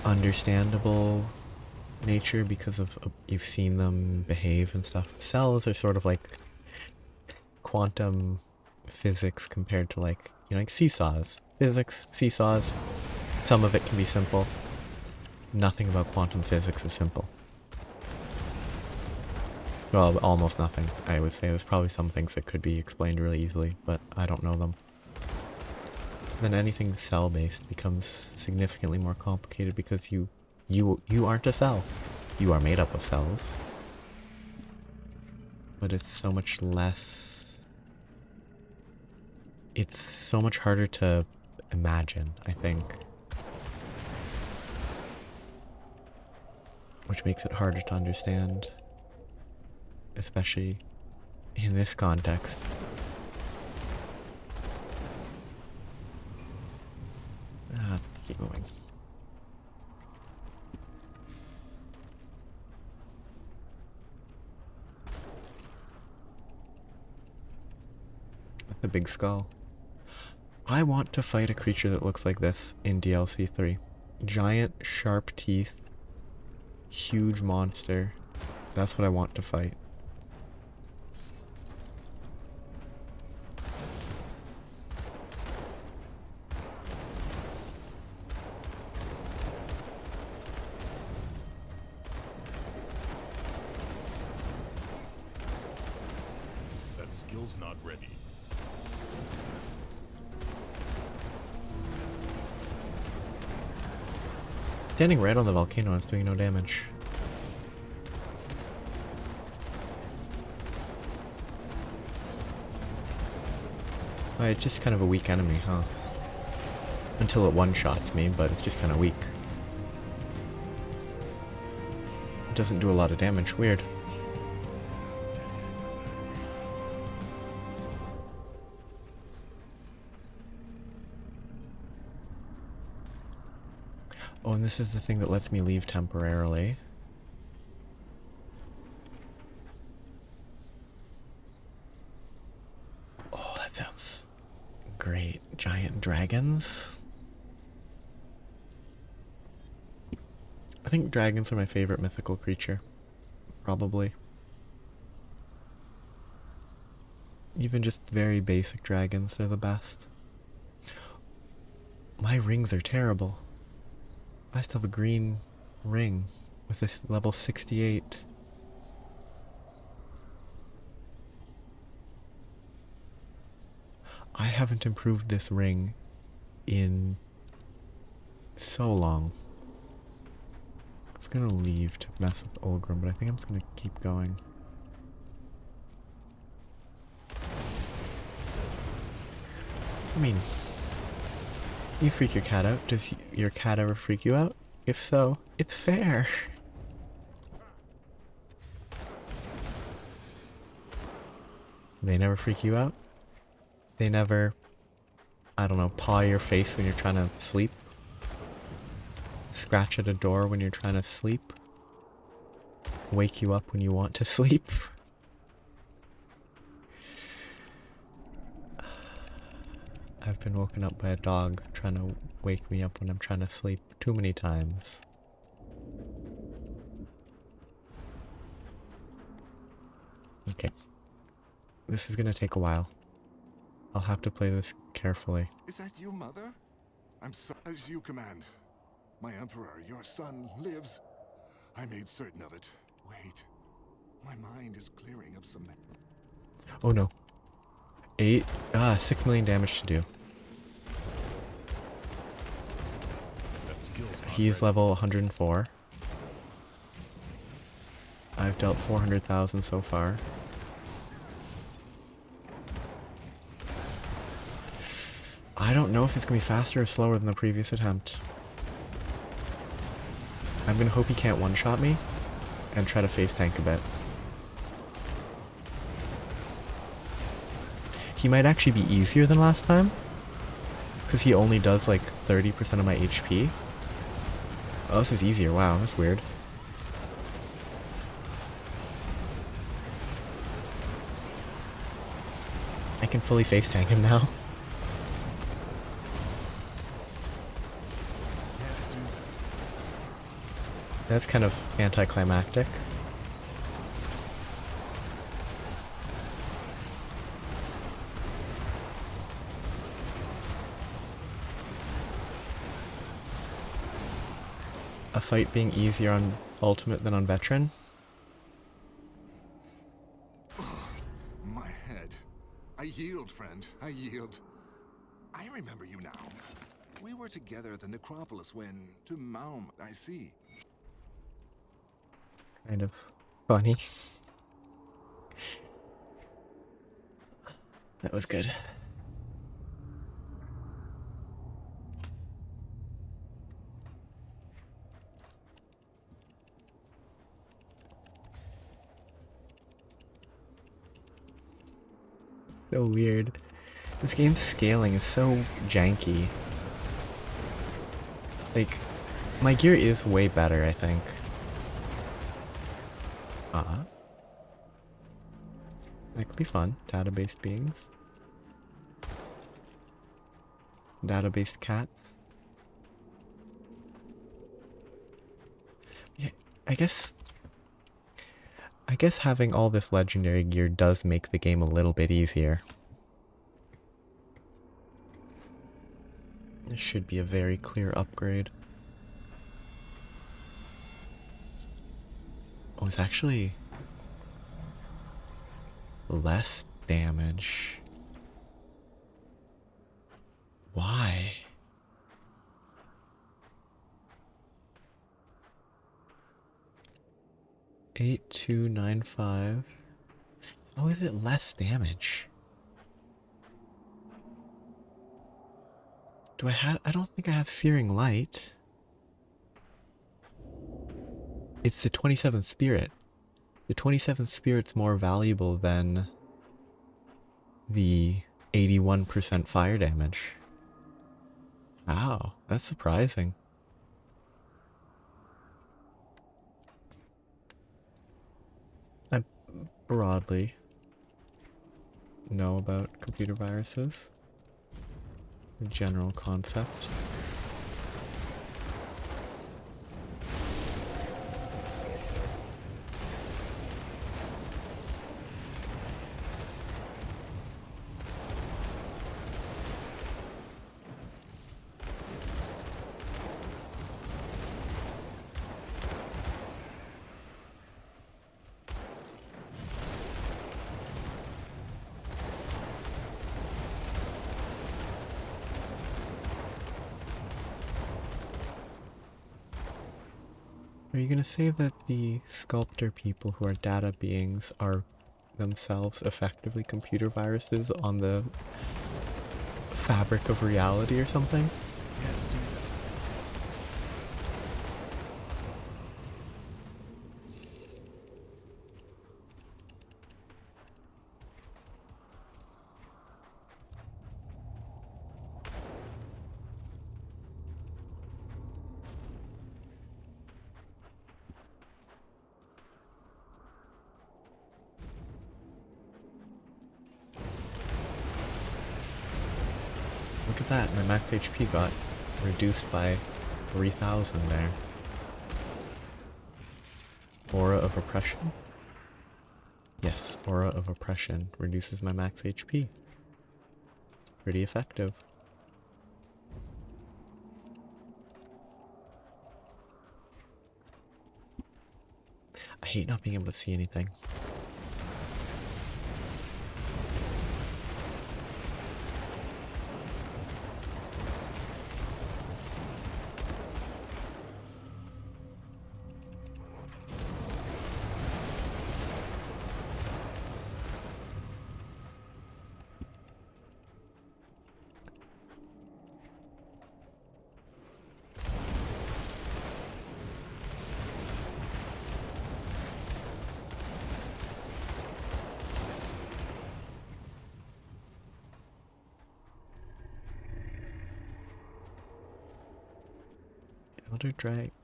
understandable nature because of you've seen them behave and stuff. Cells are sort of like quantum physics compared to like, you know, like seesaws. Physics, seesaws, some of it can be simple. Nothing about quantum physics is simple. Well, almost nothing, I would say. There's probably some things that could be explained really easily, but I don't know them. Then anything cell-based becomes significantly more complicated because you aren't a cell. You are made up of cells. But it's so much less... It's so much harder to imagine, I think. Which makes it harder to understand. Especially in this context. Let's keep moving. The big skull. I want to fight a creature that looks like this in DLC 3. Giant, sharp teeth, huge monster. That's what I want to fight. That skill's not ready. Standing right on the volcano, it's doing no damage. It's just kind of a weak enemy, huh? Until it one-shots me, but it's just kind of weak. It doesn't do a lot of damage. Weird. Oh, and this is the thing that lets me leave temporarily. Oh, that sounds great. Giant dragons? I think dragons are my favorite mythical creature. Probably. Even just very basic dragons, they're the best. My rings are terrible. I still have a green ring with a level 68. I haven't improved this ring in so long. I was gonna leave to mess with Olgrim, but I think I'm just gonna keep going. I mean, you freak your cat out. Does your cat ever freak you out? If so, it's fair. They never freak you out? They never, I don't know, paw your face when you're trying to sleep? Scratch at a door when you're trying to sleep? Wake you up when you want to sleep? I've been woken up by a dog trying to wake me up when I'm trying to sleep too many times. Okay. This is gonna take a while. I'll have to play this carefully. Is that you, Mother? I'm so as you command. My Emperor, your son, lives. I made certain of it. Wait. My mind is clearing of some... Oh no. 6 million damage to do. That skill's not He's ready. level 104. I've dealt 400,000 so far. I don't know if it's gonna be faster or slower than the previous attempt. I'm gonna hope he can't one-shot me and try to face tank a bit. He might actually be easier than last time, because he only does like 30% of my HP. Oh, this is easier. Wow, that's weird. I can fully face tank him now. Can't do that. That's kind of anticlimactic. A fight being easier on Ultimate than on Veteran? My head. I yield, friend. I yield. I remember you now. We were together at the necropolis when... to Malmouth, I see. Kind of funny. That was good. So weird. This game's scaling is so janky. Like, my gear is way better, I think. That could be fun. Database beings. Database cats. Yeah, I guess having all this legendary gear does make the game a little bit easier. This should be a very clear upgrade. Oh, it's actually less damage. Why? $8,295. Oh, is it less damage? Do I have... I don't think I have Searing Light. It's the 27th Spirit. The 27th Spirit's more valuable than the 81% fire damage. Wow, that's surprising. I broadly know about computer viruses. The general concept. Are you gonna say that the sculptor people who are data beings are themselves effectively computer viruses on the fabric of reality or something? Can't do that. at that, my max HP got reduced by 3,000 there. Aura of Oppression? Yes, Aura of Oppression reduces my max HP. Pretty effective. I hate not being able to see anything.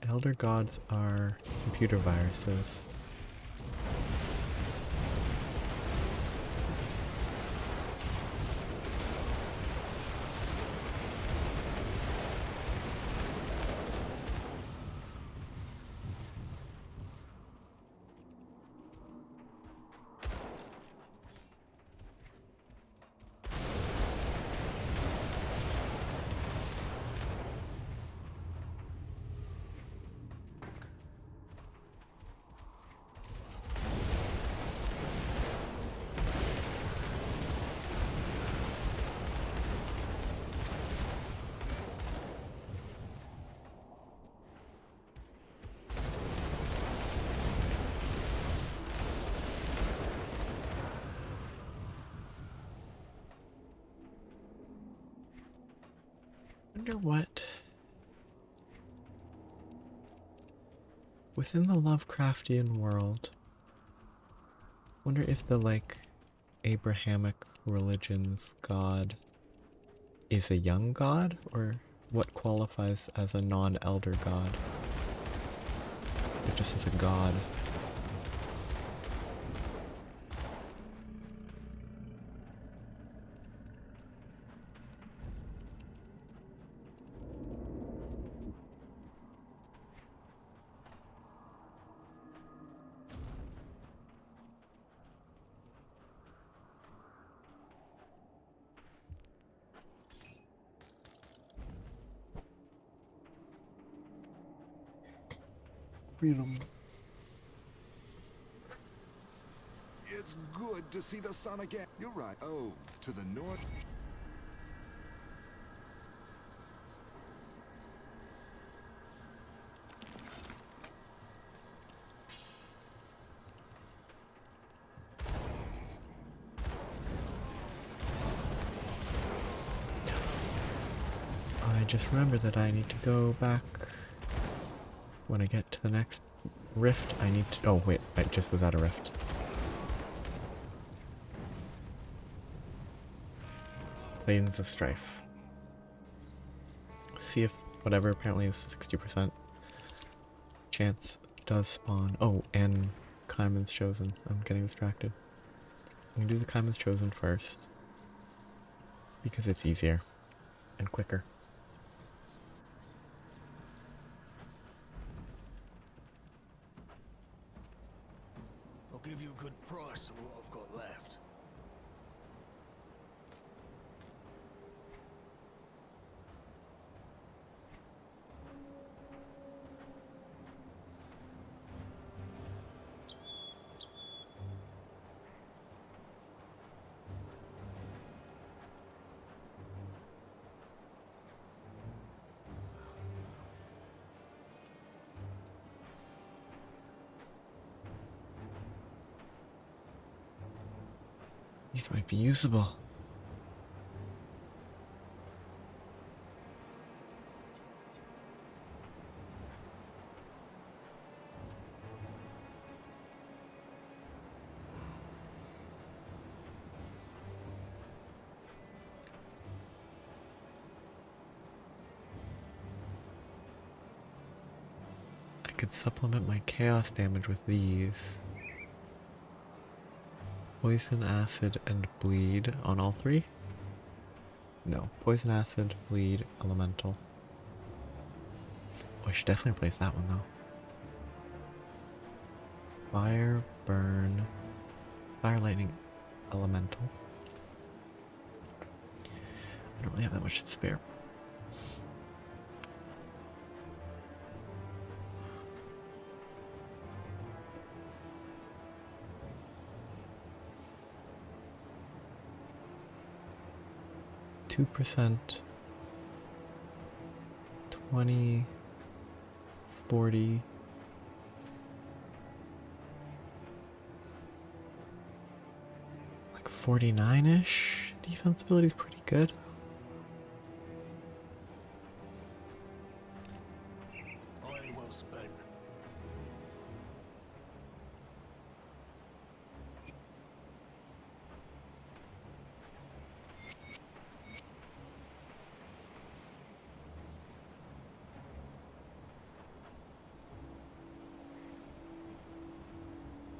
Elder gods are computer viruses. Wonder what within the Lovecraftian world, wonder if the like Abrahamic religion's god is a young god, or what qualifies as a non-elder god. It just is a god. Freedom. It's good to see the sun again. You're right. Oh, to the north. I just remember that I need to go back when I get to the next rift. I need to. Oh, wait, I just was at a rift. Plains of Strife. See if whatever apparently is 60% chance does spawn. Oh, and Kaiman's Chosen. I'm getting distracted. I'm gonna do the Kaiman's Chosen first, because it's easier and quicker. I'll give you a good price on what I've got left. These might be usable. I could supplement my chaos damage with these. Poison, acid, and bleed on all three. No. Poison acid, bleed, elemental. Oh, I should definitely replace that one though. Fire, burn, fire, lightning, elemental. I don't really have that much to spare. %, 20, 40. Like 49-ish. Defensibility is pretty good. Iron well spent.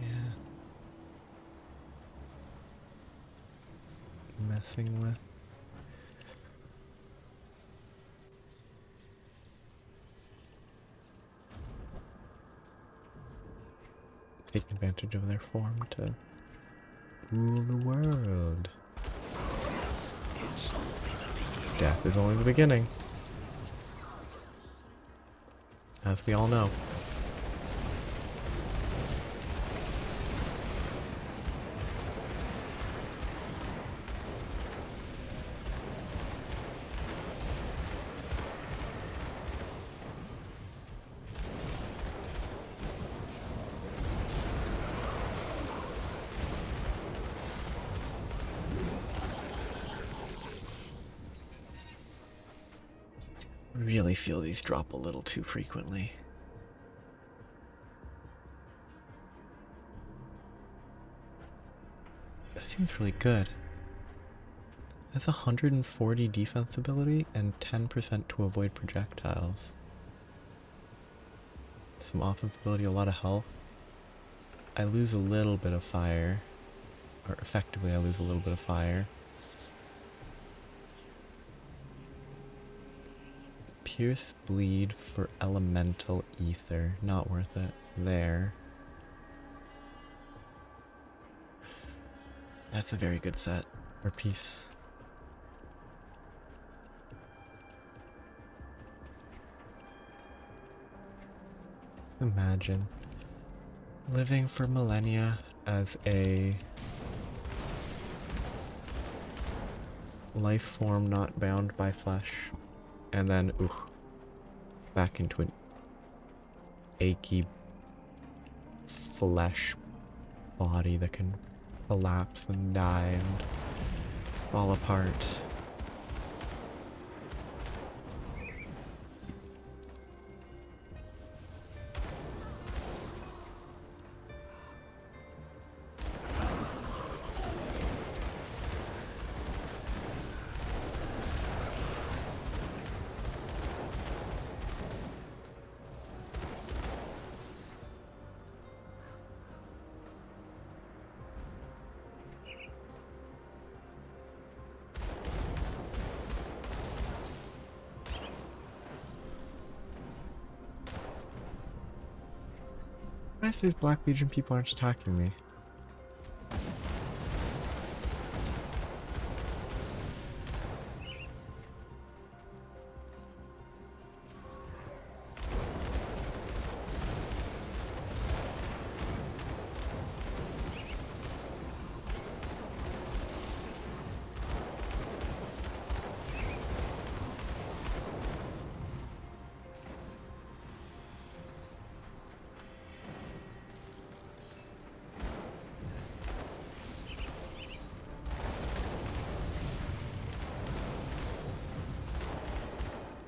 Yeah. Messing with. Take advantage of their form to rule the world. Death is only the beginning. As we all know. Really feel these drop a little too frequently. That seems really good. That's 140 defense ability and 10% to avoid projectiles. Some offense ability, a lot of health. I lose a little bit of fire. Or effectively I lose a little bit of fire. Pierce bleed for elemental ether. Not worth it. There. That's a very good set. Or piece. Imagine living for millennia as a life form not bound by flesh. And then, back into an achy flesh body that can collapse and die and fall apart. Why is these Black Legion people aren't attacking me?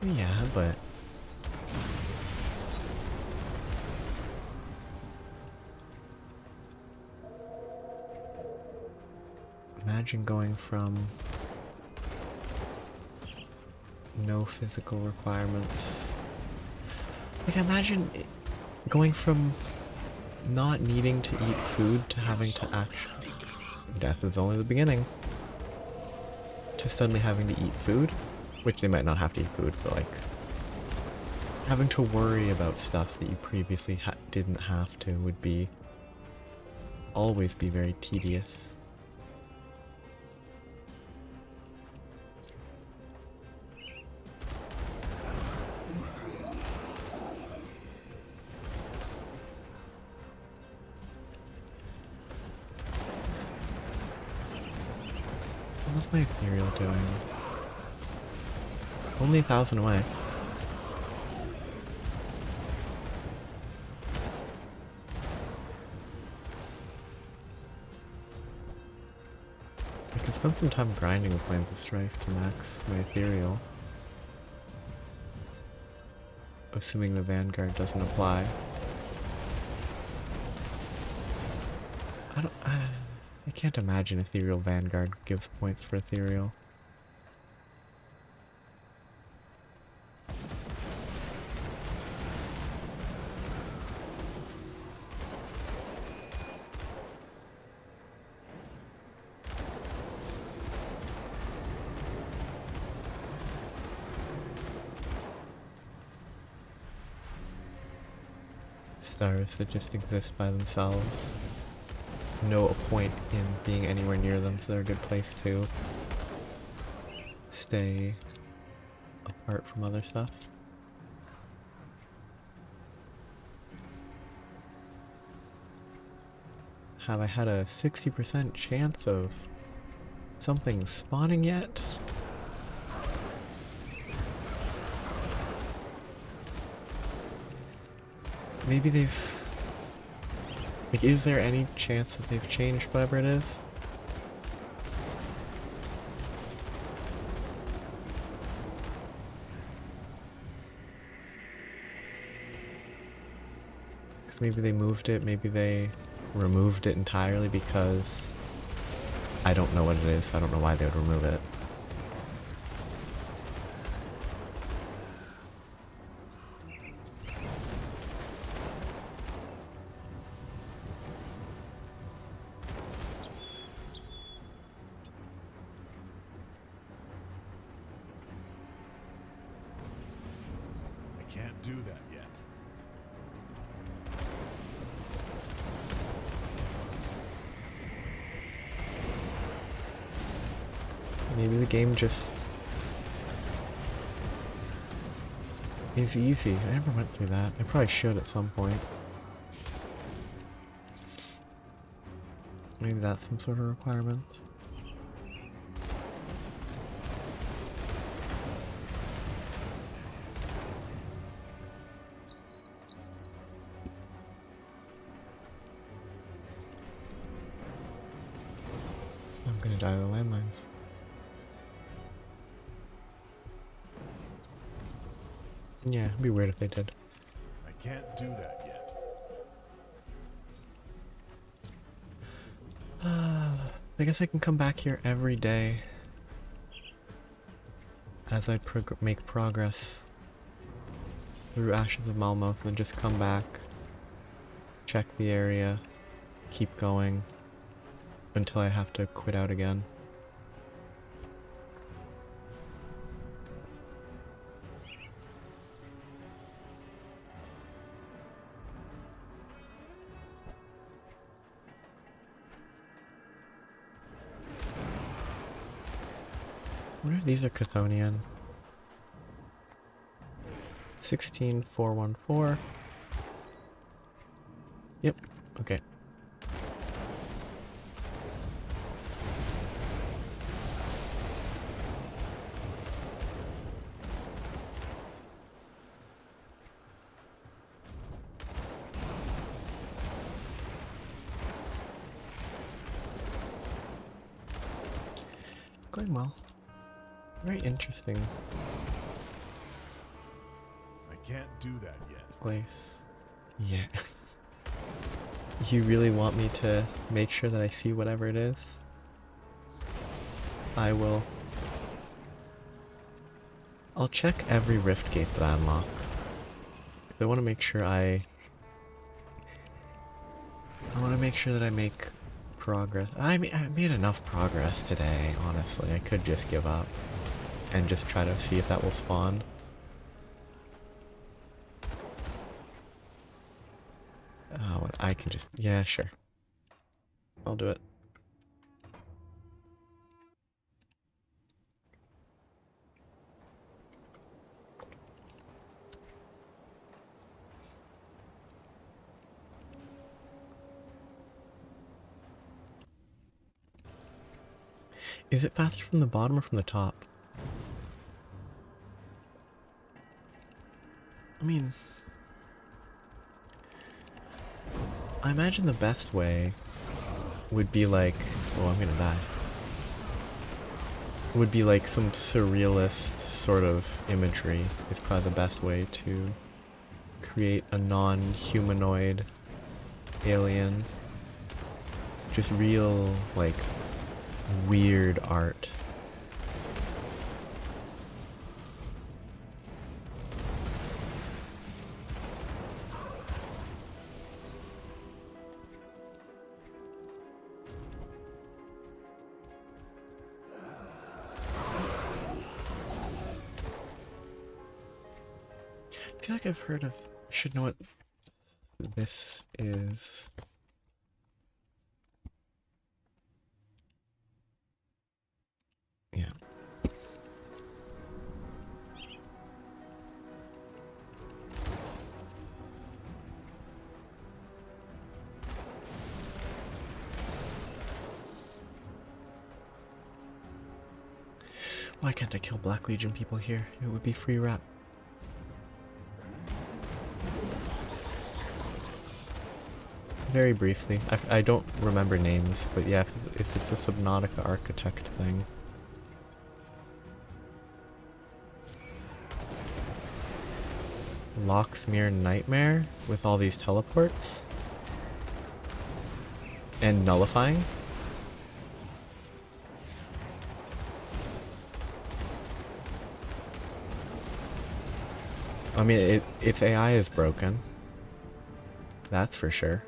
Yeah, but imagine going from no physical requirements. Like, imagine going from not needing to eat food to having to actually. Death is only the beginning. to suddenly having to eat food, which they might not have to eat food, but like having to worry about stuff that you previously didn't have to would be always be very tedious. What's my ethereal doing? Only 1,000 away. I could spend some time grinding with Plains of Strife to max my ethereal. Assuming the Vanguard doesn't apply. I can't imagine Ethereal Vanguard gives points for Ethereal. Stars that just exist by themselves. No point in being anywhere near them, so they're a good place to stay apart from other stuff. Have I had a 60% chance of something spawning yet? Maybe they've... Like, is there any chance that they've changed whatever it is? Because maybe they moved it, maybe they removed it entirely because I don't know what it is, I don't know why they would remove it. Can't do that yet. Maybe the game just is easy. I never went through that. I probably should at some point. Maybe that's some sort of requirement. I'm gonna die to the landmines. Yeah, it'd be weird if they did. I can't do that yet. I guess I can come back here every day as I make progress through Ashes of Malmouth, and just come back, check the area, keep going until I have to quit out again. I wonder if these are Chthonian. 16414. Yep, okay. Going well. Very interesting I can't do that yet. place. Yeah. You really want me to make sure that I see whatever it is? I will. I'll check every rift gate that I unlock. I want to make sure I want to make sure that I make progress. I mean, I made enough progress today, honestly. I could just give up and just try to see if that will spawn. Oh, I can just... Yeah, sure. I'll do it. Is it faster from the bottom or from the top? I mean... I imagine the best way would be like... Oh, I'm gonna die. Would be like some surrealist sort of imagery is probably the best way to create a non-humanoid alien. Just real, like, weird art. I feel like I've heard of... I should know what this is. Yeah. Why can't I kill Black Legion people here? It would be free rap. Very briefly. I don't remember names, but yeah, if it's a Subnautica architect thing. Locksmere Nightmare with all these teleports? And nullifying? I mean, its AI is broken. That's for sure.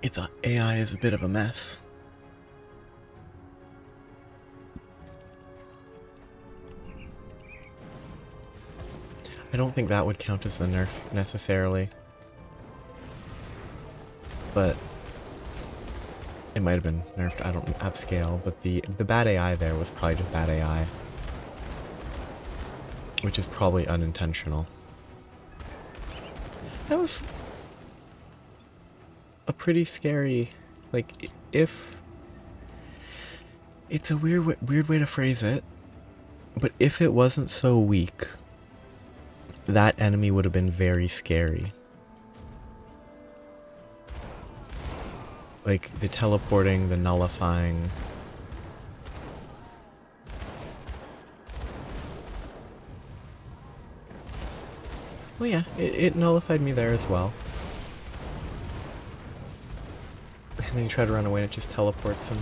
Its AI is a bit of a mess. I don't think that would count as a nerf necessarily. But it might have been nerfed, I don't have scale, but the bad AI there was probably just bad AI. Which is probably unintentional. That was a pretty scary, like, if... It's a weird way to phrase it, but if it wasn't so weak, that enemy would have been very scary. Like, the teleporting, the nullifying... Well, yeah, it nullified me there as well. And then you try to run away and it just teleports and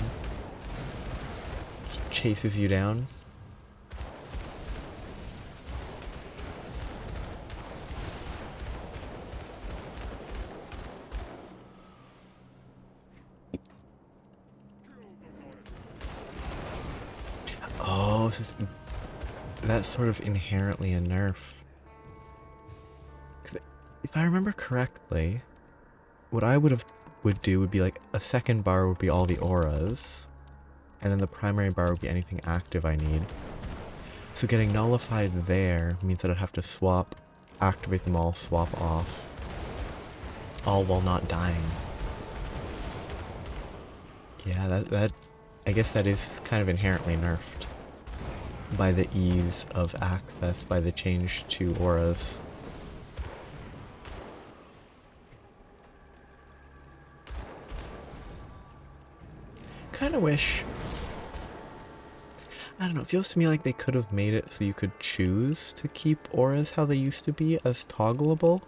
chases you down. Oh, that's sort of inherently a nerf. 'Cause if I remember correctly, what I would do would be like a second bar would be all the auras, and then the primary bar would be anything active I need. So getting nullified there means that I'd have to activate them all, swap off, all while not dying. Yeah, that I guess that is kind of inherently nerfed by the ease of access, by the change to auras. Kind of wish... I don't know, it feels to me like they could have made it so you could choose to keep auras how they used to be as toggleable.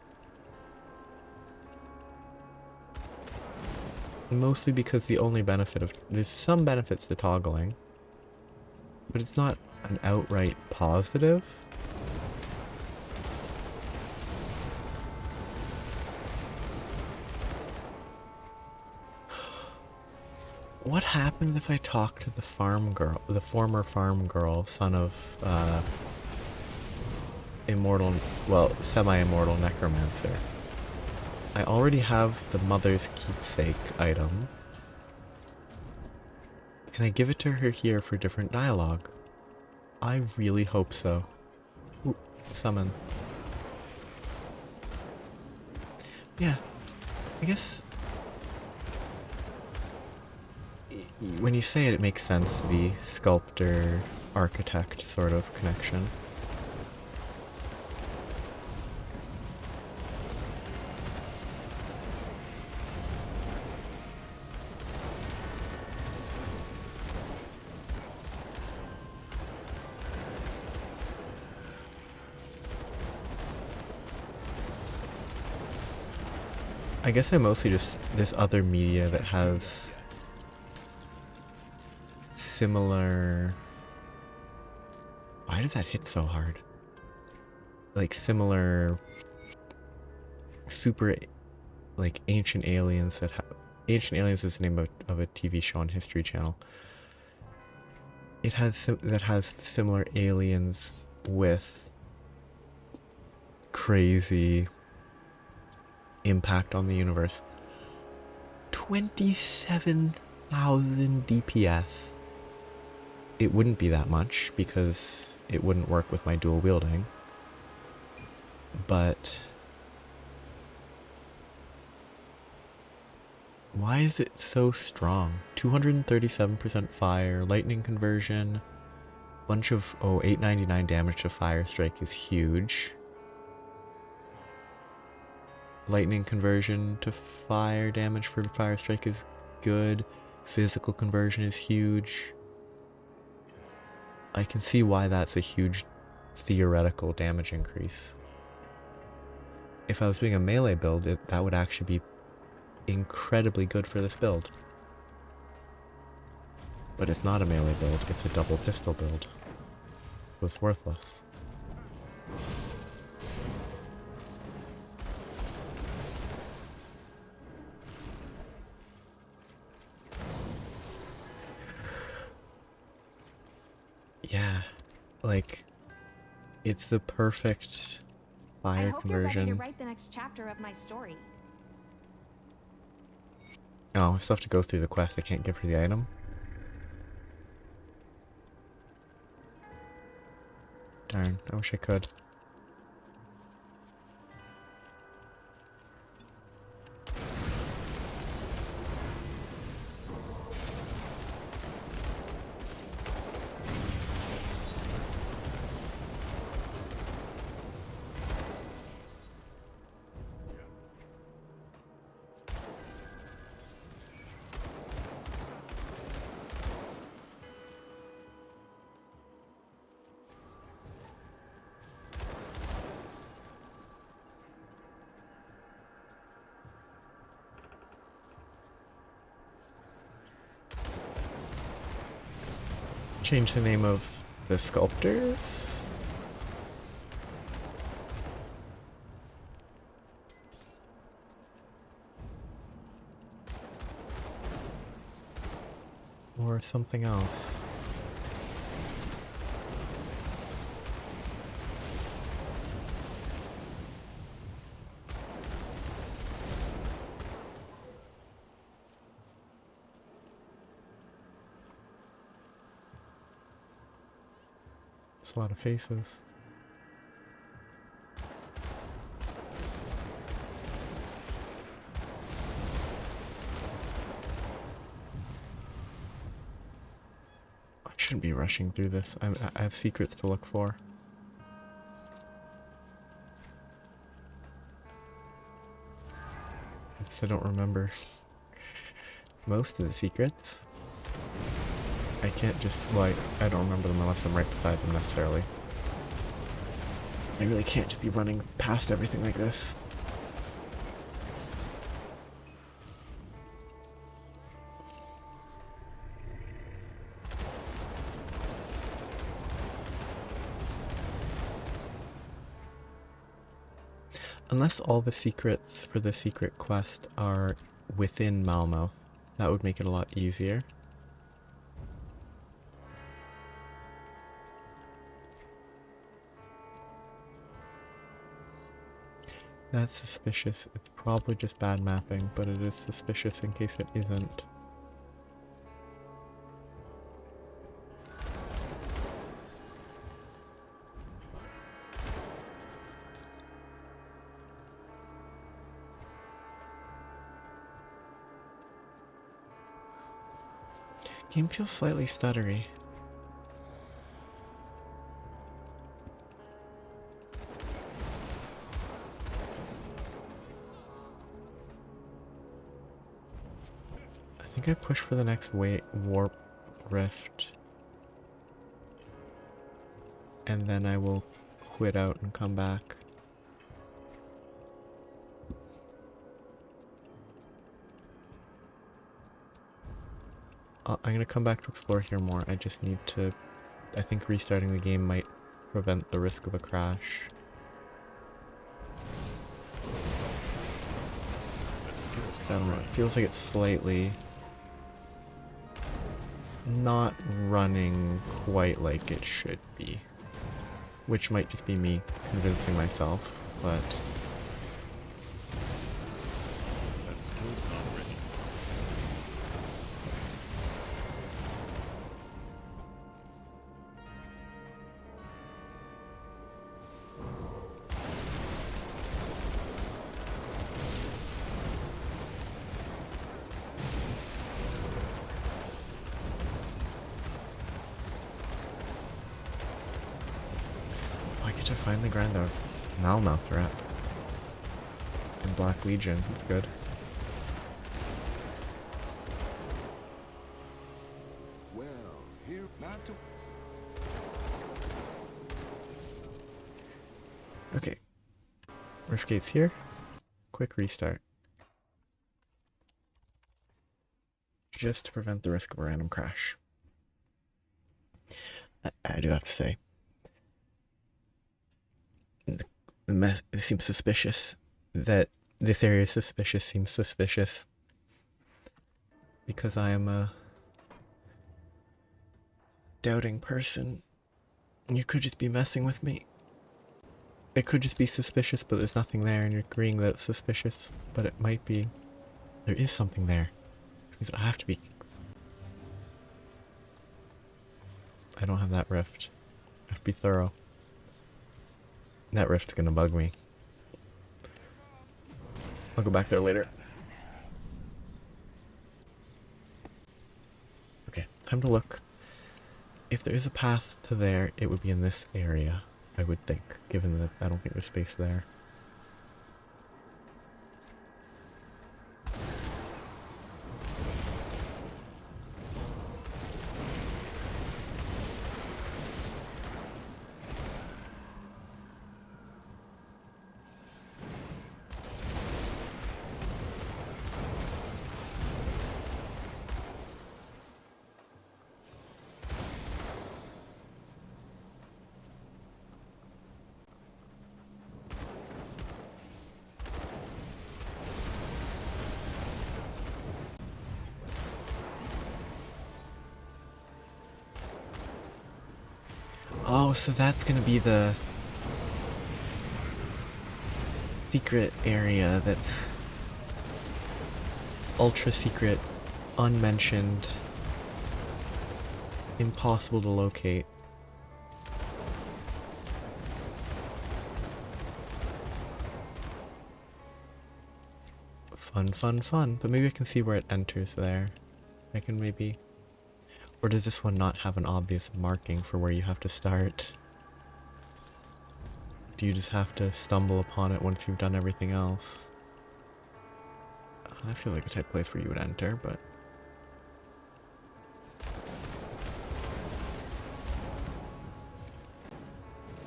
Mostly because the only benefit of... There's some benefits to toggling, but it's not an outright positive. What happened if I talked to the farm girl, the former farm girl, son of, immortal, well, semi-immortal necromancer? I already have the mother's keepsake item. Can I give it to her here for different dialogue? I really hope so. Ooh, summon. Yeah, I guess... When you say it, it makes sense, the sculptor-architect sort of connection. I guess I'm mostly just this other media that has similar... Why does that hit so hard? Like similar super like ancient aliens that have... Ancient Aliens is the name of a TV show on History Channel. It has that has similar aliens with crazy impact on the universe. 27,000 DPS. It wouldn't be that much because it wouldn't work with my dual wielding. But why is it so strong? 237% fire, lightning conversion, bunch of 899 damage to fire strike is huge. Lightning conversion to fire damage for fire strike is good. Physical conversion is huge. I can see why that's a huge theoretical damage increase. If I was doing a melee build, that would actually be incredibly good for this build. But it's not a melee build, it's a double pistol build. So it's worthless. Yeah, like, it's the perfect fire I hope you're ready to conversion. write the next chapter of my story. Oh, I still have to go through the quest. I can't give her the item. Darn, I wish I could. Change the name of the sculptors? Or something else. It's a lot of faces. I shouldn't be rushing through this. I have secrets to look for. I don't remember most of the secrets. I can't just, well, I don't remember them unless I'm right beside them necessarily. I really can't just be running past everything like this. Unless all the secrets for the secret quest are within Malmouth, that would make it a lot easier. That's suspicious. It's probably just bad mapping, but it is suspicious in case it isn't. Game feels slightly stuttery. I think I push for the next warp rift. And then I will quit out and come back. I'm gonna come back to explore here more. I just need to... I think restarting the game might prevent the risk of a crash. I don't know, it feels like it's slightly not running quite like it should be. Which might just be me convincing myself, but... That skill's not ready. I get to finally grind the Malmouth rep. In Black Legion, that's good. Well, here, not to... Okay. Rift gate's here. Quick restart. Just to prevent the risk of a random crash. I do have to say, it seems suspicious. That this area is suspicious seems suspicious. Because I am a doubting person. You could just be messing with me. It could just be suspicious, but there's nothing there, and you're agreeing that it's suspicious, but it might be. There is something there. Which means I have to be. I don't have that rift. I have to be thorough. That rift's gonna bug me. I'll go back there later. Okay, time to look. If there is a path to there, it would be in this area, I would think, given that I don't think there's space there. Oh, so that's gonna be the secret area that's ultra secret, unmentioned, impossible to locate. Fun, fun, fun. But maybe I can see where it enters there. I can maybe... Or does this one not have an obvious marking for where you have to start? Do you just have to stumble upon it once you've done everything else? I feel like a type of place where you would enter, but...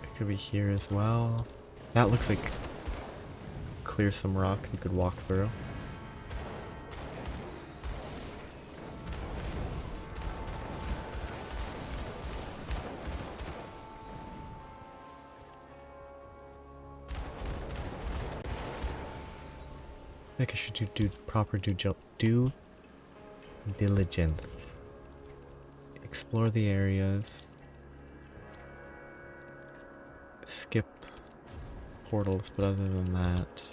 It could be here as well. That looks like... Clear some rock you could walk through. think I should do proper due diligence. Explore the areas. Skip portals, but other than that,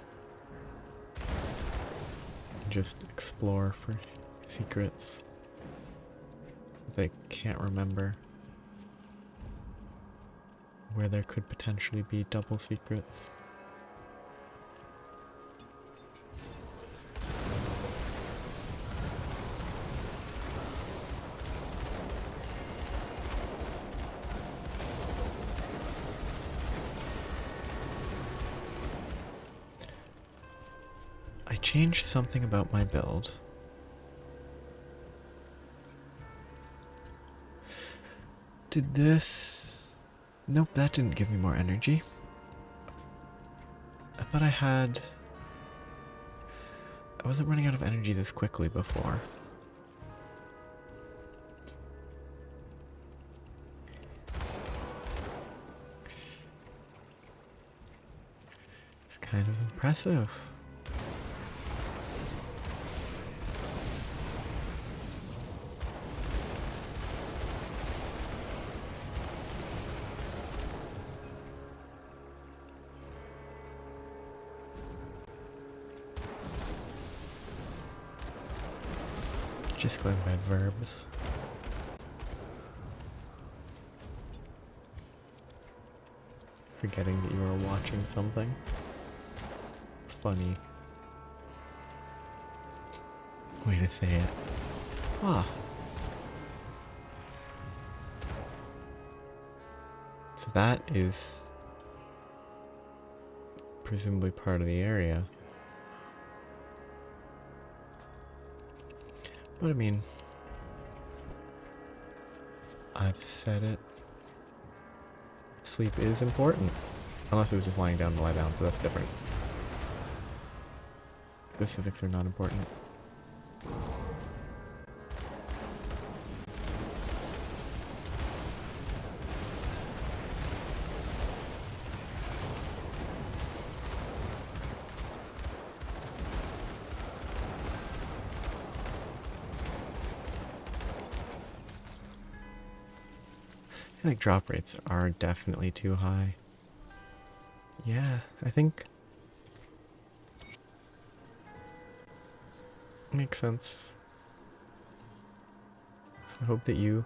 just explore for secrets. I can't remember where there could potentially be double secrets. I changed something about my build. Did this... Nope, that didn't give me more energy. I thought I had... I wasn't running out of energy this quickly before. It's kind of impressive. Just going by verbs. Forgetting that you are watching something. Funny way to say it. Ah. So that is presumably part of the area. But I mean, I've said it. Sleep is important. Unless it was just lying down to lie down, but that's different. Specifics are not important. I feel like drop rates are definitely too high. Yeah, I think... Makes sense. So I hope that you...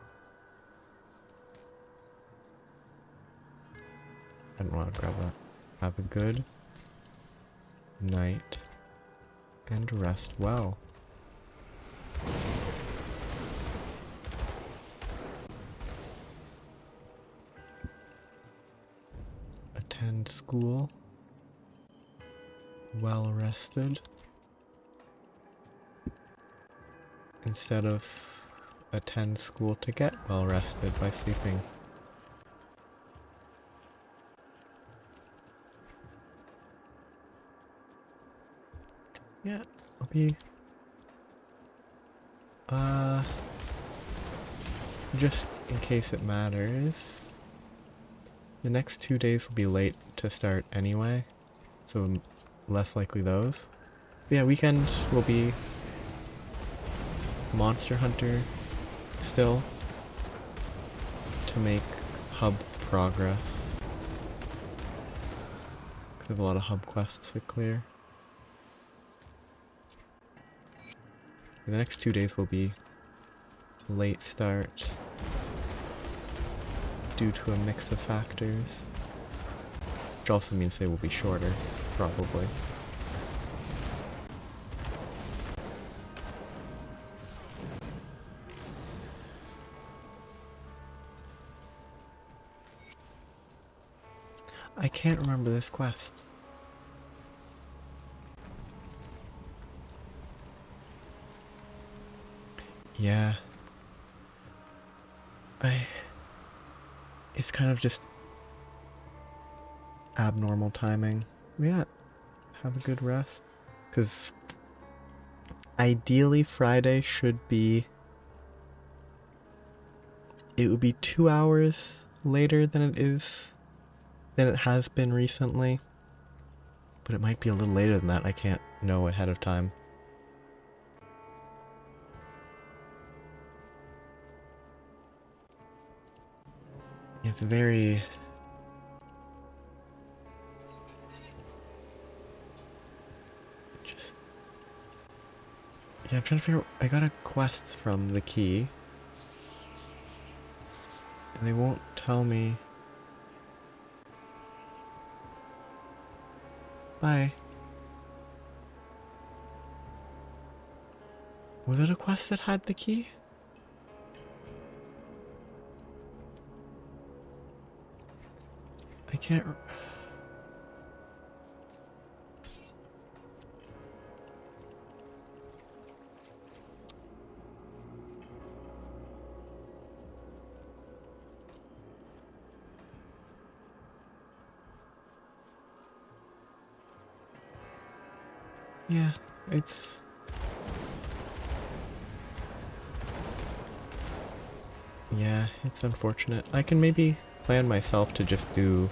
I don't want to grab that. Have a good night and rest well. Attend school well rested instead of attend school to get well rested by sleeping. Yeah, I'll be just in case it matters. The next 2 days will be late to start anyway, so less likely those. But yeah, weekend will be Monster Hunter still to make hub progress. 'Cause I have a lot of hub quests to clear. The next 2 days will be late start due to a mix of factors, which also means they will be shorter, probably. I can't remember this quest. Yeah. It's kind of just abnormal timing. Yeah. Have a good rest. 'Cause ideally Friday should be... It would be 2 hours later than it has been recently. But it might be a little later than that. I can't know ahead of time. It's very... just... yeah, I'm trying to figure out... I got a quest from the key. And they won't tell me... Bye. Was it a quest that had the key? I can't... yeah, it's... yeah, it's unfortunate. I can maybe plan myself to just do...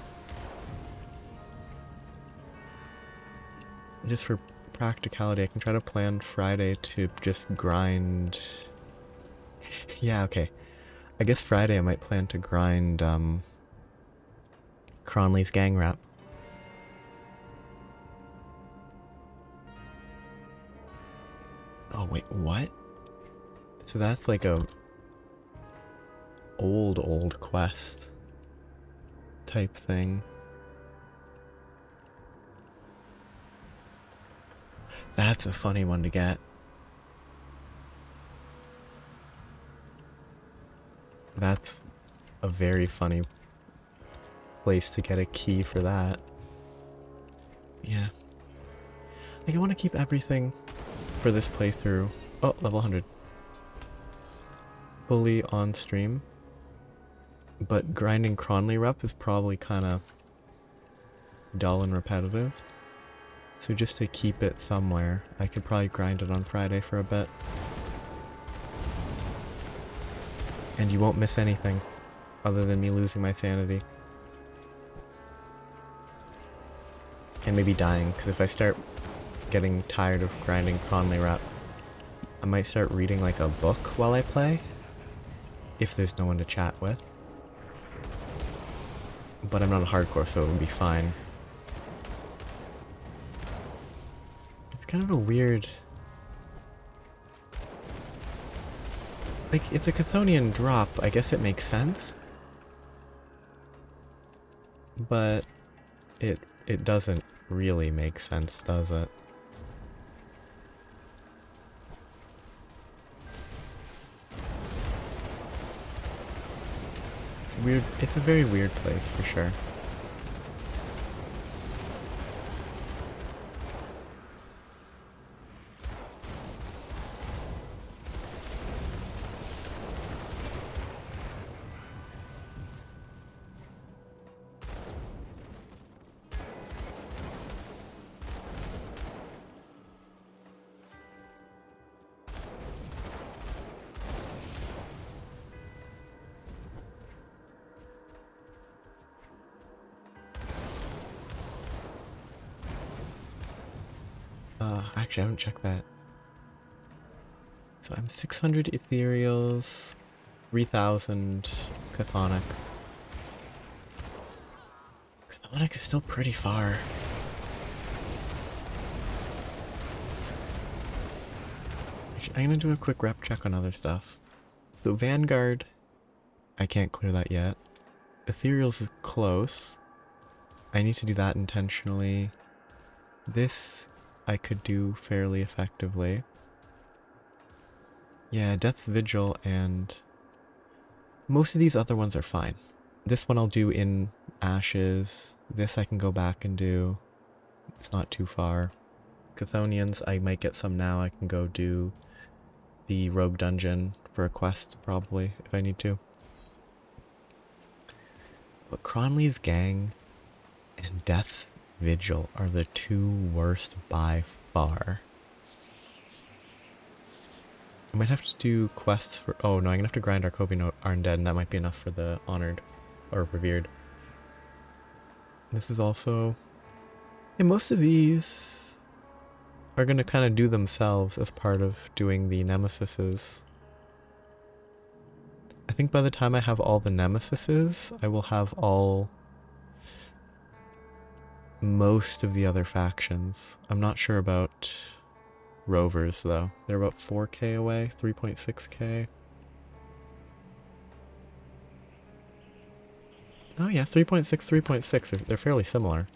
just for practicality, I can try to plan Friday to just grind... yeah, okay. I guess Friday I might plan to grind, Cronley's gang rap. Oh wait, what? So that's like a... old quest type thing. That's a funny one to get. That's a very funny place to get a key for that. Yeah. Like, I want to keep everything for this playthrough. Oh, level 100. Fully on stream. But grinding Cronley rep is probably kind of dull and repetitive. So just to keep it somewhere, I could probably grind it on Friday for a bit. And you won't miss anything other than me losing my sanity. And maybe dying, because if I start getting tired of grinding Cronley rep, I might start reading like a book while I play, if there's no one to chat with. But I'm not a hardcore, so it would be fine. It's kind of a weird... like, it's a Chthonian drop, I guess it makes sense. But it doesn't really make sense, does it? It's weird. It's a very weird place for sure. Actually, I haven't checked that. So I'm 600 ethereals, 3000 chthonic. Chthonic is still pretty far. Actually, I'm gonna do a quick rep check on other stuff. So Vanguard, I can't clear that yet. Ethereals is close. I need to do that intentionally. This I could do fairly effectively. Yeah, Death's Vigil and most of these other ones are fine. This one I'll do in Ashes. This I can go back and do. It's not too far. Chthonians, I might get some now. I can go do the Rogue Dungeon for a quest, probably, if I need to. But Cronley's gang and Death's Vigil are the two worst by far. I might have to do quests for... oh no, I'm gonna have to grind Arcobian Arndead, and that might be enough for the Honored, or Revered. This is also... And most of these are going to kind of do themselves as part of doing the nemesises. I think by the time I have all the nemesises, I will have most of the other factions. I'm not sure about rovers though. They're about 4k away, 3.6k. Oh yeah, 3.6, 3.6. They're fairly similar.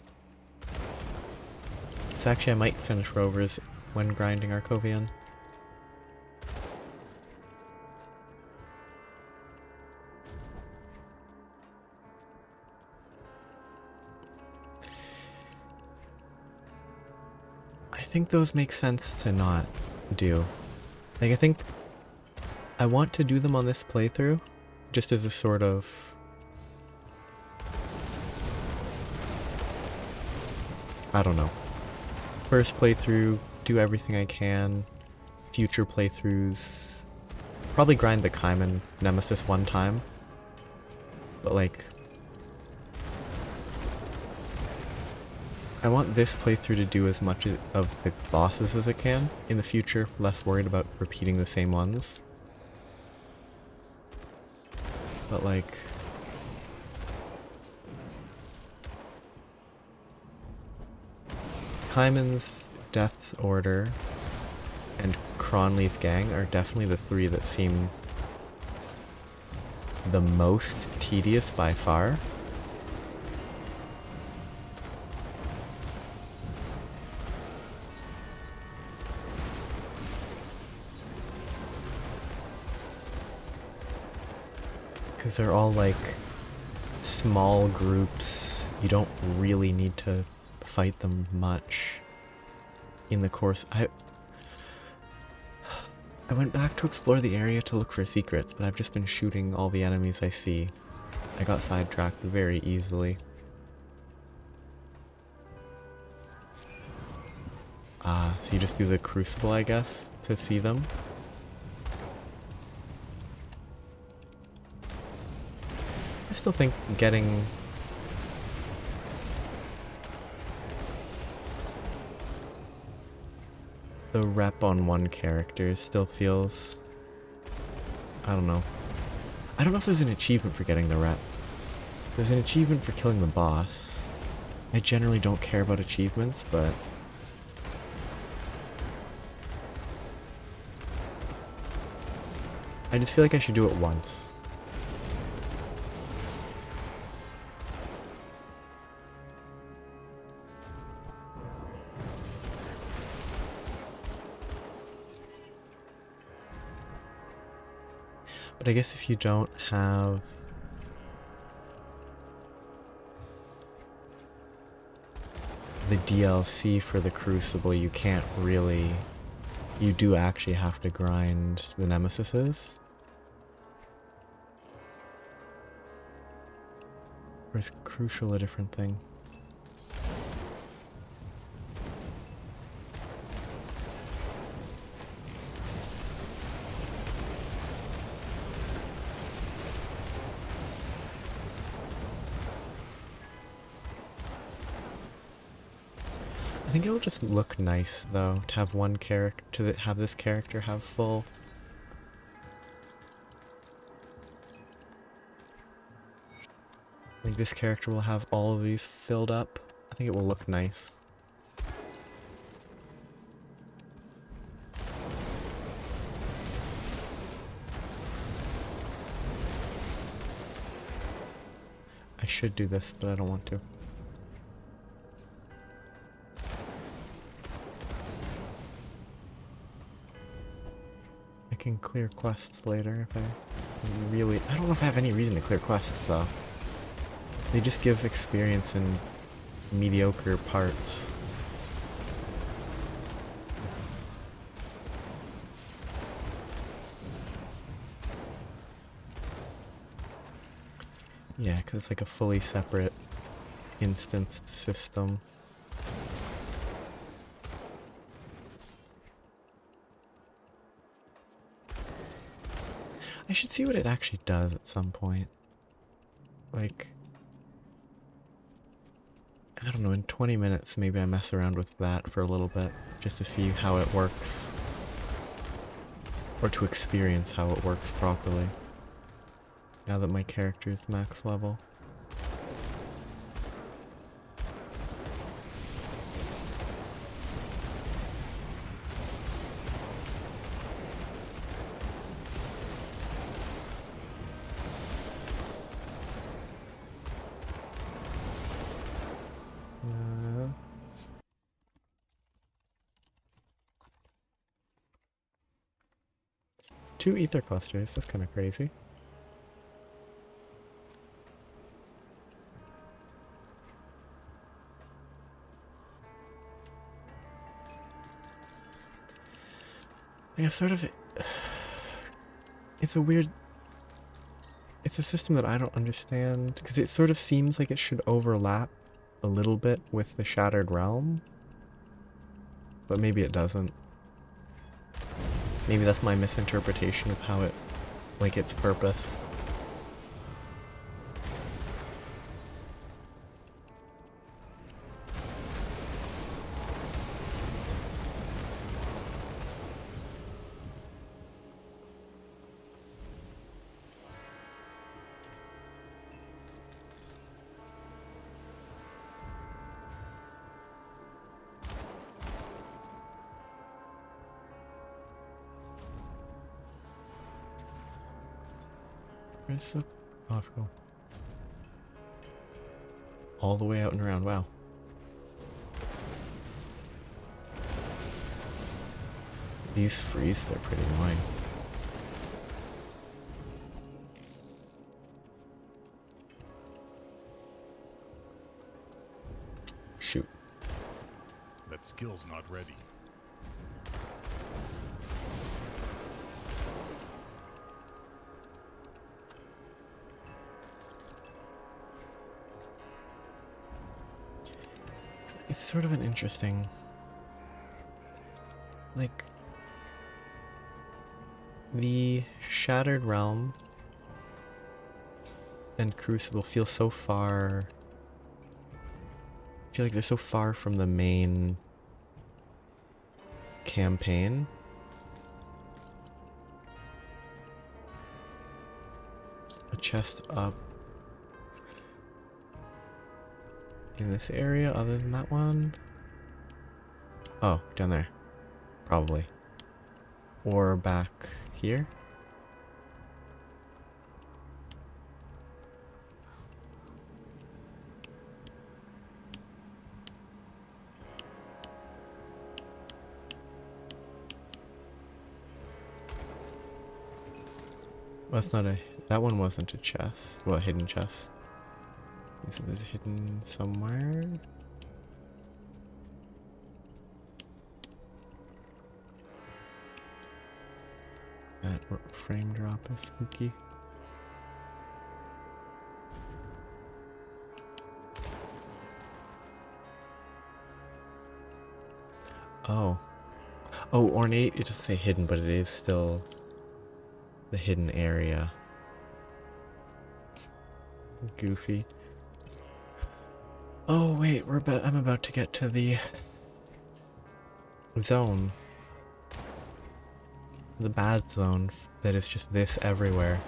So actually I might finish rovers when grinding Arcovian. I think those make sense to not do. Like, I think I want to do them on this playthrough, just as a sort of... I don't know. First playthrough, do everything I can. Future playthroughs, probably grind the Kaiman Nemesis one time. But like... I want this playthrough to do as much of the bosses as it can. In the future, less worried about repeating the same ones. But like... Kaiman's Death Order and Cronley's gang are definitely the three that seem the most tedious by far. Because they're all like small groups. You don't really need to fight them much in the course. I went back to explore the area to look for secrets, but I've just been shooting all the enemies I see. I got sidetracked very easily. So you just do the crucible, I guess, to see them. I still think getting the rep on one character still feels... I don't know. I don't know if there's an achievement for getting the rep. There's an achievement for killing the boss. I generally don't care about achievements, but... I just feel like I should do it once. But I guess if you don't have the DLC for the Crucible, you can't really... You do actually have to grind the Nemesises. Or is Crucial a different thing? I think it'll just look nice though to have one character, to have this character have full. Like this character will have all of these filled up. I think it will look nice. I should do this, but I don't want to. I can clear quests later if I really... I don't know if I have any reason to clear quests though. They just give experience in mediocre parts. Yeah, because it's like a fully separate instanced system. I should see what it actually does at some point. Like... I don't know, in 20 minutes maybe I mess around with that for a little bit, just to see how it works. Or to experience how it works properly. Now that my character is max level. Two ether clusters, that's kind of crazy. Yeah, sort of. It's a weird. It's a system that I don't understand, because it sort of seems like it should overlap a little bit with the Shattered Realm. But maybe it doesn't. Maybe that's my misinterpretation of how it, like, its purpose. Where's the... Oh, I forgot. All the way out and around, wow. These freeze, they're pretty annoying. Shoot. That skill's not ready. It's sort of an interesting... Like... The Shattered Realm and Crucible feel so far... I feel like they're so far from the main campaign. A chest up in this area other than that one? Oh, down there. Probably. Or back here? Well, that's not a... That one wasn't a chest. Well, a hidden chest. So there's hidden somewhere. That frame drop is spooky. Oh. Oh, ornate, it doesn't say hidden, but it is still the hidden area. Goofy. Oh wait, I'm about to get to the zone. The bad zone that is just this everywhere.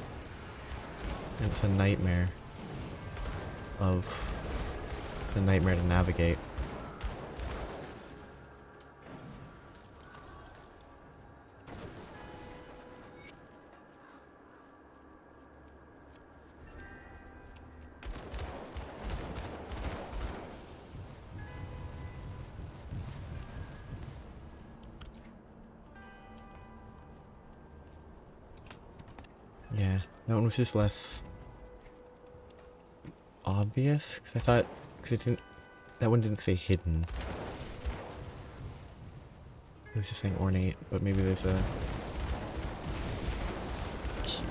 And it's a nightmare of the nightmare to navigate. Yeah, that one was just less obvious, because I thought, because it didn't, that one didn't say hidden. It was just saying ornate, but maybe there's a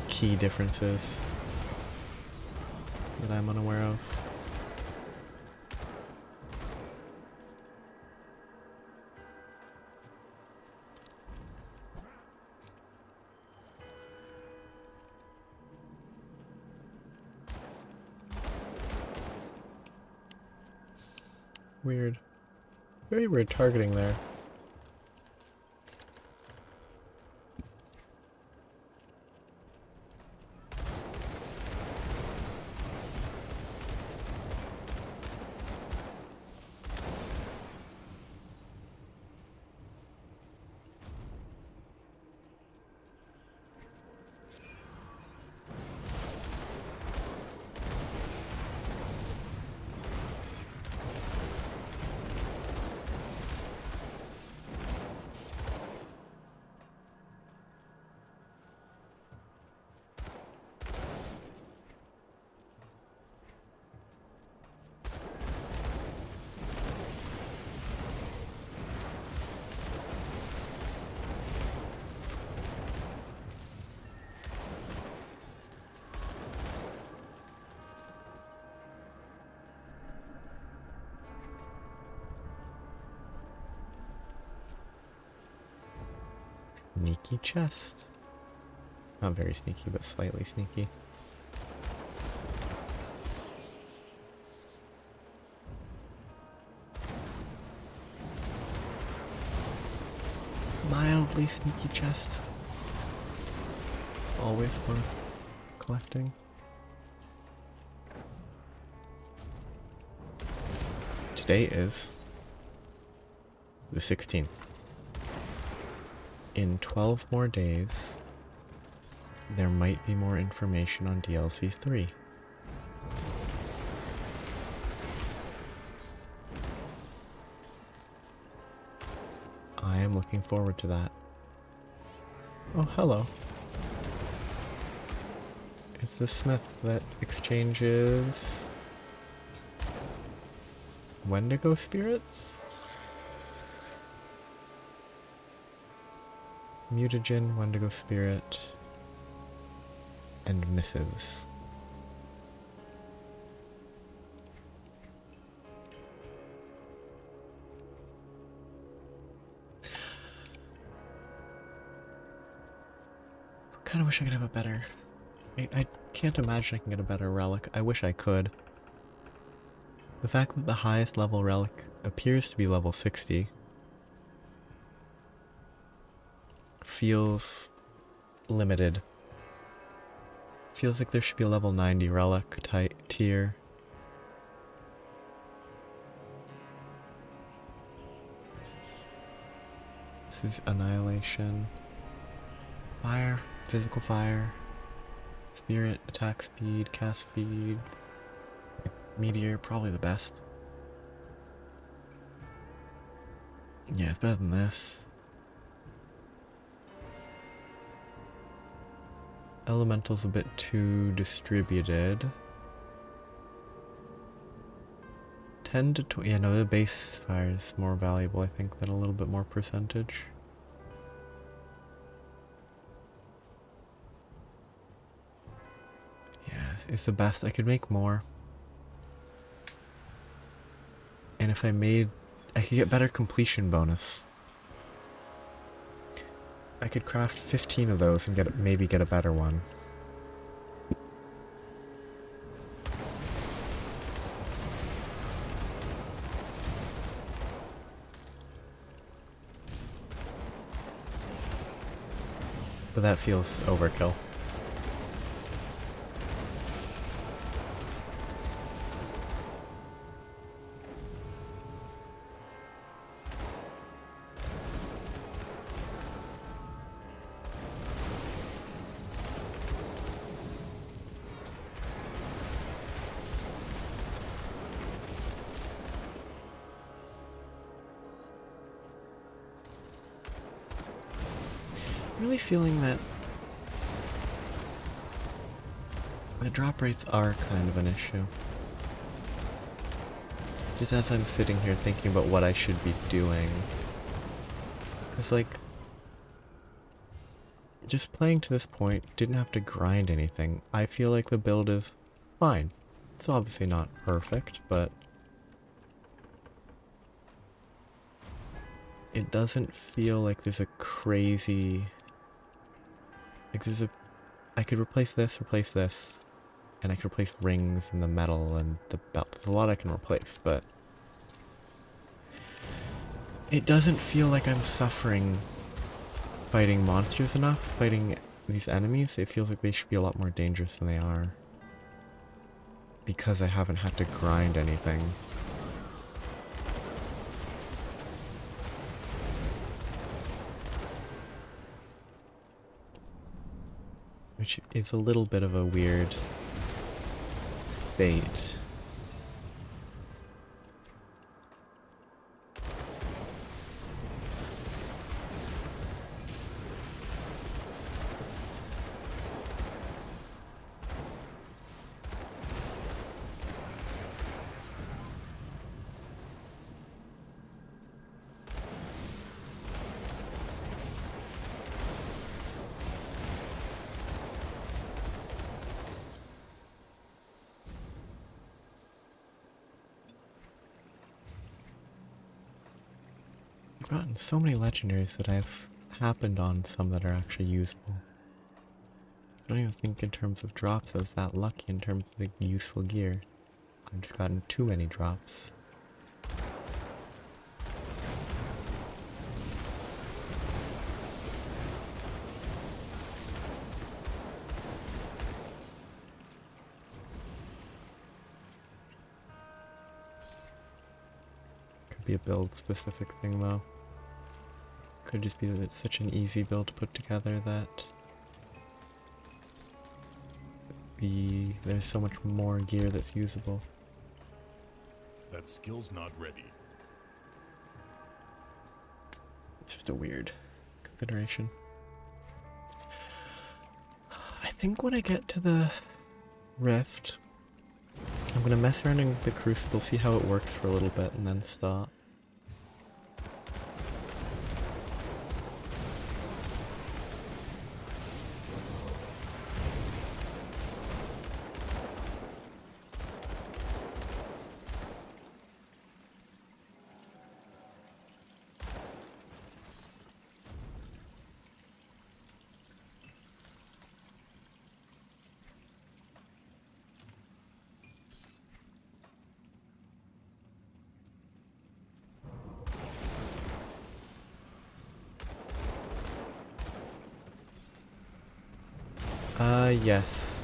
key differences that I'm unaware of. Weird. Very weird targeting there. Sneaky chest. Not very sneaky, but slightly sneaky. Mildly sneaky chest. Always worth collecting. Today is the 16th. In 12 more days, there might be more information on DLC 3. I am looking forward to that. Oh, hello. It's the smith that exchanges Wendigo spirits? Mutagen, Wendigo spirit, and missives. Kinda wish I could have a better... I can't imagine I can get a better relic. I wish I could. The fact that the highest level relic appears to be level 60 feels limited. Feels like there should be a level 90 relic tier. This is Annihilation. Fire, physical fire. Spirit, attack speed, cast speed. Meteor, probably the best. Yeah, it's better than this. Elemental's a bit too distributed. 10 to 20. Yeah, no, the base fire is more valuable, I think, than a little bit more percentage. Yeah, it's the best. I could make more. And if I made... I could get better completion bonus. I could craft 15 of those and maybe get a better one. But that feels overkill. Really feeling that the drop rates are kind of an issue. Just as I'm sitting here thinking about what I should be doing. Because, like, just playing to this point, didn't have to grind anything. I feel like the build is fine. It's obviously not perfect, but it doesn't feel like there's a crazy... Like there's a... I could replace this, and I could replace rings and the metal and the belt. There's a lot I can replace, but it doesn't feel like I'm suffering fighting monsters enough, fighting these enemies. It feels like they should be a lot more dangerous than they are. Because I haven't had to grind anything. Which is a little bit of a weird fate. I've gotten so many legendaries that I've happened on some that are actually usable. I don't even think in terms of drops I was that lucky in terms of the useful gear. I've just gotten too many drops. Could be a build specific thing though. Could just be that it's such an easy build to put together that there's so much more gear that's usable. That skill's not ready. It's just a weird configuration. I think when I get to the Rift, I'm gonna mess around in the Crucible, see how it works for a little bit, and then stop. Yes.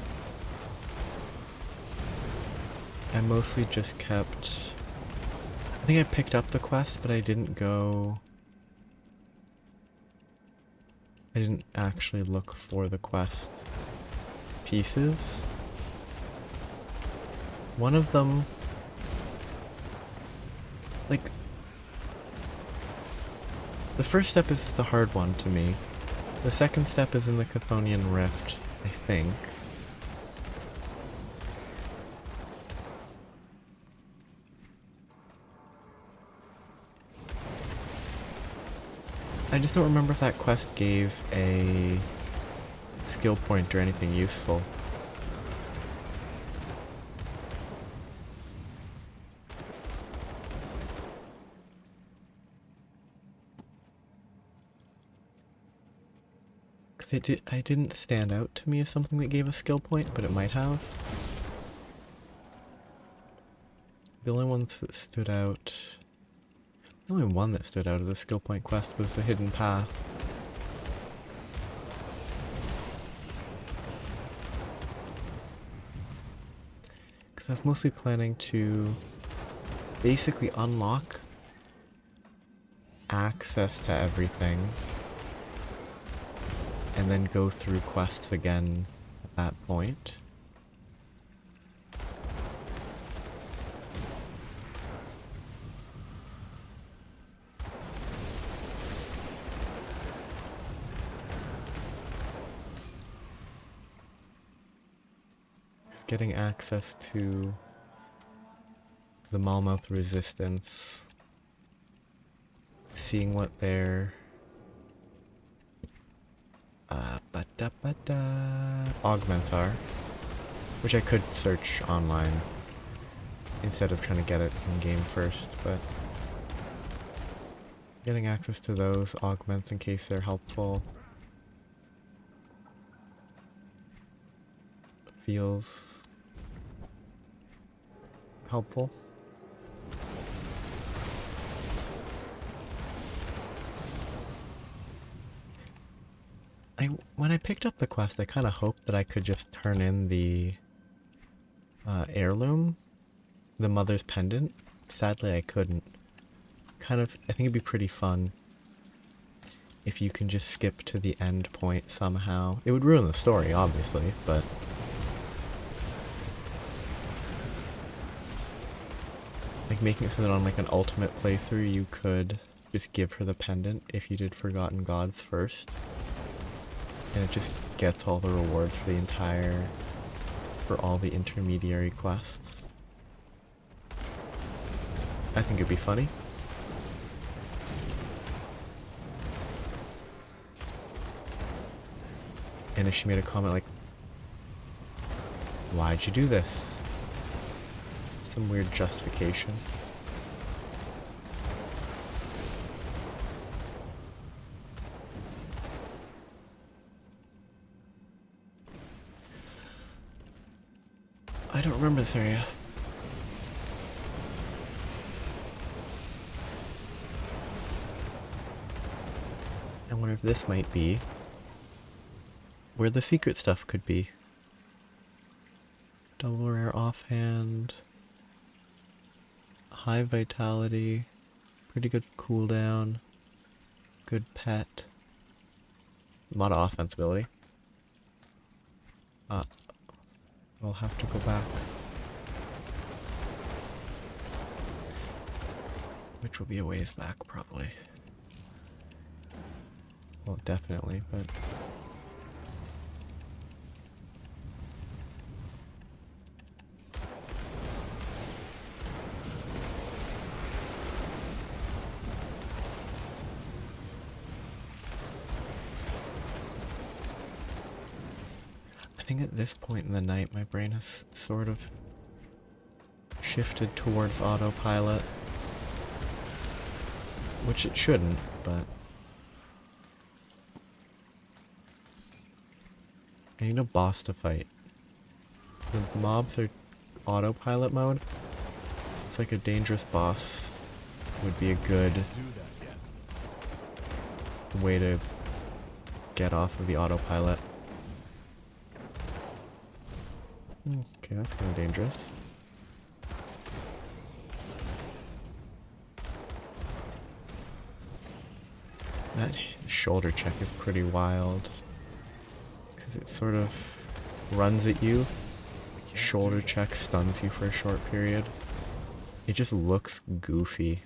I mostly just kept... I think I picked up the quest, but I didn't go... I didn't actually look for the quest pieces. One of them... Like... The first step is the hard one to me. The second step is in the Chthonian Rift, I think. I just don't remember if that quest gave a skill point or anything useful. I didn't stand out to me as something that gave a skill point, but it might have. The only ones that stood out... The only one that stood out as a skill point quest was the Hidden Path. Because I was mostly planning to basically unlock access to everything and then go through quests again at that point. Just getting access to the Malmouth resistance, seeing what their augments are, which I could search online instead of trying to get it in game first, but getting access to those augments in case they're helpful feels helpful. When I picked up the quest, I kind of hoped that I could just turn in the heirloom, the mother's pendant. Sadly, I couldn't. I think it'd be pretty fun if you can just skip to the end point somehow. It would ruin the story, obviously, but like making it so that on like an ultimate playthrough you could just give her the pendant if you did Forgotten Gods first. And it just gets all the rewards for all the intermediary quests. I think it'd be funny. And if she made a comment like, why'd you do this? Some weird justification. I don't remember this area. I wonder if this might be where the secret stuff could be. Double rare offhand. High vitality. Pretty good cooldown. Good pet. A lot of offense ability. We'll have to go back. Which will be a ways back, probably. Well, definitely, but... I think at this point in the night, my brain has sort of shifted towards autopilot. Which it shouldn't, but... I need a boss to fight. The mobs are autopilot mode. It's like a dangerous boss would be a good way to get off of the autopilot. Okay, that's kind of dangerous. That shoulder check is pretty wild. Because it sort of runs at you. Shoulder check stuns you for a short period. It just looks goofy.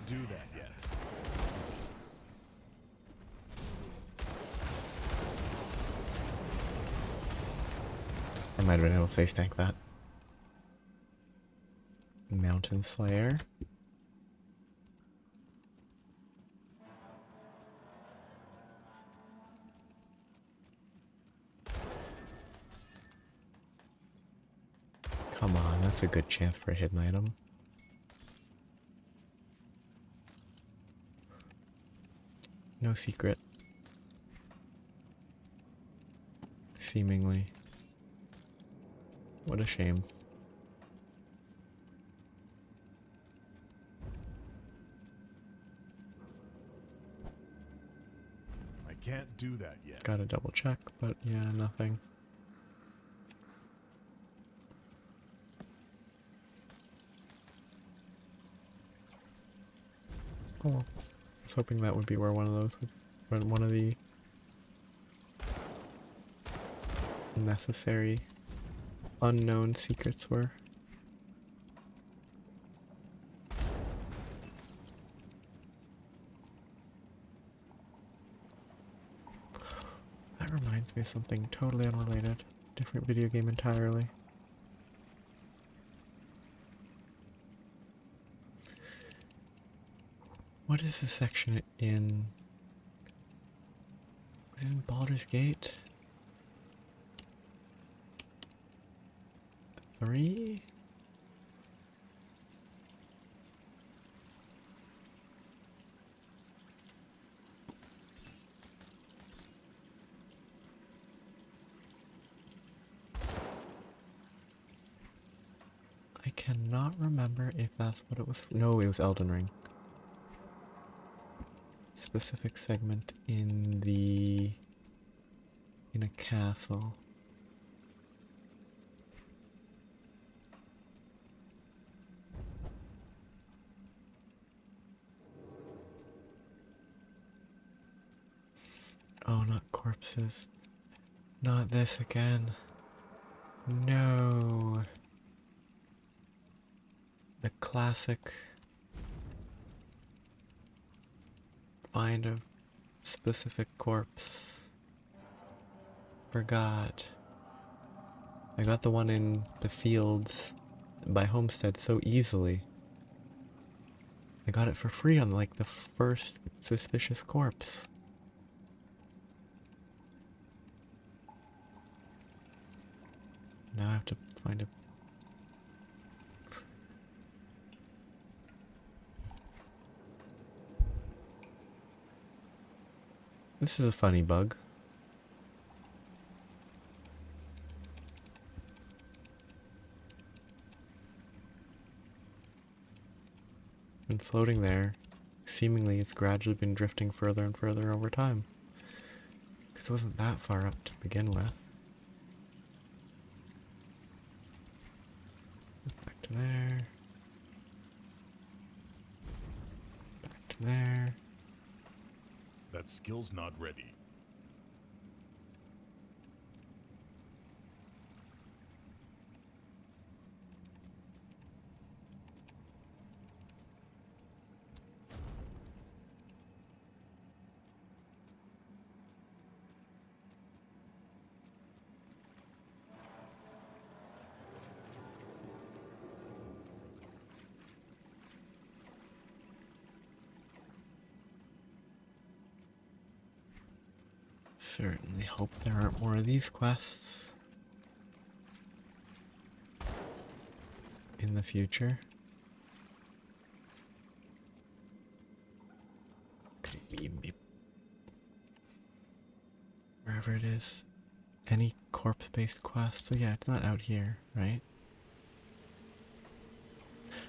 Do that yet. I might have been able to face tank that. Mountain Slayer. Come on, that's a good chance for a hidden item. No secret. Seemingly. What a shame. I can't do that yet. Gotta double check, but yeah, nothing. Oh, I was hoping that would be where one of those would, one of the necessary unknown secrets were. That reminds me of something totally unrelated. Different video game entirely. What is this section in? Was it in Baldur's Gate? 3? cannot remember if that's what it was. No, it was Elden Ring. Specific segment in a castle. Oh, not corpses. Not this again. No. The classic find a specific corpse. Forgot. I got the one in the fields by Homestead so easily. I got it for free on like the first suspicious corpse. Now I have to find a... This is a funny bug. And floating there, seemingly it's gradually been drifting further and further over time. Because it wasn't that far up to begin with. Back to there. Back to there. That skill's not ready. Certainly hope there aren't more of these quests in the future. Could it be maybe wherever it is? Any corpse-based quest? So yeah, it's not out here, right?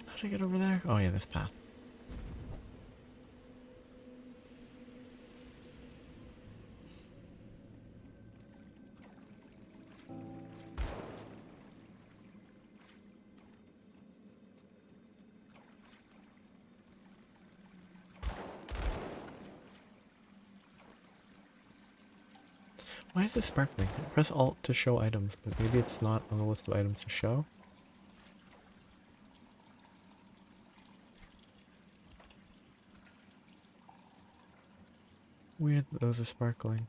How did I get over there? Oh yeah, this path. Why is this sparkling? I press Alt to show items, but maybe it's not on the list of items to show? Weird that those are sparkling.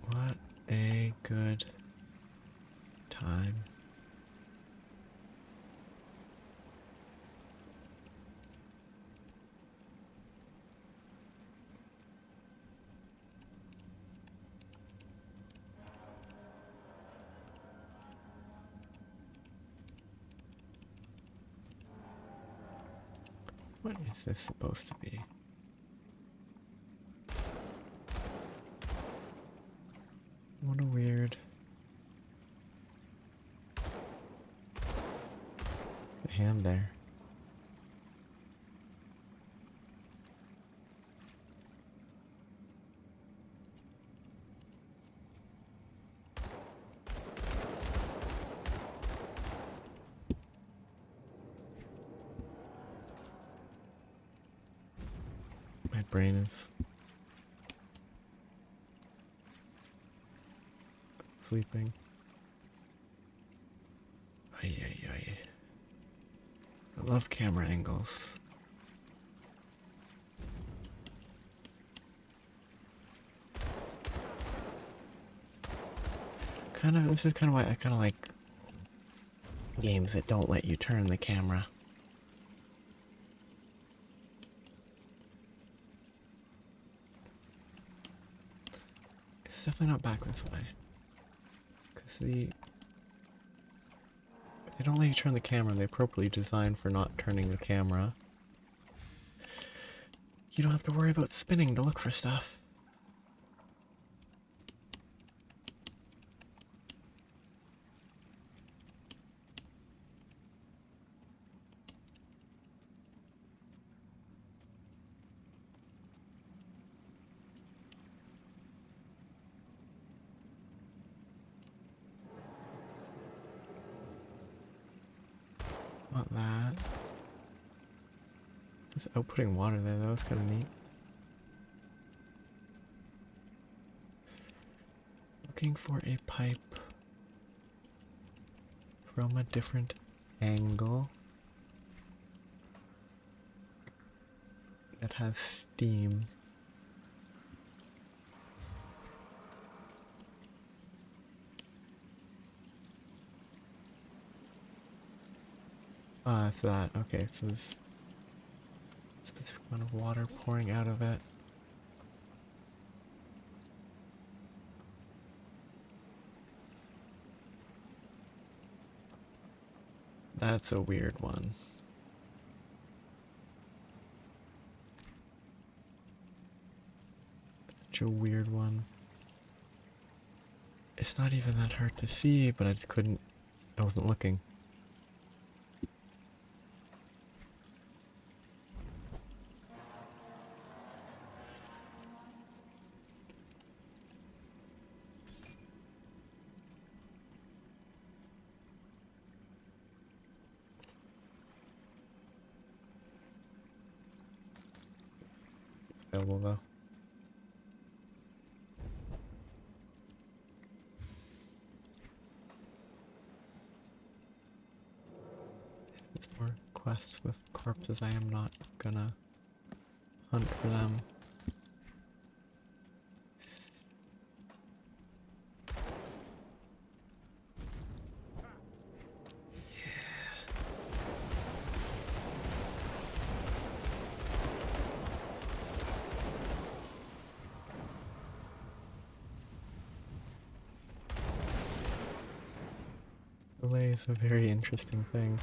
What a good time. What is this supposed to be? What a weird hand there. My brain is sleeping. Ay, ay, ay. I love camera angles. This is kind of why I kind of like games that don't let you turn the camera. It's definitely not back this way. See, they don't let you turn the camera. They appropriately designed for not turning the camera. You don't have to worry about spinning to look for stuff. Not that. Just outputting water there, that was kind of neat. Looking for a pipe from a different angle that has steam. Ah, it's that. Okay, so there's a specific amount of water pouring out of it. That's a weird one. Such a weird one. It's not even that hard to see, but I just couldn't, I wasn't looking. Available though. There's more quests with corpses. I am not gonna hunt for them. Delay is a very interesting thing.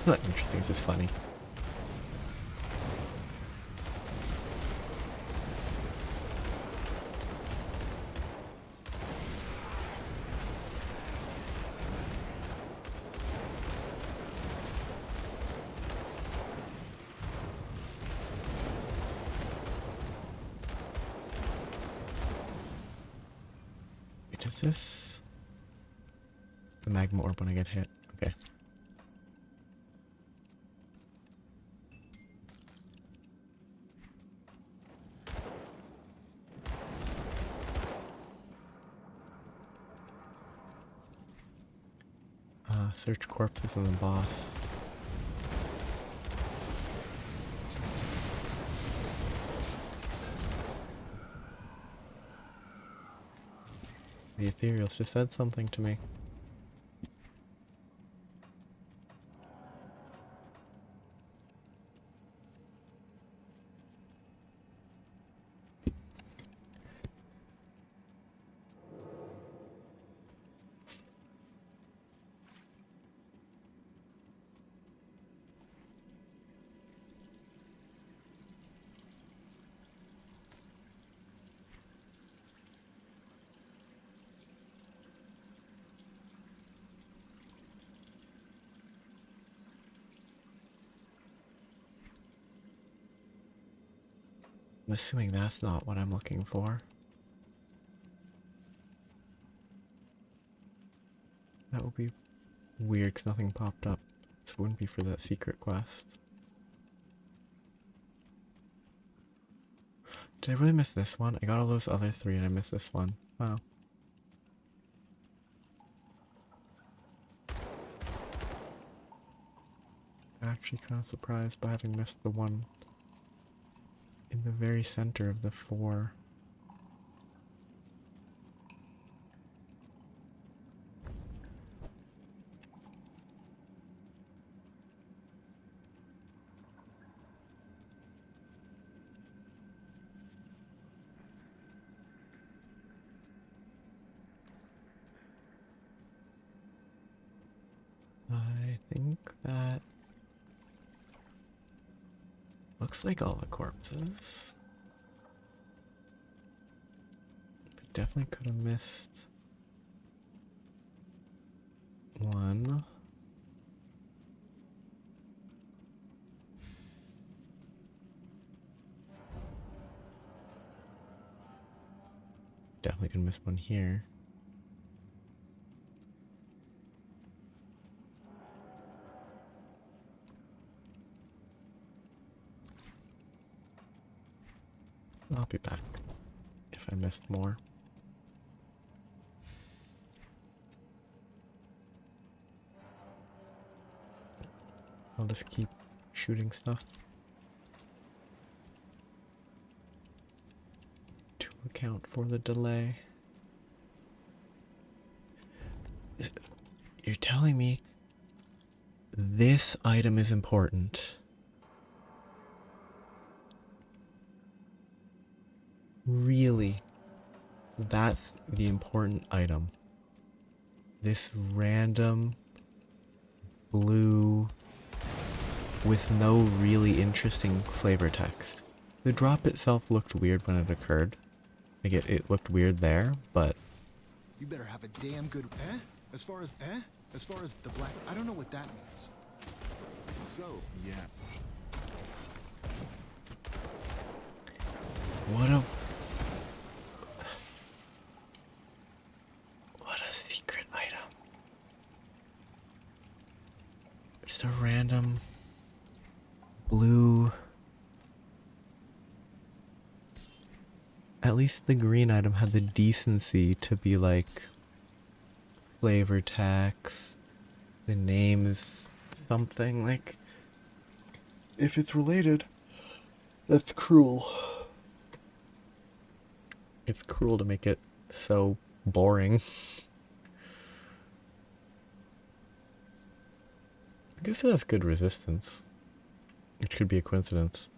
Not interesting, it's just funny. Wait, is this the magma orb when I get hit? Okay. Search corpses and the boss. The ethereals just said something to me. I'm assuming that's not what I'm looking for. That would be weird because nothing popped up. So it wouldn't be for that secret quest. Did I really miss this one? I got all those other three and I missed this one. Wow. Actually kind of surprised by having missed the one in the very center of the four. looks like all the corpses. But definitely could have missed one. Definitely could miss one here. I'll be back if I missed more. I'll just keep shooting stuff to account for the delay. You're telling me this item is important? Really? That's the important item. This random blue with no really interesting flavor text. The drop itself looked weird when it occurred. Like it looked weird there, but You better have a damn good As far as the black, I don't know what that means. So, yeah. what a secret item. Just a random blue. At least the green item had the decency to be like flavor text. The name is something like. If it's related, that's cruel. It's cruel to make it so boring. I guess it has good resistance, which could be a coincidence.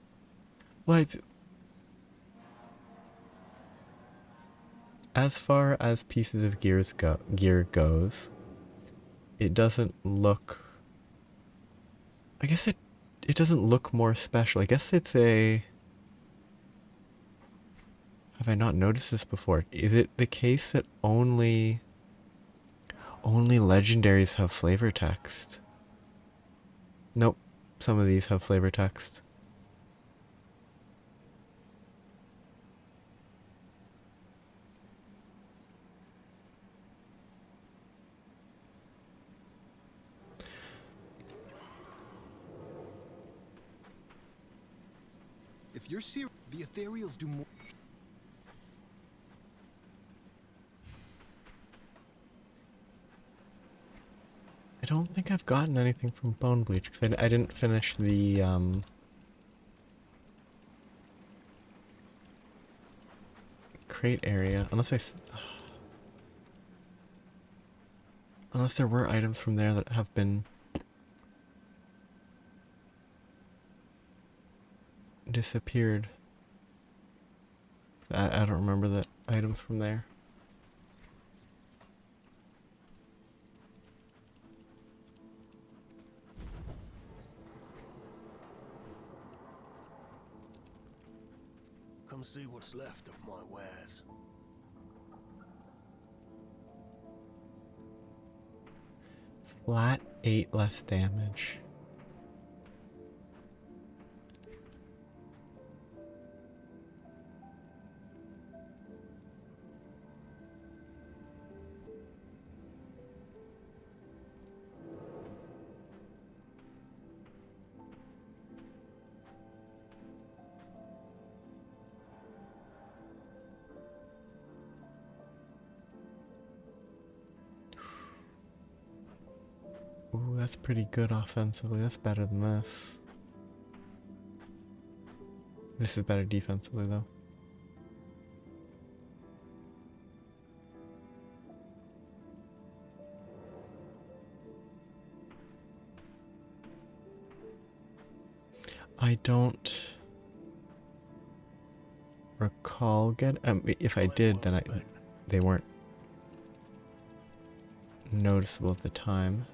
What? As far as pieces of gear goes, it doesn't look. I guess it doesn't look more special. I guess it's a. Have I not noticed this before? Is it the case that only legendaries have flavor text? Nope. Some of these have flavor text. If you're serious, the ethereals do more. I don't think I've gotten anything from Bone Bleach because I didn't finish the crate area unless unless there were items from there that have been disappeared. I don't remember the items from there. Come see what's left of my wares. Flat 8 less damage. Ooh, that's pretty good offensively. That's better than this. This is better defensively, though. I don't recall if I did, then they weren't noticeable at the time.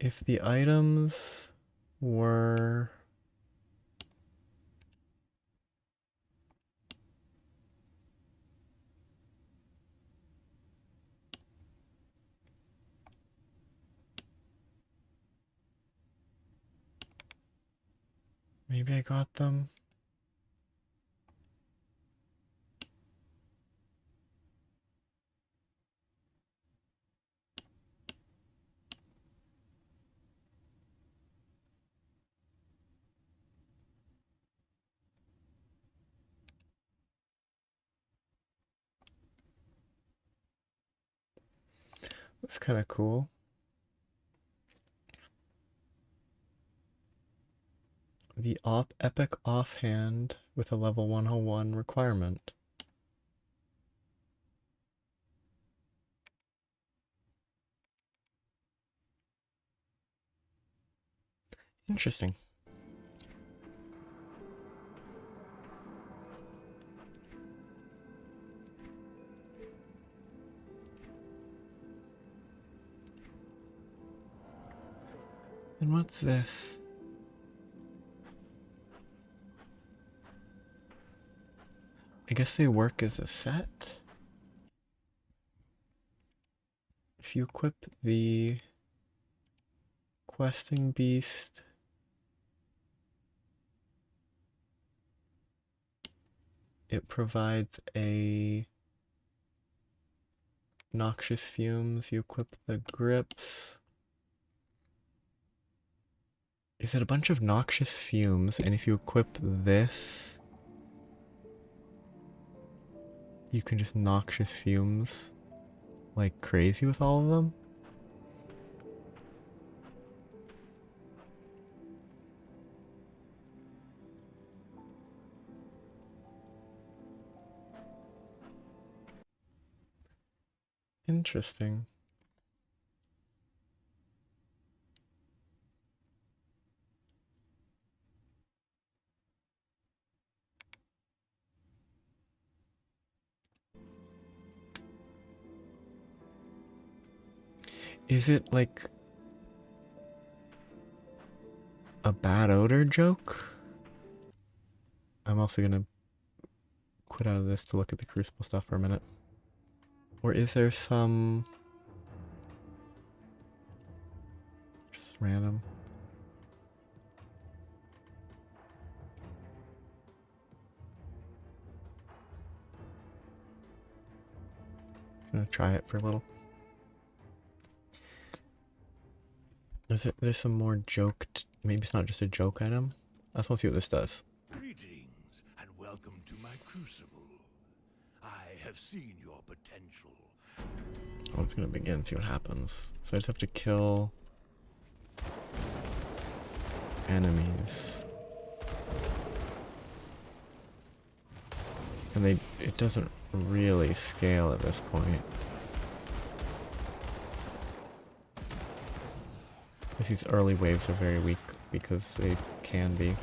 If the items were... Maybe I got them. That's kind of cool. The epic offhand with a level 101 requirement. Interesting. And what's this? I guess they work as a set. If you equip the questing beast, it provides a noxious fumes. You equip the grips. Is it a bunch of noxious fumes? And if you equip this, you can just noxious fumes like crazy with all of them? Interesting. Is it like a bad odor joke? I'm also gonna quit out of this to look at the Crucible stuff for a minute. Or is there some... just random? Gonna try it for a little. There's some more joked... maybe it's not just a joke item. I just want to see what this does. Greetings, and welcome to my crucible. I have seen your potential. Oh, it's gonna begin, see what happens. So I just have to kill enemies. And it doesn't really scale at this point. These early waves are very weak because they can be.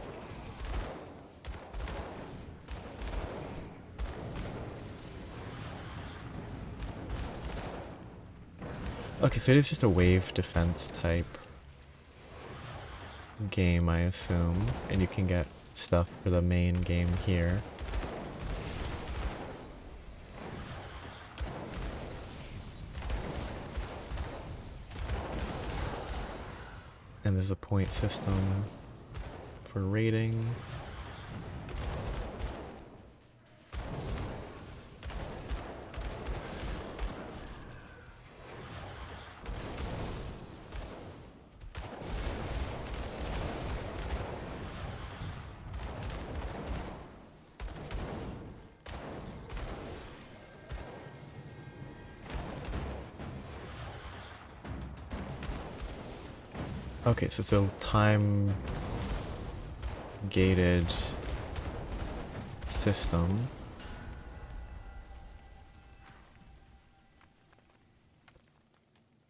Okay, so it is just a wave defense type game, I assume. And you can get stuff for the main game here. And there's a point system for rating. Okay, so it's a time gated system.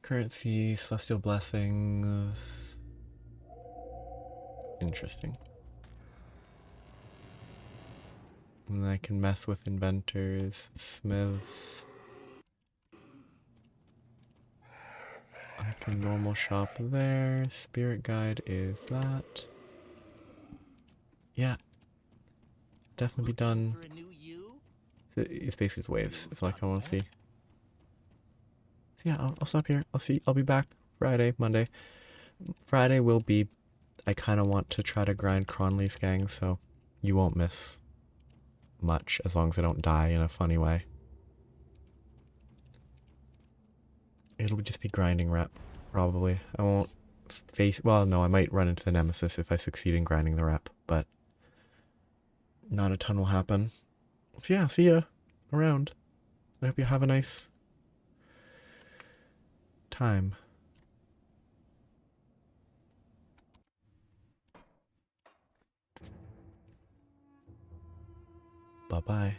Currency, celestial blessings. Interesting. And I can mess with inventors, smiths. I Okay, normal shop there. Spirit guide is that. Yeah. Definitely be done. For a new you? It's basically just waves. It's like I want to see. So yeah, I'll stop here. I'll be back Friday, Monday. Friday will be, I kind of want to try to grind Cronley's gang, so you won't miss much as long as I don't die in a funny way. It'll just be grinding rep, probably. I won't face, well, no, I might run into the Nemesis if I succeed in grinding the rep, but not a ton will happen. So yeah, see ya around. I hope you have a nice time. Bye-bye.